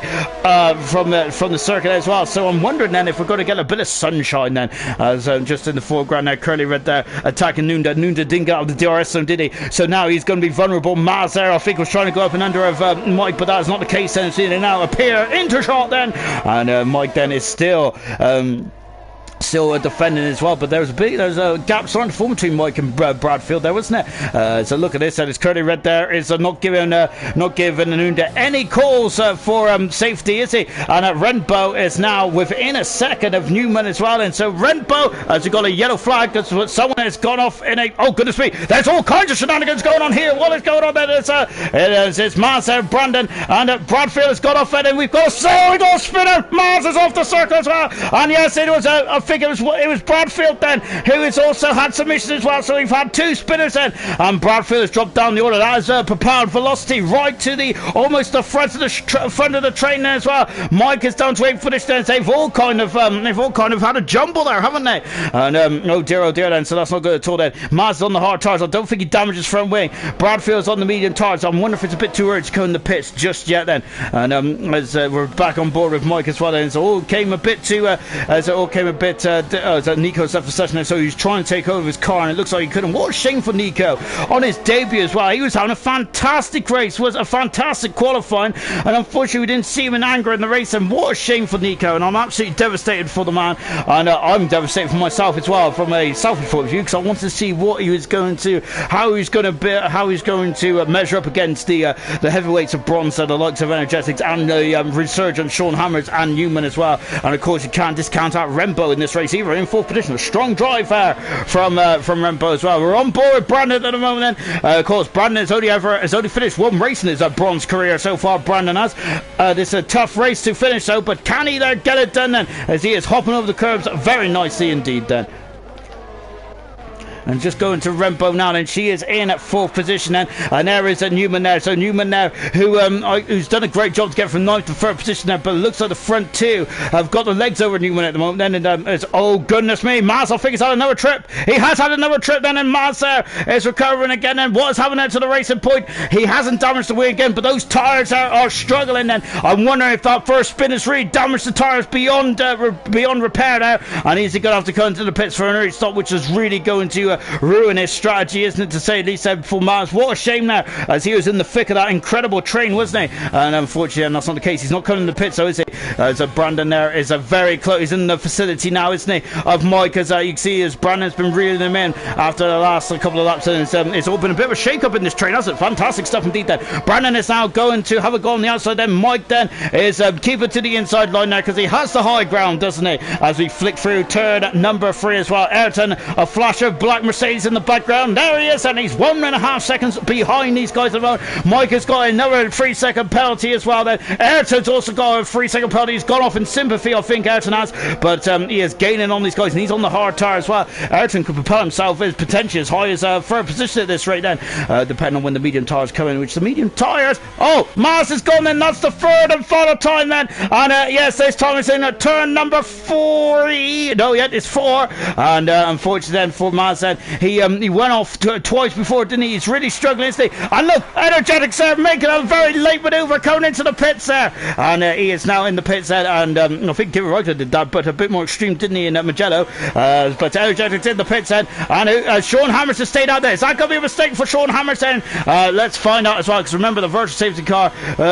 from the circuit as well, so I'm wondering then if we're going to get a bit of sunshine then, as just in the foreground there, Curly Red there attacking Nunda. Nunda didn't get out of the DRS zone, did he? So now he's going to be vulnerable. Maz there, I think, was trying to go up and under of Mike, but that is not the case. And seeing it now appear into shot then, and Mike then is still defending as well, but there's a gap starting to form between Mike and Bradfield there, wasn't it? So look at this, and it's Curly Red there is not giving Nunda any calls for safety, is he? And Renbo is now within a second of Newman as well, and so Renbo has got a yellow flag. That's what someone has gone off in a, oh goodness me, there's all kinds of shenanigans going on here. What is going on there? It's Mars there, Brandon, and Bradfield has got off it, and we've got a spinner. Mars is off the circle as well, and yes, it was a think it was Bradfield then, who has also had some issues as well. So we've had two spinners then, and Bradfield has dropped down the order. That has propelled Velocity right to the almost the front of the train there as well. Mike is down to 8 finish then. They've all kind of had a jumble there, haven't they? And oh dear then, so that's not good at all then. Maz on the hard tires. I don't think he damages front wing. Bradfield's on the medium tires. I wonder if it's a bit too early to go in the pits just yet then. And as we're back on board with Mike as well then, so it all came a bit Nico's left the session there, so he's trying to take over his car, and it looks like he couldn't. What a shame for Nico on his debut as well. He was having a fantastic race, was a fantastic qualifying, and unfortunately we didn't see him in anger in the race, and what a shame for Nico, and I'm absolutely devastated for the man, and I'm devastated for myself as well from a selfish point of view, because I wanted to see what he was going to, how he's going to measure up against the heavyweights of bronze, the likes of Energetics and the resurgent Sean Hammers and Newman as well. And of course you can't discount out Rembo in this race either, in fourth position. A strong drive there from Rembo as well. We're on board with Brandon at the moment then. Of course Brandon has only finished one race in his bronze career so far. Brandon has this is a tough race to finish though, but can he there get it done then, as he is hopping over the curbs very nicely indeed then. And just going to Rembo now, and she is in at fourth position then, and there is a Newman there. So Newman now, who's done a great job to get from ninth to third position there, but it looks like the front two have got the legs over Newman at the moment then, and it's, oh goodness me, Maz I think he's had another trip. He has had another trip then, and Maz there is recovering again, and what is happening there to the racing point? He hasn't damaged the wheel again, but those tyres are struggling then. I'm wondering if that first spin has really damaged the tyres beyond repair now, and he's going to have to come into the pits for an early stop, which is really going to ruin his strategy, isn't it, to say at least for Maz. What a shame now, as he was in the thick of that incredible train, wasn't he? And unfortunately that's not the case. He's not coming in the pit, so is he? So Brandon there is a very close, he's in the facility now, isn't he, of Mike, as you can see as Brandon's been reeling him in after the last couple of laps, and it's all been a bit of a shake up in this train, hasn't it? Fantastic stuff indeed then. Brandon is now going to have a go on the outside then. Mike then is keeping to the inside line now, because he has the high ground, doesn't he, as we flick through turn number 3 as well. Ayrton, a flash of black Mercedes in the background, there he is, and he's 1.5 seconds behind these guys at the moment. Mike has got another 3-second penalty as well then. Ayrton's also got a 3-second penalty. He's gone off in sympathy, I think Ayrton has, but he is gaining on these guys, and he's on the hard tire as well. Ayrton could propel himself as potentially as high as third position at this rate then, depending on when the medium tires come in, which the medium tires, oh, Mars is gone then. That's the third and final time then, and yes, this time it's in turn number 4, no yet it's 4, and unfortunately then for Mars then, he went off twice before, didn't he? He's really struggling, isn't he? And look, Energetics there making a very late manoeuvre coming into the pits there, and he is now in the pits there, and I think Kevin Reuter did that, but a bit more extreme, didn't he, in Magello, but Energetics in the pits then, and Sean Hammers has stayed out there. Is that going to be a mistake for Sean Hammers then? Let's find out as well, because remember the virtual safety car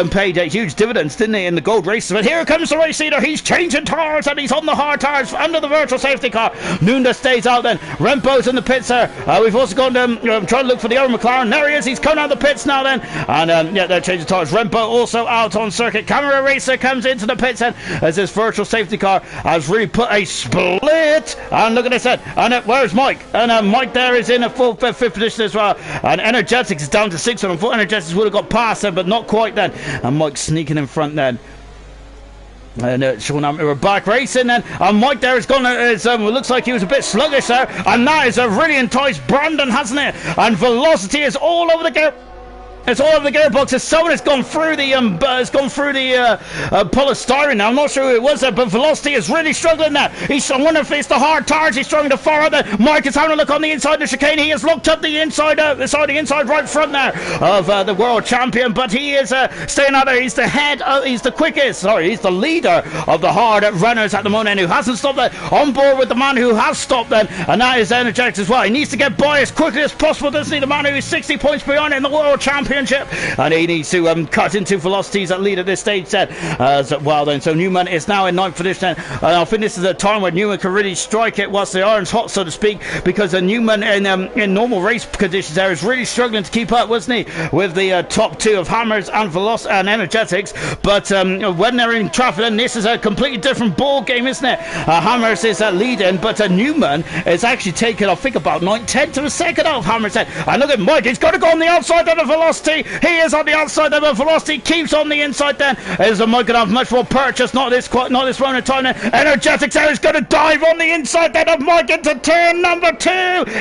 paid huge dividends, didn't he, in the gold races. But here comes the race leader. He's changing tires, and he's on the hard tires under the virtual safety car. Nunda stays out then. Rembo's in the pits there. We've also gone trying to look for the other McLaren. There he is. He's coming out of the pits now then, and yeah, they're changing tires. Rembo also out on circuit. Camera Racer comes into the pits then, as this virtual safety car has really put a split. And look at this then. And where's Mike? And Mike there is in a full fifth position as well. And Energetics is down to 6. And I thought Energetics would have got past them, but not quite then. And Mike sneaking in front then. And Sean Hammers, we're back racing then, and Mike there is gone, looks like he was a bit sluggish there, and that is a really enticed Brandon, hasn't it? And Velocity is all over the gear. It's all over the gearbox. As someone has gone through the polystyrene now. I'm not sure who it was there, but Velocity is really struggling there. I wonder if it's the hard tires he's struggling to far out there. Mike is having a look on the inside of the chicane. He has looked up the inside right front there of the world champion, but he is staying out there. He's the quickest. Sorry, he's the leader of the hard runners at the moment, who hasn't stopped there. On board with the man who has stopped then, and that is Energetics as well. He needs to get by as quickly as possible, doesn't he? The man who is 60 points behind in the world champion. And he needs to cut into Velocities that lead at this stage then as well then. So Newman is now in 9th position, and I think this is a time where Newman can really strike it whilst the iron's hot, so to speak, because Newman in normal race conditions there is really struggling to keep up, wasn't he, with the top two of Hammers and and Energetics, but when they're in traffic then this is a completely different ball game, isn't it? Hammers is leading, but Newman is actually taking, I think, about 9/10 of a second out of Hammers then. And look at Mike, he's got to go on the outside of the Velocity. Velocity. He is on the outside there, but Velocity keeps on the inside then. Is a Mike gonna have much more purchase? Not this round of time then. Energetics there is going to dive on the inside then of Mike into turn number 2.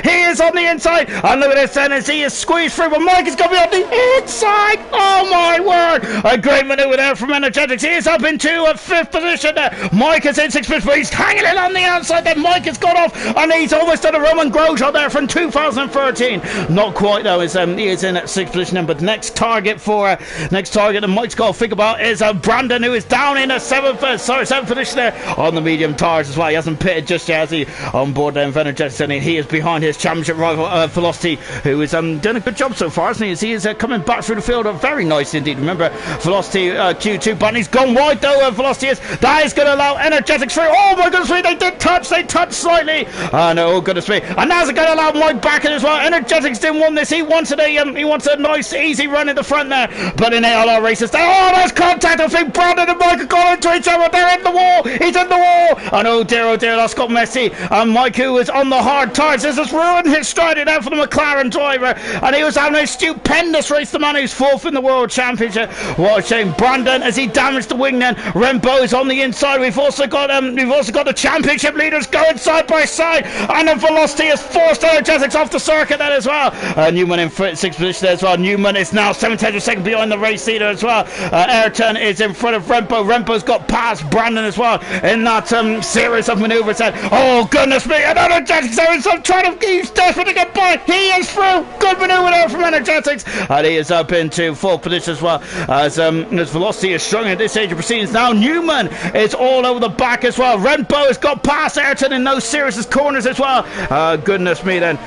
He is on the inside. And look at this then as he is squeezed through, but Mike is going to be on the inside. Oh my word. A great maneuver there from Energetics. He is up into a 5th position there. Mike is in 6th position, but he's hanging it on the outside then. Mike has got off and he's almost done a Roman Grosjean there from 2013. Not quite though, as he is in at 6th position then. But the next target that Mike's got to think about is Brandon, who is down in a 7th position there on the medium tires as well. He hasn't pitted just yet as he on board then Energetics, and he is behind his championship rival Velocity, who has done a good job so far, hasn't he? As he is coming back through the field very nice indeed. Remember Velocity Q2 button, he's gone wide though. Velocity is, that is going to allow Energetics through. Oh my goodness me, they touched slightly. Oh goodness me, and now it's going to allow Mike back in as well. Energetics didn't want this. He wanted a nice easy run in the front there, but in ALR races there, oh there's contact. I think Brandon and Mike have gone into each other. They're in the wall. He's in the wall. And oh dear, that's got messy. And Mike, who was on the hard tires, this has ruined his striding out for the McLaren driver. And he was having a stupendous race. The man who's 4th in the World Championship. What a shame. Brandon, as he damaged the wing then. Rembo is on the inside. We've also got the championship leaders going side by side. And the Velocity has forced Energetics off the circuit then as well. Newman in 6th position there as well. Newman is now 7/10 seconds behind the race leader as well. Ayrton is in front of Rembo. Rembo's got past Brandon as well in that series of manoeuvres. Then, oh goodness me, and Energetics there is trying to, he's desperate to get by. He is through. Good manoeuvre there from Energetics, and he is up into 4th position as well. As Velocity is struggling at this stage of proceedings. Now Newman is all over the back as well. Rembo has got past Ayrton in those serious corners as well. Goodness me then.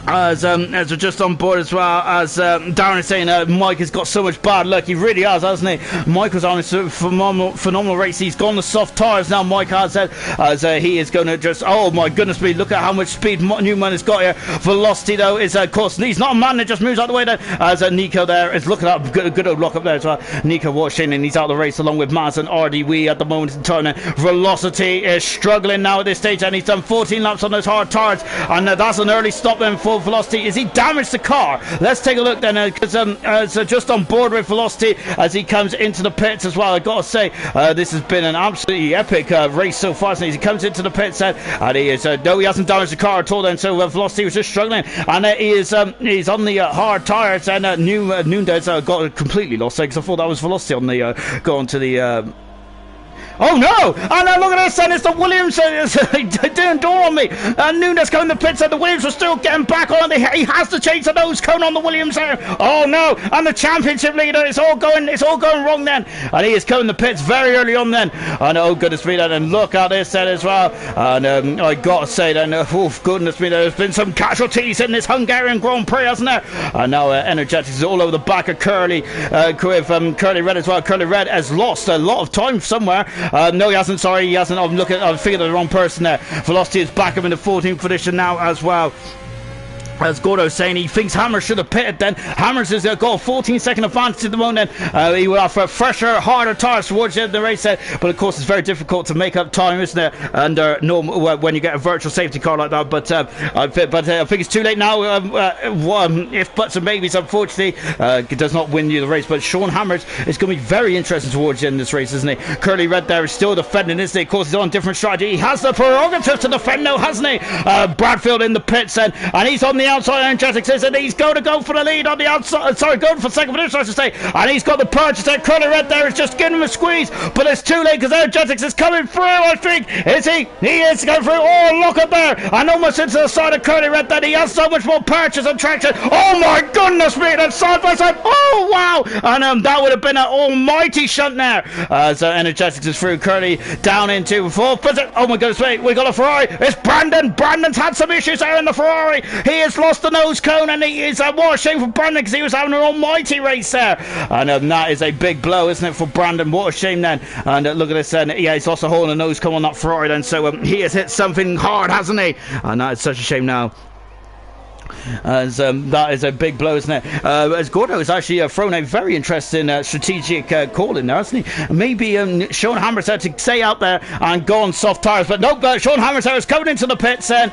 As we're just on board as well, as Darren is saying, Mike has got so much bad luck. He really has, hasn't he? Mike was on a phenomenal race. He's gone the soft tyres now, Mike has said, as he is going to just, oh my goodness me, look at how much speed Newman has got here. Velocity though is, of course, he's not a man that just moves out the way there, as Nico there is looking up, good old lock up there as well. Nico watching and he's out of the race along with Maz and RDW at the moment in time. Velocity is struggling now at this stage, and he's done 14 laps on those hard tyres, and that's an early stop then for Velocity. Is he damaged the car? Let's take a look then, because just on board with Velocity as he comes into the pits as well. I gotta say, this has been an absolutely epic race so far. So he comes into the pits and he is no, he hasn't damaged the car at all then. So Velocity was just struggling, and he's on the hard tires, and Nunez got completely lost because I thought that was Velocity on the going to the oh no! And look at this, and it's the Williams. It didn't dawn on me. Nunes coming to the pits, and the Williams were still getting back on. He has to change the nose cone on the Williams there. Oh no! And the championship leader, it's all going wrong then. And he is coming to the pits very early on then. And oh goodness me, then, and look at this then as well. And I gotta say then, oh goodness me, there's been some casualties in this Hungarian Grand Prix, hasn't there? And now Energetics is all over the back of Curly, with Curly Red as well. Curly Red has lost a lot of time somewhere. No, he hasn't. Sorry, he hasn't. I figured the wrong person there. Velocity is back up in the 14th position now as well. As Gordo saying he thinks Hammers should have pitted then. Hammers has got a 14-second advantage at the moment. He will have fresher, harder tires towards the end of the race then. But of course it's very difficult to make up time, isn't it? And when you get a virtual safety car like that. But I think it's too late now. If buts and maybes, unfortunately, it does not win you the race. But Sean Hammers is going to be very interesting towards the end of this race, isn't he? Curly Red there is still defending, isn't he? Of course he's on different strategy. He has the prerogative to defend now, hasn't he? Bradfield in the pits then, and he's on the outside. Energetics says that he's going to go for the lead on the outside. Sorry, going for second position, I should say. And he's got the purchase there. Curly Red there is just giving him a squeeze, but it's too late because Energetics is coming through, I think. Is he? He is going through. Oh, look at there. And almost into the side of Curly Red that he has so much more purchase and traction. Oh my goodness me. That's side by side. Oh, wow. And that would have been an almighty shunt there. As Energetics is through. Curly down into fourth position. Oh my goodness me. We got a Ferrari. It's Brandon. Brandon's had some issues there in the Ferrari. He has lost the nose cone, and he is what a shame for Brandon because he was having an almighty race there. And that is a big blow, isn't it, for Brandon? What a shame then. And look at this then. Yeah, he's lost a hole in the nose cone on that Ferrari then. So he has hit something hard, hasn't he? And that is such a shame now. As that is a big blow, isn't it? As Gordo has actually thrown a very interesting strategic call in there, hasn't he? Maybe Sean Hammerset to stay out there and go on soft tyres, but nope, Sean Hammerset is coming into the pits then.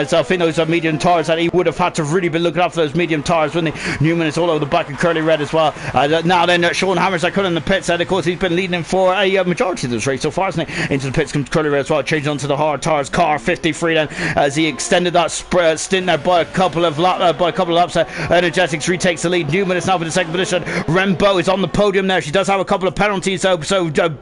So I think those are medium tyres that he would have had to really be looking after those medium tyres, wouldn't he? Newman is all over the back of Curly Red as well. Now then, Sean Hammerset coming in the pits, and of course he's been leading for a majority of this race so far, isn't he? Into the pits comes Curly Red as well, changing onto the hard tyres, car 53 then, as he extended that stint there by a couple of laps. Energetics retakes the lead. Newman is now in the second position. Rembo is on the podium there. She does have a couple of penalties, so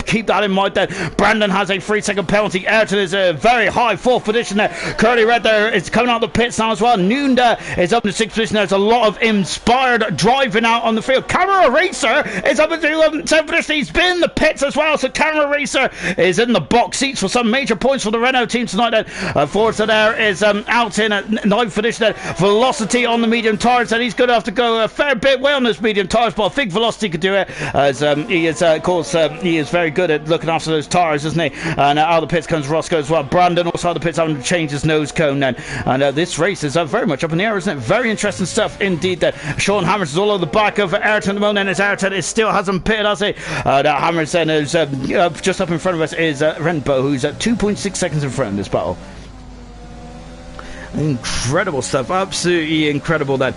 keep that in mind there. Brandon has a 3-second penalty. Ayrton is a very high 4th position there. Curly Red there is coming out of the pits now as well. Nunda is up in the 6th position. There's a lot of inspired driving out on the field. Camera Racer is up into 7th position. He's been in the pits as well, so Camera Racer is in the box seats for some major points for the Renault team tonight then. Forza there is out in 9th position there. Velocity on the medium tyres, and he's going to have to go a fair bit way on those medium tyres, but I think Velocity could do it, as he is, of course, he is very good at looking after those tyres, isn't he? And out of the pits comes Roscoe as well. Brandon also out of the pits having to change his nose cone then, and this race is very much up in the air, isn't it? Very interesting stuff indeed. That Sean Hammers is all over the back of Ayrton at the moment, and as Ayrton still hasn't pitted, has he? That Hammers then is just up in front of us is Renbo, who's at 2.6 seconds in front in this battle. Incredible stuff, absolutely incredible then.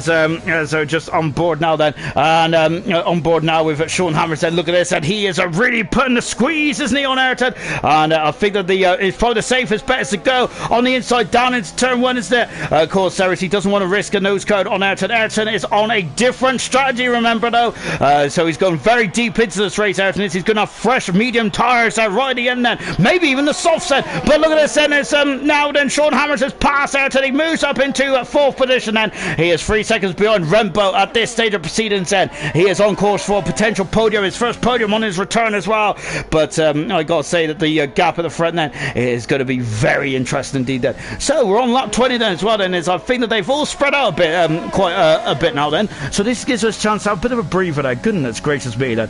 So just on board now then, and on board now with Sean Hammerstead. Look at this, and he is really putting the squeeze, isn't he, on Ayrton? And I think that it's probably the safest bet is to go on the inside down into turn 1, isn't it? Of course, Ceres, he doesn't want to risk a nose cone on Ayrton. Ayrton is on a different strategy, remember though. So he's going very deep into this race, Ayrton is. He's going to have fresh medium tyres right at the end then, maybe even the soft set. But look at this then, it's now then Sean Hammers has passed Ayrton. He moves up into 4th position then. He is 3 seconds behind Rembo at this stage of proceedings then. He is on course for a potential podium, his first podium on his return as well. But I got to say that the gap at the front then is going to be very interesting indeed then. So we're on lap 20 then as well then. I think that they've all spread out a bit, quite a bit now then. So this gives us a chance to have a bit of a breather there. Goodness gracious me then.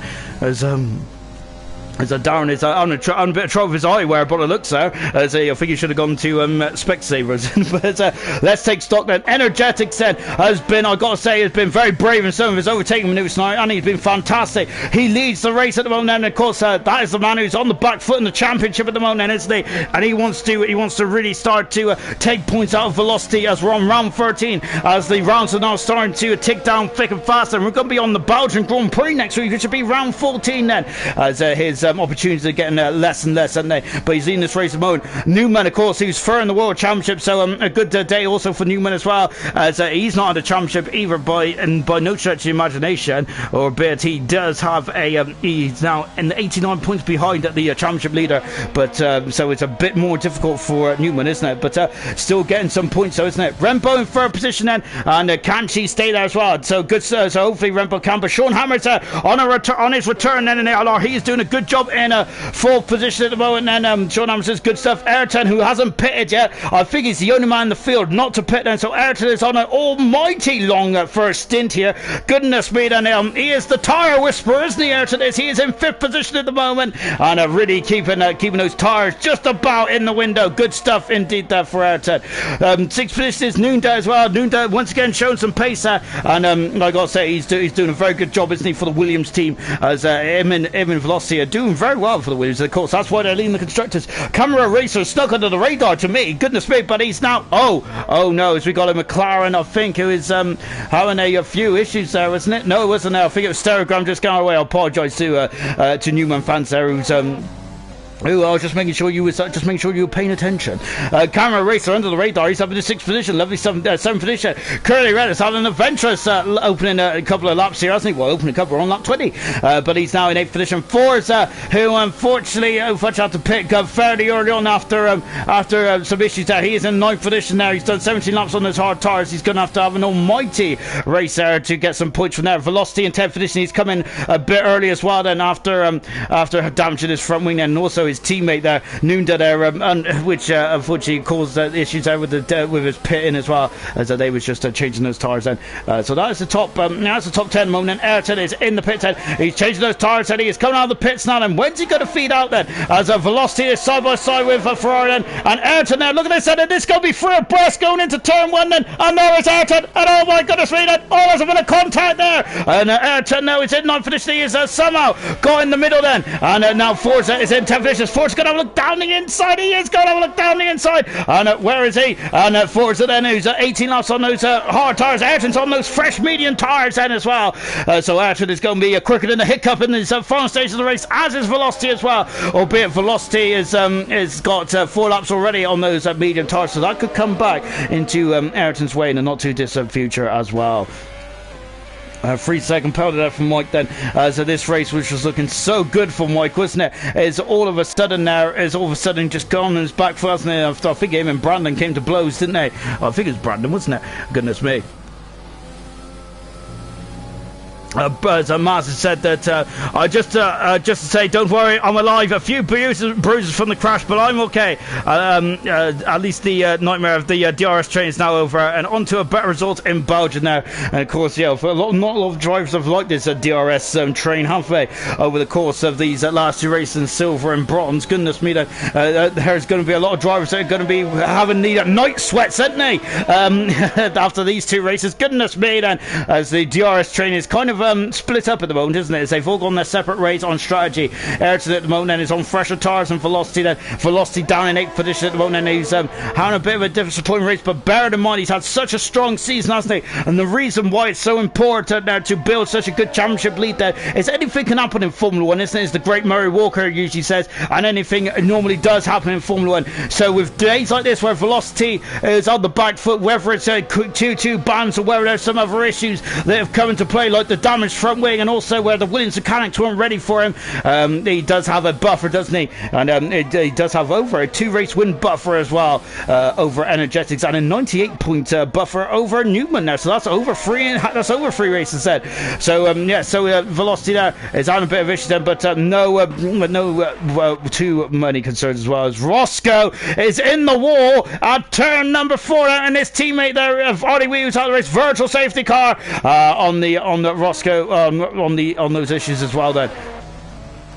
As Darren is on a bit of trouble with his eyewear, but it looks there. As I think he should have gone to Specsavers. But let's take stock then. Energetics then has been, I've got to say, has been very brave in some of his overtaking manoeuvres tonight, and he's been fantastic. He leads the race at the moment, and of course that is the man who's on the back foot in the championship at the moment, isn't he? And he wants to really start to take points out of Velocity as we're on round 13, as the rounds are now starting to tick down thick and fast, and we're going to be on the Belgian Grand Prix next week, which should be round 14 then, as his opportunities are getting less and less, aren't they? But he's in this race at the moment. Newman, of course, who's third in the World Championship, so a good day also for Newman as well, as he's not on the championship either by no stretch of the imagination, albeit he does have he's now in 89 points behind at the championship leader, but so it's a bit more difficult for Newman, isn't it? But still getting some points, so isn't it? Rembo in third position then, and can she stay there as well? So good, so hopefully Rembo can. But Sean Hammers on his return then in the ALR, he is doing a good job in 4th position at the moment. And Sean Hammers says good stuff. Ayrton, who hasn't pitted yet, I think he's the only man in the field not to pit then. So Ayrton is on an almighty long first stint here. Goodness me, then he is the tyre whisperer, isn't he? Ayrton is. He is in 5th position at the moment, and really keeping those tyres just about in the window. Good stuff indeed there for Ayrton. 6th position is Nunda as well. Nunda once again showing some pace there, and I got to say he's doing a very good job, isn't he, for the Williams team, as him and Velocity are doing very well for the Williams. Of course, that's why they're leading the constructors. Camera Racer stuck under the radar to me. Goodness me, but he's now. Oh no, as we got a McLaren, I think, who is having a few issues there, wasn't it? No, it wasn't there. I think it was Stereogram just going away. I apologise to Newman fans there who's I was just making sure you were paying attention. Camera Racer under the radar. He's up in the 6th position. Lovely 7th position. Curly Red is having an adventurous opening a couple of laps here, hasn't he? Well, opening a couple on lap 20. But he's now in 8th position. Forza, who unfortunately had to pick up fairly early on after some issues there. He is in 9th position now. He's done 17 laps on those hard tyres. He's going to have an almighty race there to get some points from there. Velocity in 10th position. He's coming a bit early as well then after damaging his front wing, and also his teammate there, Nunda there, which unfortunately caused issues there with his pitting as well, as they was just changing those tires then. So that's the top 10 moment. Ayrton is in the pits then. He's changing those tires and he is coming out of the pits now. And when's he going to feed out then? As Velocity is side by side with Ferrari then, and Ayrton now, look at this, and this going to be free abreast going into turn 1 then, and there is Ayrton, and oh my goodness me then, oh, there's a bit of contact there, and Ayrton now is in 9th position. He is somehow got in the middle then, and now Forza is in 10th position. Forza's going to have a look down the inside. He is going to have a look down the inside, and where is he? And Forza then, who's 18 laps on those hard tires. Ayrton's on those fresh medium tires then as well, so Ayrton is going to be quicker than the hiccup in this final stage of the race, as is Velocity as well, albeit Velocity is got 4 laps already on those medium tires, so that could come back into Ayrton's way in the not too distant future as well. 3-second penalty there from Mike then. So this race, which was looking so good for Mike, wasn't it, is all of a sudden just gone on his back foot, hasn't it? I think him and Brandon came to blows, didn't they? I think it was Brandon, wasn't it? Goodness me. As Martin said that just to say, don't worry, I'm alive. A few bruises from the crash, but I'm okay. At least the nightmare of the DRS train is now over, and on to a better result in Belgium now. And of course, yeah, for not a lot of drivers have liked this DRS train, have they, over the course of these last 2 races in silver and bronze. Goodness me, there's going to be a lot of drivers that are going to be having night sweats, aren't they? After these 2 races, goodness me, then, as the DRS train is kind of split up at the moment, isn't it? As they've all gone their separate ways on strategy. Ayrton at the moment then is on fresher tires and Velocity then. Velocity down in 8th position at the moment, and he's having a bit of a disappointing race, but bear in mind he's had such a strong season, hasn't he? And the reason why it's so important now to build such a good championship lead there is anything can happen in Formula 1, isn't it? As the great Murray Walker usually says, and anything normally does happen in Formula 1. So with days like this where Velocity is on the back foot, whether it's 2-2 bans or whether there's some other issues that have come into play, like the damaged front wing, and also where the Williams mechanics weren't ready for him, he does have a buffer, doesn't he? And he does have over a 2-race win buffer as well over Energetics, and a 98-point buffer over Newman now. So that's over 3 races then. So Velocity there is having a bit of issues then, but no too many concerns as well, as Roscoe is in the wall at turn number 4, and his teammate there, Artie Wee, who's out of the race, virtual safety car on the Roscoe on those issues as well then.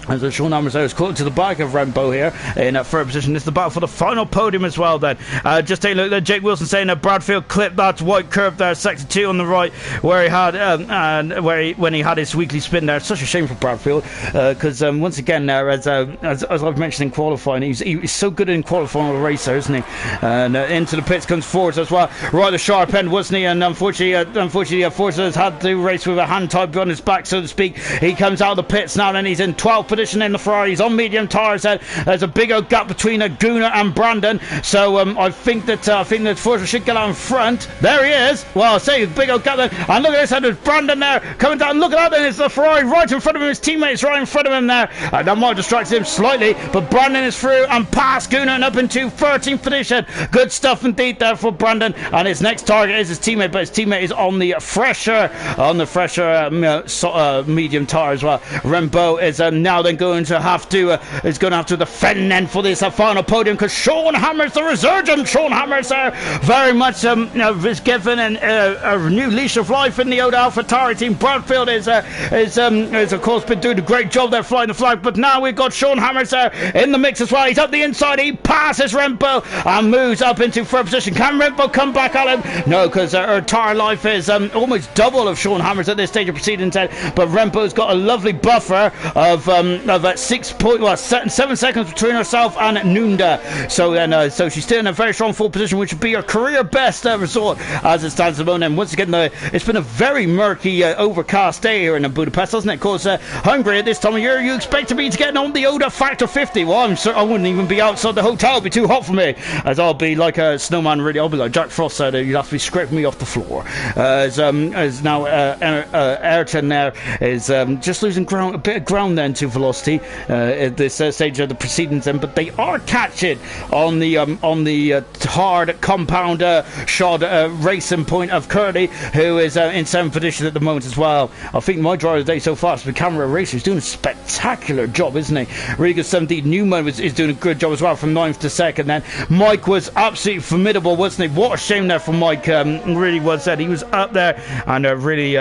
As Sean Hammers is caught to the back of Rembo here in third position. It's the battle for the final podium as well then. Just take a look there. Jake Wilson saying that Bradfield clipped that white curve there, sector 2 on the right, where he had when he had his weekly spin there. It's such a shame for Bradfield, because once again there, as I've mentioned in qualifying, he's so good in qualifying a racer, isn't he? And into the pits comes Forza as well, right at the sharp end, wasn't he? And unfortunately Forza has had to race with a hand tied on his back, so to speak. He comes out of the pits now, and he's in 12th position in the Ferrari. He's on medium tires. There's a big old gap between Gunnar and Brandon, so I think that Forza should get out in front. There he is. Well, I say big old gap there, and look at this, there's Brandon there coming down. Look at that, then it's the Ferrari right in front of him. His teammates right in front of him there. That might distract him slightly, but Brandon is through and past Gunnar and up into 13th position. Good stuff indeed there for Brandon, and his next target is his teammate, but his teammate is on the fresher medium tire as well. Rembo is now then going to have to defend then for this final podium, because Sean Hammers, the resurgent Sean Hammers there, very much is given a new leash of life in the Oda AlphaTauri team. Bradfield is of course been doing a great job there flying the flag, but now we've got Sean Hammers there in the mix as well. He's up the inside, he passes Rembo and moves up into third position. Can Rembo come back at him? No, because her tire life is almost double of Sean Hammers at this stage of proceedings, but Rembo's got a lovely buffer of 7 seconds between herself and Nunda. So she's still in a very strong full position, which would be her career best result as it stands at the moment. And once again, it's been a very murky, overcast day here in Budapest, hasn't it? Of course, Hungary at this time of year, you expect me to get on the Oda Factor 50. Well, I wouldn't even be outside the hotel. It'd be too hot for me, as I'll be like a snowman, really. I'll be like Jack Frost said, you'd have to be scraping me off the floor. As now Ayrton there is just losing a bit of ground then to Velocity. Velocity at this stage of the proceedings, then, but they are catching on the hard compound shod racing point of Curly, who is in 7th position at the moment as well. I think my driver of the day so far is the Camera Racer. He's doing a spectacular job, isn't he? Really good 17. Newman is doing a good job as well from 9th to 2nd. Then Mike was absolutely formidable, wasn't he? What a shame there for Mike. Really was that he was up there and really.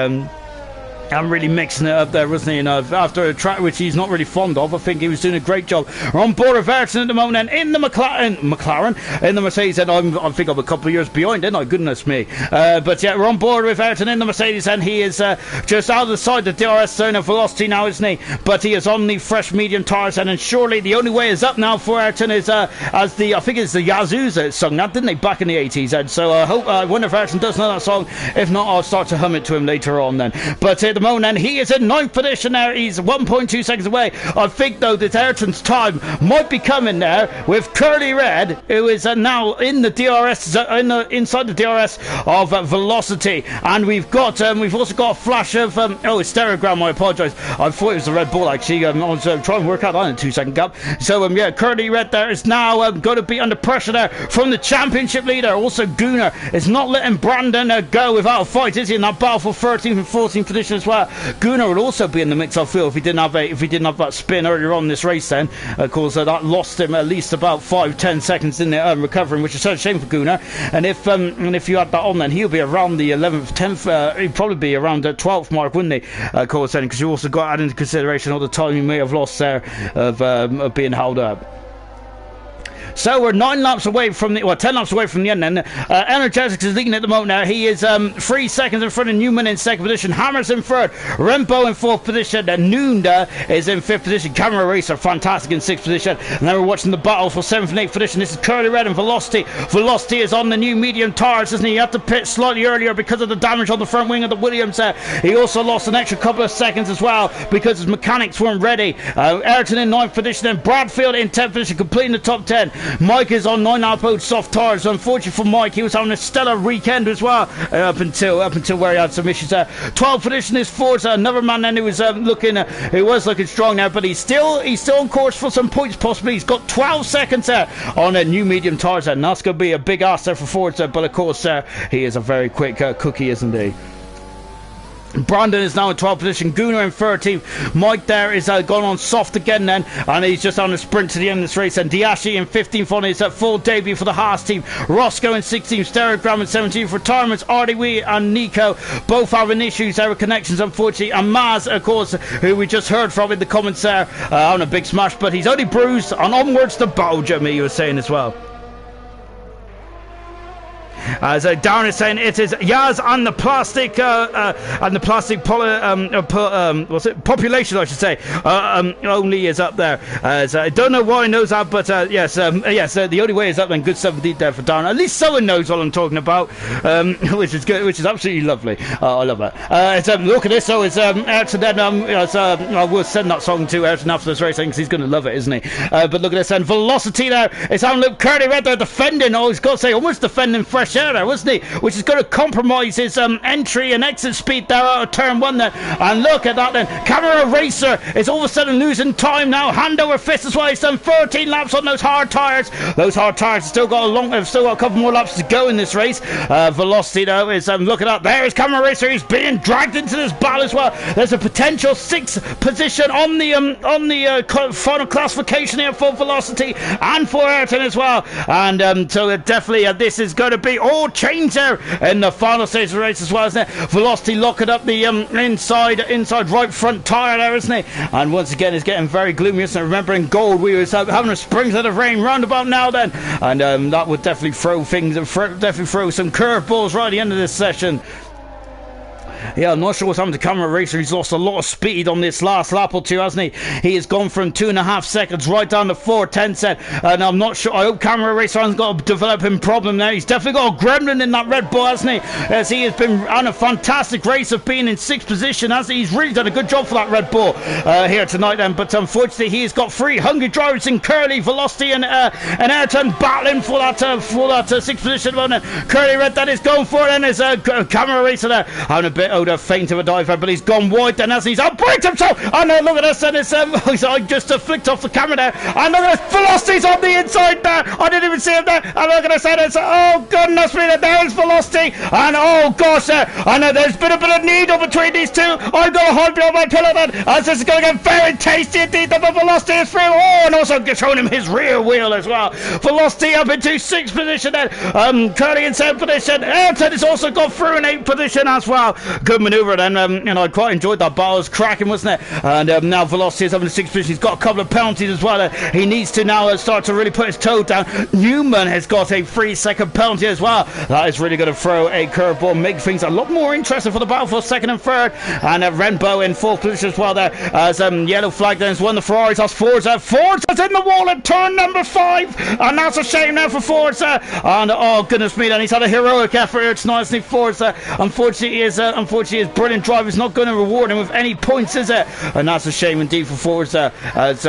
I'm really mixing it up there, wasn't he? And after a track which he's not really fond of, I think he was doing a great job. We're on board with Ayrton at the moment, and in the McLaren, in the Mercedes, and I think I'm a couple of years behind, didn't I? Goodness me. But yeah, we're on board with Ayrton in the Mercedes, and he is just out of the side of the DRS zone of Velocity now, isn't he? But he is on the fresh medium tyres, and surely the only way is up now for Ayrton is as the, I think it's the Yazoos that sung that, didn't they, back in the 80s? And so I wonder if Ayrton does know that song. If not, I'll start to hum it to him later on then. But at the moment, and he is in 9th position there. He's 1.2 seconds away. I think, though, that Ayrton's time might be coming there with Curly Red, who is now in the DRS, inside the DRS of Velocity. And we've also got a flash of it's stereogram. I apologise. I thought it was the Red Bull actually. I was trying to work out that in a 2-second gap. So yeah, Curly Red there is now going to be under pressure there from the championship leader. Also, Gunnar is not letting Brandon go without a fight, is he? In that battle for 13th and 14th position as well. Gunnar would also be in the mix, I feel, if he didn't have that spin earlier on this race. Then, of course, that lost him at least about 5-10 seconds in the recovering, which is such a shame for Gunnar. And if you had that on, then he'll be around the 11th, 10th. He'd probably be around the 12th mark, wouldn't he? Of course, then, because you also got to add into consideration all the time you may have lost there of being held up. So we're 10 laps away from the end then. Energetics is leading at the moment now. He is 3 seconds in front of Newman in 2nd position. Hammers in 3rd. Rembo in 4th position. Nunda is in 5th position. Camera Racer, fantastic in 6th position. And then we're watching the battle for 7th and 8th position. This is Curly Red and Velocity. Velocity is on the new medium tyres, isn't he? He had to pit slightly earlier because of the damage on the front wing of the Williams there. He also lost an extra couple of seconds as well because his mechanics weren't ready. Ayrton in 9th position and Bradfield in 10th position, completing the top 10. Mike is on 9.5 soft tyres. Unfortunately for Mike, he was having a stellar weekend as well up until where he had some issues there. 12th position is Forza, another man then who was looking strong now, but he's still on course for some points possibly. He's got 12 seconds there on a new medium tyres, and that's going to be a big ask there for Forza. But of course, he is a very quick cookie, isn't he? Brandon is now in 12th position. Gunnar in 13th. Mike there is gone on soft again then, and he's just on a sprint to the end of this race. And Diashi in 15th on his full debut for the Haas team. Roscoe in 16th. Stereogram in 17th. Retirements, Artie and Nico both having issues there with connections, unfortunately. And Maz, of course, who we just heard from in the comments there, on a big smash, but he's only bruised. And onwards to Belgium, he was saying as well. As Darren is saying, it is Yaz and the plastic population, I should say, only is up there. I don't know why he knows that, but yes, the only way is up. And good 17 there for Darren. At least someone knows what I'm talking about, which is good, which is absolutely lovely. I love that. Look at this. So it's Ayrton then. I will send that song to Ayrton after this race because he's going to love it, isn't he? But look at this. And Velocity there. It's having a look. Curly Red there defending. Oh, he's got to say, almost defending fresh air there, wasn't he? Which is going to compromise his entry and exit speed there out of turn 1 there. And look at that then. Camera Racer is all of a sudden losing time now. Hand over fist as well. He's done 13 laps on those hard tyres. Those hard tyres have still got a couple more laps to go in this race. Velocity though is look at that. There is Camera Racer. He's being dragged into this battle as well. There's a potential 6th position on the final classification here for Velocity and for Ayrton as well. And so definitely this is going to be all change there in the final stage of the race as well, isn't it? Velocity locking up the inside right front tyre there, isn't he? And once again it's getting very gloomy, isn't it? Remember in gold we was having a sprinkling of rain roundabout now then, and that would definitely throw some curveballs right at the end of this session. Yeah, I'm not sure what's happened to Camera Racer. He's lost a lot of speed on this last lap or two, hasn't he? He has gone from 2.5 seconds right down to 4.10 set. And I'm not sure. I hope Camera Racer hasn't got a developing problem there. He's definitely got a gremlin in that Red Bull, hasn't he? As he has been on a fantastic race of being in 6th position, hasn't he? He's really done a good job for that Red Bull here tonight then. But unfortunately, he's got 3 hungry drivers in Curly, Velocity and Ayrton battling for that 6th position. Curly Red that is going for it, and there's Camera Racer there having a bit Oda feint of a diver, but he's gone wide then as he's outbreaked himself. And look at this, and it's I just flicked off the camera there, and look at this, Velocity's on the inside there. I didn't even see him there, and look at this, and it's, oh goodness me, there's Velocity, and oh gosh, I know there's been a bit of needle between these two. I'm going to hold behind my pillow then, as this is going to get very tasty indeed. The Velocity is through, and also showing him his rear wheel as well. Velocity up into 6th position then, Curly in 7th position. Ayrton has also got through in 8th position as well. Good manoeuvre then, I quite enjoyed that battle. It was cracking, wasn't it? And now Velocity is up in the 6th position. He's got a couple of penalties as well. He needs to now start to really put his toe down. Newman has got a 3-second penalty as well. That is really going to throw a curveball, make things a lot more interesting for the battle for 2nd and 3rd. And Renbo in 4th position as well there, as yellow flag then has won the Ferraris. That's Forza. Forza's in the wall at turn number 5, and that's a shame now for Forza. And oh goodness me, then he's had a heroic effort here tonight, isn't he, Forza? Unfortunately his brilliant drive is not going to reward him with any points, is it? And that's a shame indeed for Forza, as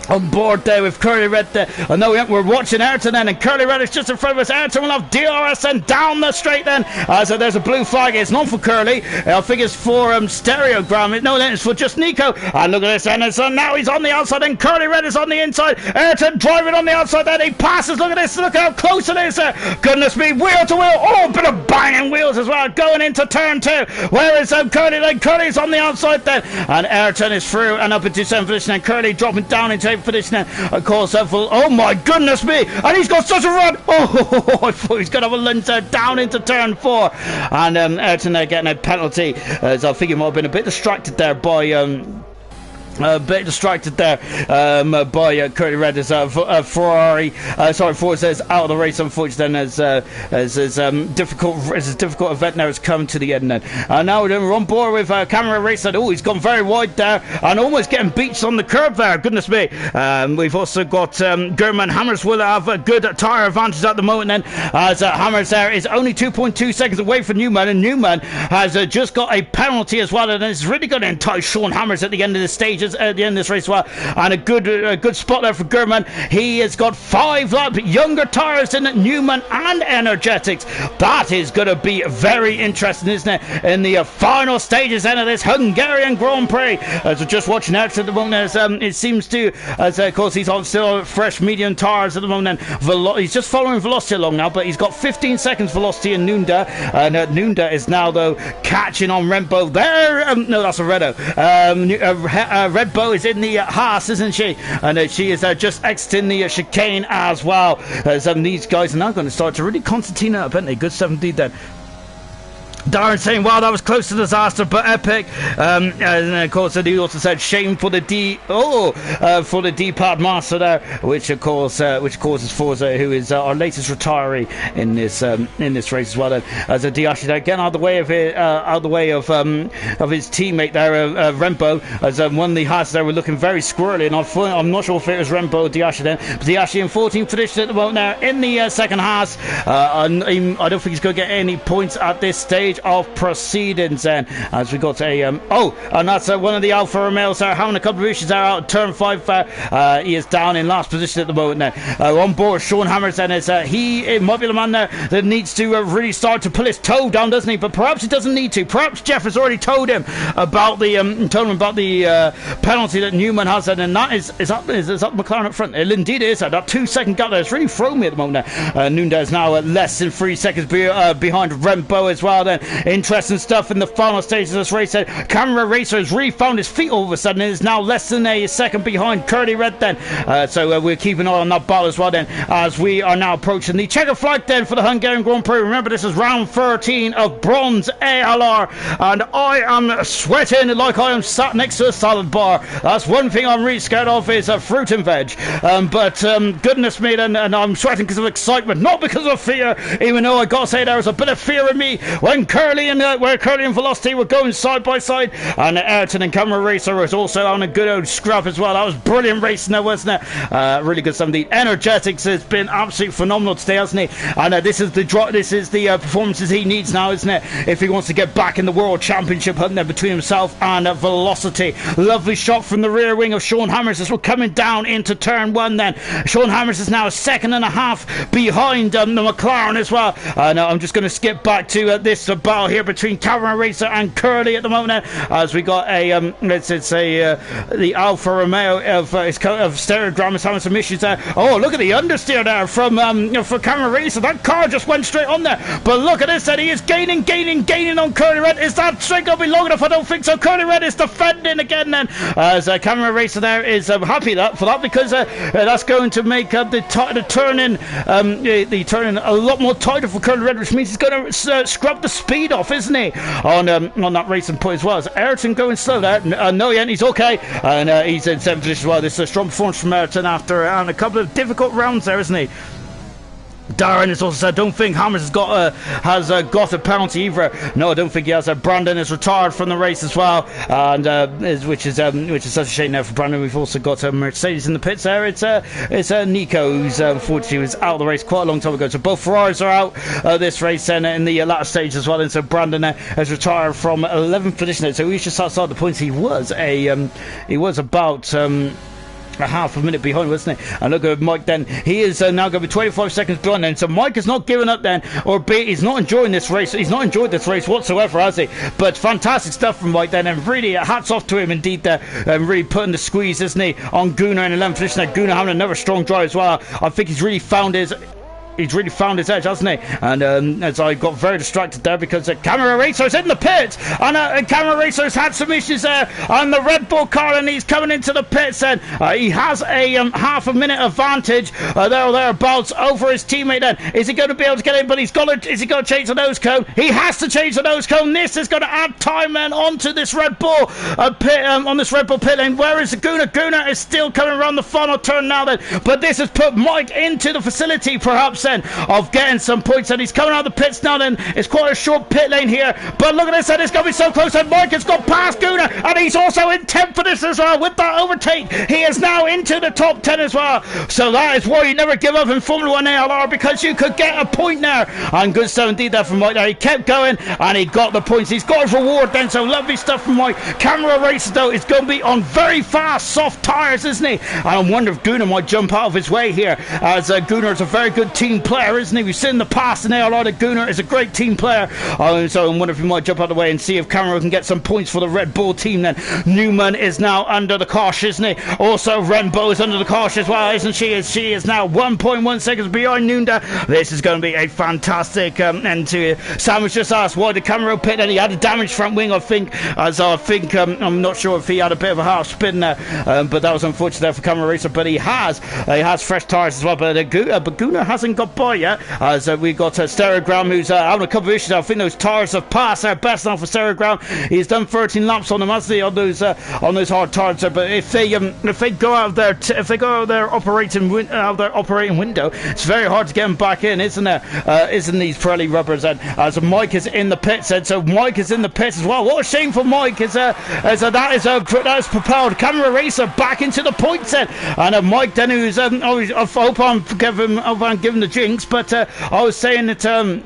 on board there with Curly Red there. I know we're watching Ayrton then, and Curly Red is just in front of us. Ayrton will have DRS and down the straight then. So there's a blue flag. It's not for Curly. I think it's for Stereogram. No, then it's for just Nico. And look at this, and so now he's on the outside, and Curly Red is on the inside. Ayrton driving on the outside then. He passes. Look at this. Look how close it is. Goodness me, wheel to wheel. Oh, a bit of banging wheels as well. Going into turn 2. Where is Curly then? Curly's on the outside then, and Ayrton is through and up into 7th position, and Curly dropping down into 8th position. Of course, oh my goodness me, and he's got such a run. Oh, I thought he's going to have a lunge down into turn 4, and Ayrton there getting a penalty, as I think he might have been a bit distracted there by by Curly Red as Ferrari. Forza is out of the race, unfortunately, as a difficult event now has come to the end. Then now we're on board with camera race. Oh, he's gone very wide there and almost getting beached on the curb there. Goodness me. We've also got German Hammers will have a good tyre advantage at the moment. Then as Hammers there is only 2.2 seconds away from Newman, and Newman has just got a penalty as well, and it's really going to entice Sean Hammers at the end of the stages. At the end of this race as well, and a good spot there for Gurman. He has got 5 lap younger tyres than Newman and Energetics. That is going to be very interesting, isn't it, in the final stages then of this Hungarian Grand Prix. As we're just watching out at the moment, as it seems to, as of course he's on still fresh medium tyres at the moment. He's just following Velocity along now, but he's got 15 seconds Velocity in Nunda, and Nunda is now though catching on Rembo there. No, that's a Redo. Red Bow is in the Haas, isn't she? And she is just exiting the chicane as well. These guys are now going to start to really concertina up, aren't they? Good 70 then. Darren saying, wow, that was close to disaster, but epic. And of course, he also said, shame for the D-pad master there, which of course is Forza, who is our latest retiree in this race as well. As a Diashi there, again out of the way of his teammate there, Rembo, as one of the Haas there were looking very squirrely, and I'm not sure if it was Rembo or Diashi then. But Diashi in 14th position at the moment now in the second Haas. I don't think he's going to get any points at this stage of proceedings then, as we got a and that's one of the Alfa Romeos there having a couple of issues there out turn 5. He is down in last position at the moment now. On board Sean Hammers then is he might be the man there that needs to really start to pull his toe down, doesn't he? But perhaps he doesn't need to. Perhaps Jeff has already told him about the penalty that Newman has, and that is that McLaren up front. Indeed it is that 2-second gap there. It's really thrown me at the moment now. Nunda is now less than 3 seconds behind Rembo as well then. Interesting stuff in the final stages of this race. Camera Racer has really found his feet all of a sudden. It is now less than a second behind Curly Red then. So we're keeping an eye on that battle as well then, as we are now approaching the checker flag then for the Hungarian Grand Prix. Remember, this is round 13 of bronze ALR, and I am sweating like I am sat next to a salad bar. That's one thing I'm really scared of, is fruit and veg. But goodness me, and I'm sweating because of excitement, not because of fear, even though I gotta say there was a bit of fear in me when Curly and Velocity were going side by side, and Ayrton and Camera Racer was also on a good old scrap as well. That was brilliant racing there, wasn't it? Really good stuff. The Energetics has been absolutely phenomenal today, hasn't he? And this is the performances he needs now, isn't it, if he wants to get back in the World Championship hunt there between himself and Velocity. Lovely shot from the rear wing of Sean Hammers as we're coming down into turn 1 then. Sean Hammers is now a second and a half behind the McLaren as well. I'm just going to skip back to this battle here between Camera Racer and Curly at the moment, as we got a the Alfa Romeo of Stereogram is having some issues there. Oh, look at the understeer there from for Camera Racer. That car just went straight on there, but look at this, and he is gaining on Curly Red. Is that straight going to be long enough? I don't think so. Curly Red is defending again then, as Camera Racer there is happy for that, because that's going to make the turn-in a lot more tighter for Curly Red, which means he's going to scrub the speed off, isn't he, on that racing point as well. As Ayrton going slow there, no, yeah, he's okay, and he's in 7th position as well. This is a strong performance from Ayrton after a couple of difficult rounds there, isn't he? Darren has also said, don't think Hammers has got a penalty either. No, I don't think he has. Brandon is retired from the race as well, and which is such a shame now for Brandon. We've also got Mercedes in the pits there. It's Nico, who's unfortunately was out of the race quite a long time ago. So both Ferraris are out this race and in the latter stage as well. And so Brandon has retired from 11th position. So he's just outside the points. He was about a half a minute behind, wasn't he? And look at Mike then. He is now going to be 25 seconds behind then. So Mike has not given up then, or he's not enjoying this race. He's not enjoyed this race whatsoever, has he? But fantastic stuff from Mike then, and really hats off to him indeed there, really putting the squeeze, isn't he, on Gunnar in 11th position there. Gunnar having another strong drive as well. I think he's really found his edge, hasn't he? And as I got very distracted there because Camera Racer's in the pits, and Camera Racer's had some issues there on the Red Bull car, and he's coming into the pits, and he has a half a minute advantage there or thereabouts over his teammate then. Is he going to be able to get in? But is he going to change the nose cone? He has to change the nose cone. This is going to add time then onto this Red Bull pit, on this Red Bull pit lane. Where is Gunnar? Gunnar is still coming around the final turn now then, but this has put Mike into the facility perhaps then of getting some points, and he's coming out of the pits now then. It's quite a short pit lane here, but look at this, and it's going to be so close, and Mike has got past Gunnar, and he's also in 10th for this as well. With that overtake, he is now into the top 10 as well. So that is why you never give up in Formula 1 ALR, because you could get a point there, and good stuff indeed there from Mike there. He kept going and he got the points. He's got his reward then, so lovely stuff from Mike. Camera Racer though is going to be on very fast soft tyres, isn't he? And I wonder if Gunnar might jump out of his way here, as Gunnar is a very good team player, isn't he? We've seen in the past in ALR that Gunnar is a great team player, so I wonder if he might jump out of the way and see if Camera can get some points for the Red Bull team then. Newman is now under the caution, isn't he? Also Renbo is under the caution as well, isn't she? She is now 1.1 seconds behind Nunda. This is going to be a fantastic end to it. Sam was just asked why the Camera pit, and he had a damaged front wing, I think, I'm not sure if he had a bit of a half spin there, but that was unfortunate there for Camera Racer, but he has fresh tyres as well, but Gunnar hasn't got by yet, as we got Stereogram, who's having a couple of issues. I think those tyres have passed their best now for Stereogram. He's done 13 laps on them, hasn't he, on those hard tyres there. But if they go out of their operating window, it's very hard to get them back in, isn't there? Isn't these Pirelli rubbers? And as Mike is in the pits, and so Mike is in the pits as well. What a shame for Mike that is propelled Camera Racer back into the points then, and Mike then, who's I hope I'm giving the jinx, but I was saying that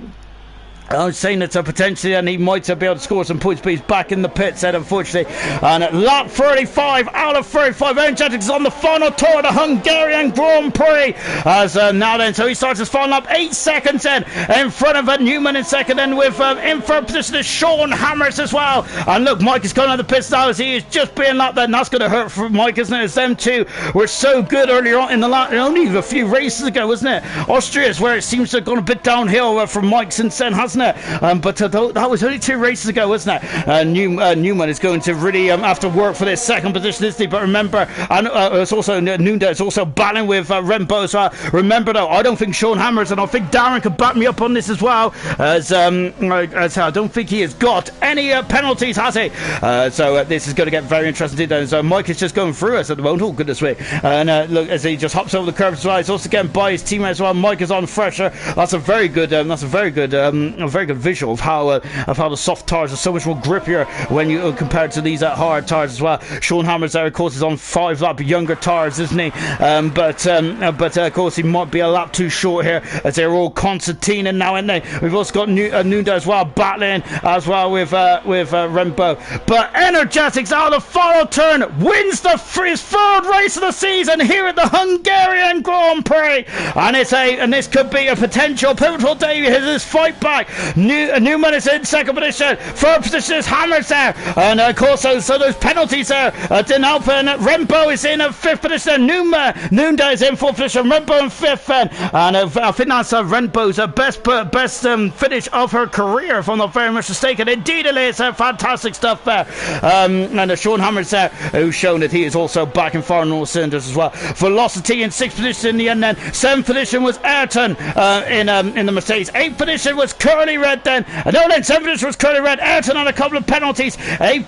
potentially and he might be able to score some points, but he's back in the pits then, unfortunately. And at lap 35 out of 35, Energetics is on the final tour of the Hungarian Grand Prix, as now then, so he starts his final lap 8 seconds then in front of Newman in second, and with in third position is Sean Hammers as well. And look, Mike is going out of the pits now as he is just being lapped then. That's going to hurt for Mike, isn't it? As them two were so good earlier on in the lap, only a few races ago, wasn't it? Austria is where it seems to have gone a bit downhill from Mike since then, hasn't it? But that was only 2 races ago, wasn't it? Newman is going to really have to work for this second position, isn't he? But remember, and it's also Nunda is also battling with Rembo as well. Remember though, I don't think Sean Hammers, and I think Darren could back me up on this as well, as I don't think he has got any penalties, has he? So this is going to get very interesting today. So Mike is just going through us at the moment. Oh goodness me! And look, as he just hops over the curve as well, he's also getting by his teammate as well. Mike is on fresher. That's a very good visual of how the soft tires are so much more grippier when you compare to these hard tires as well. Sean Hammers there, of course, is on 5 lap younger tires, isn't he? But of course he might be a lap too short here, as they're all concertina now, aren't they? We've also got Nunda as well, battling as well with Rembo. But Energetics out of the final turn wins his third race race of the season here at the Hungarian Grand Prix, and this could be a potential pivotal day. Here's his fight back. Newman is in second position. Third position is Hammers there, and of course so those penalties there didn't help. And Rembo is in fifth position. Nunda is in fourth position. Rembo in fifth, and I think that's Rembo's best finish of her career, if I'm not very much mistaken. Indeed, it is fantastic stuff there. And Sean Hammers there, who's shown that he is also back in firing all cylinders as well. Velocity in sixth position in the end. Then seventh position was Ayrton in the Mercedes. Eighth position was Curly Red. Then seventh position was Curly Red. Ayrton on a couple of penalties. Ninth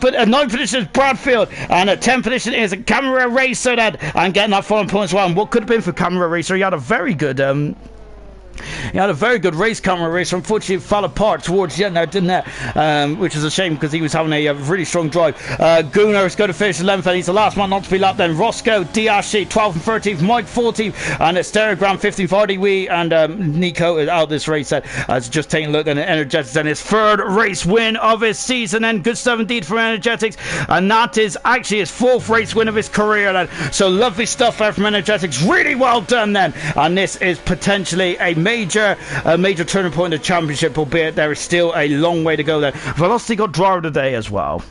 position is Bradfield, and at 10th position is Camera Racer and getting that 4 points as well. And what could have been for Camera Racer, he had a very good race. Camera Racer. Unfortunately, it fell apart towards the end there, didn't it? Which is a shame because he was having a really strong drive. Gunnar is going to finish 11th, and he's the last one not to be lapped. Then Roscoe, Diashi, 12th and 13th, Mike 14th, and Stereogram 15th. Artie and Nico is out of this race. Just taking a look at Energetics and his third race win of his season. And good stuff indeed for Energetics, and that is actually his fourth race win of his career. Then. So lovely stuff there from Energetics. Really well done then. And this is potentially a major turning point in the championship, albeit there is still a long way to go there. Velocity got driver today as well.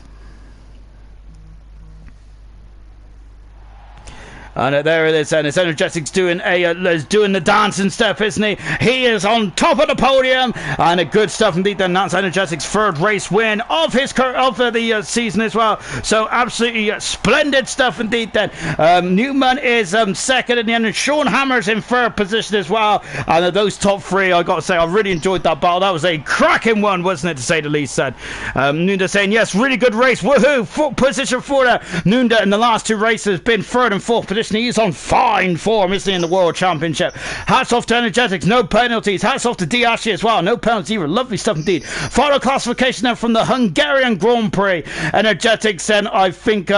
And there it is, and it's Energetics doing the dancing step, isn't he? He is on top of the podium, and good stuff indeed. Then that's Energetics' third race win of the season as well. So absolutely splendid stuff indeed. Then Newman is second in the end, and Sean Hammers in third position as well. And those top three, I got to say, I really enjoyed that battle. That was a cracking one, wasn't it, to say the least? Then Nunda saying yes, really good race. Woohoo! Position for Nunda in the last two races has been third and fourth position. He's on fine form, isn't he, in the World Championship? Hats off to Energetics, no penalties. Hats off to Diashi as well, no penalties either. Lovely stuff indeed. Final classification now from the Hungarian Grand Prix. Energetics then, I think,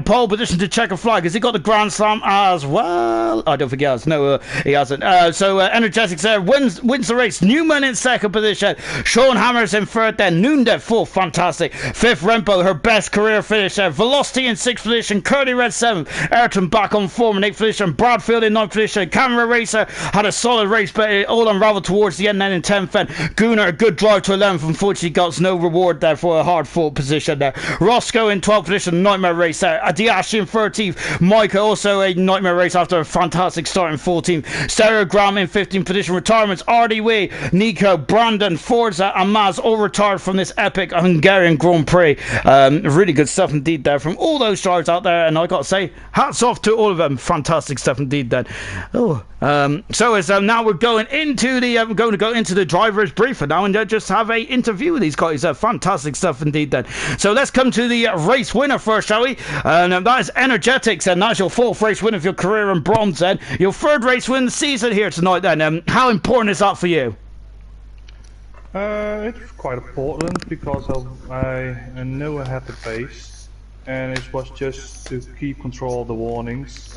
pole position to check a flag. Has he got the Grand Slam as well? I don't think he has. No, he hasn't. So Energetics there wins the race. Newman in second position. Sean Hammers in third. Then Nunda fourth. Fantastic. Fifth, Rempo, her best career finish there. Velocity in sixth position. Curly Red seventh. Ayrton back on fourth in eighth position. Bradfield in ninth position. Camera Racer had a solid race, but it all unraveled towards the end. Then in 10th, and Gunnar a good drive to 11th. Unfortunately, got no reward there for a hard fought position there. Roscoe in 12th position. Nightmare race there. Diashi in 13th. Micah also a nightmare race after a fantastic start in 14th. Stereogram in 15th position. Retirements RDW, Nico, Brandon, Forza, and Maz all retired from this epic Hungarian Grand Prix. Really good stuff indeed there from all those drivers out there, and I got to say, hats off to all of them. Fantastic stuff indeed then. So as now we're going into the going to go into the drivers briefer now and just have a interview with these guys. Fantastic stuff indeed then. So let's come to the race winner first, shall we? And that is Energetics, and that's your fourth race win of your career in bronze then. Your third race win of the season here tonight then. How important is that for you? It's quite important because I knew I had the pace, and it was just to keep control of the warnings.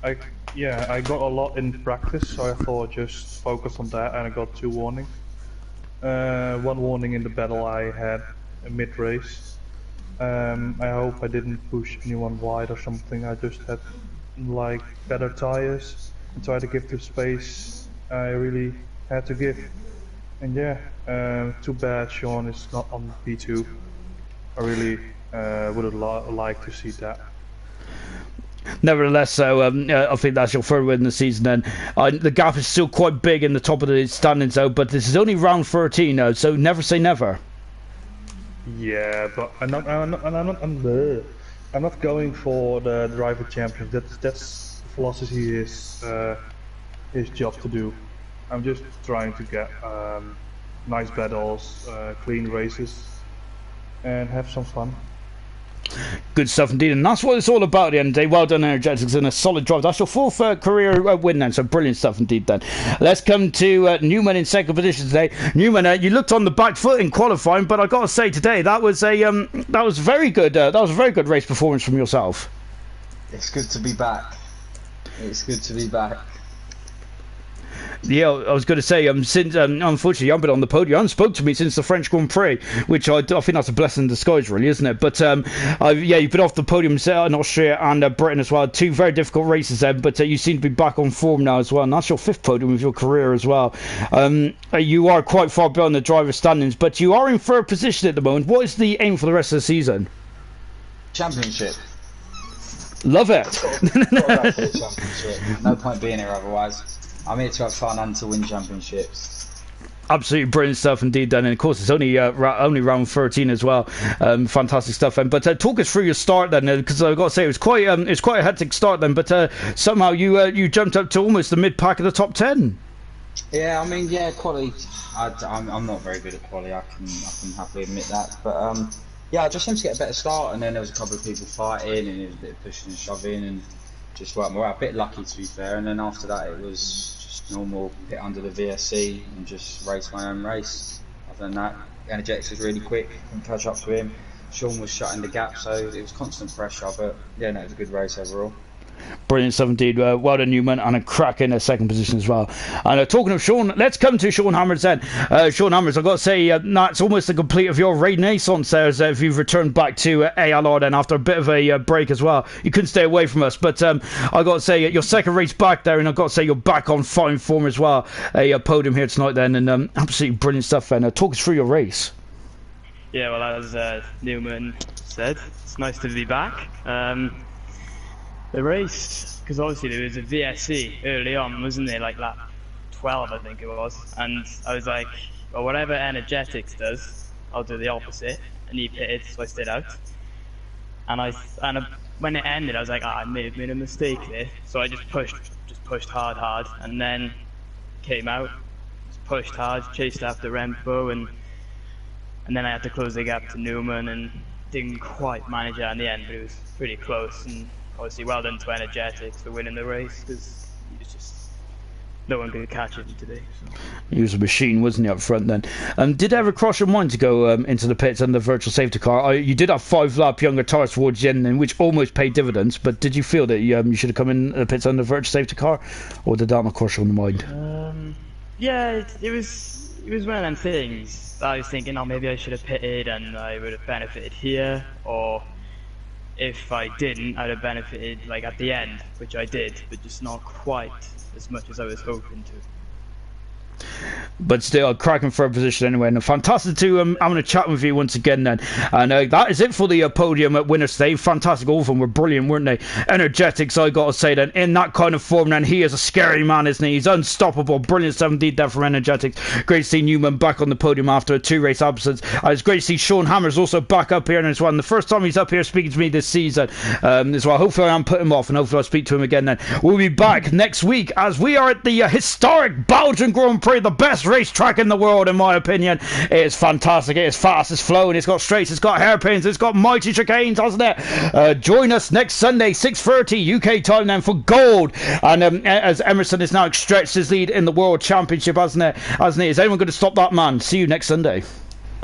I got a lot in practice, so I thought just focus on that, and I got 2 warnings. One warning in the battle I had mid-race. I hope I didn't push anyone wide or something. I just had like better tires and tried to give the space I really had to give. And too bad Sean is not on P2. I really would have liked to see that. Nevertheless, so I think that's your third win in the season. Then the gap is still quite big in the top of the standings, though. But this is only round 13 now, so never say never. Yeah, but I'm not going for the driver championship. That's philosophy is his job to do. I'm just trying to get nice battles, clean races, and have some fun. Good stuff indeed, and that's what it's all about at the end of the day. Well done, Energetics, and a solid drive. That's your fourth career win then, so brilliant stuff indeed then. Let's come to Newman in second position today. Newman, you looked on the back foot in qualifying, but I got to say today that was very good. That was a very good race performance from yourself. It's good to be back. It's good to be back. Yeah, I was going to say, since unfortunately you haven't been on the podium, you haven't spoke to me since the French Grand Prix, which I think that's a blessing in disguise, really, isn't it? But yeah, you've been off the podium in Austria and Britain as well. Two very difficult races then, but you seem to be back on form now as well, and that's your 5th podium of your career as well. You are quite far beyond the driver's standings, but you are in 3rd position at the moment. What is the aim for the rest of the season? Championship. Love it. Got to go for the championship. No point being here otherwise. I'm here to have fun and to win championships. Absolutely brilliant stuff indeed, Dan. And of course, it's only round 13 as well. Fantastic stuff. But talk us through your start then, because I've got to say it was quite a hectic start then. But somehow you jumped up to almost the mid pack of the top 10. Yeah, I mean, yeah, quality. I'm not very good at quality. I can happily admit that. But yeah, I just seemed to get a better start, and then there was a couple of people fighting, and it was a bit of pushing and shoving, and just worked my way. A bit lucky to be fair, and then after that it was just normal, hit under the VSC and just race my own race. Other than that, Energetics was really quick, couldn't catch up to him. Sean was shutting the gap, so it was constant pressure, but yeah, no, it was a good race overall. Brilliant stuff indeed. Well done, Newman, and a crack in a 2nd position as well. And talking of Sean, let's come to Sean Hammers then. Sean Hammers, I've got to say, it's almost the complete of your renaissance there, as if you've returned back to ALR then after a bit of a break as well. You couldn't stay away from us, but I've got to say, your 2nd race back there, and I've got to say, you're back on fine form as well. A podium here tonight then, and absolutely brilliant stuff then. Talk us through your race. Yeah, well, as Newman said, it's nice to be back. The race, because obviously there was a VSC early on, wasn't there, like lap 12 I think it was, and I was like, well, whatever Energetics does, I'll do the opposite, and he pitted, so I stayed out. And when it ended, I was like, I may have made a mistake there, so I just pushed hard, and then came out, just pushed hard, chased after Rempo, and then I had to close the gap to Newman, and didn't quite manage it in the end, but it was pretty close. And obviously, well done to Energetics for winning the race, because no one could catch him today. So. He was a machine, wasn't he, up front then? Did it ever cross your mind to go into the pits and the virtual safety car? You did have 5-lap younger tyres towards the end, which almost paid dividends, but did you feel that you should have come in the pits under the virtual safety car, or did that not cross your mind? Yeah, it was one of them things. I was thinking, oh, maybe I should have pitted and I would have benefited here, or if I didn't, I'd have benefited like at the end, which I did, but just not quite as much as I was hoping to. But still, a cracking 3rd position anyway, and fantastic to having a chat with you once again then. And that is it for the podium at winners today. Fantastic, all of them were brilliant, weren't they? Energetics, I got to say then, in that kind of form then, he is a scary man, isn't he? He's unstoppable. Brilliant stuff indeed there from Energetics. Great to see Newman back on the podium after a 2-race absence. It's great to see Sean Hammers also back up here as well, and the first time he's up here speaking to me this season as well. Hopefully I am put him off, and hopefully I'll speak to him again then. We'll be back next week as we are at the historic Belgian Grand Prix, the best racetrack in the world in my opinion. It is fantastic, it is fast, it's flowing, it's got straights, it's got hairpins, it's got mighty chicanes, hasn't it? Join us next Sunday 6:30 UK time then for gold, and as Emerson has now stretched his lead in the World Championship, hasn't he? Is anyone going to stop that man? See you next Sunday.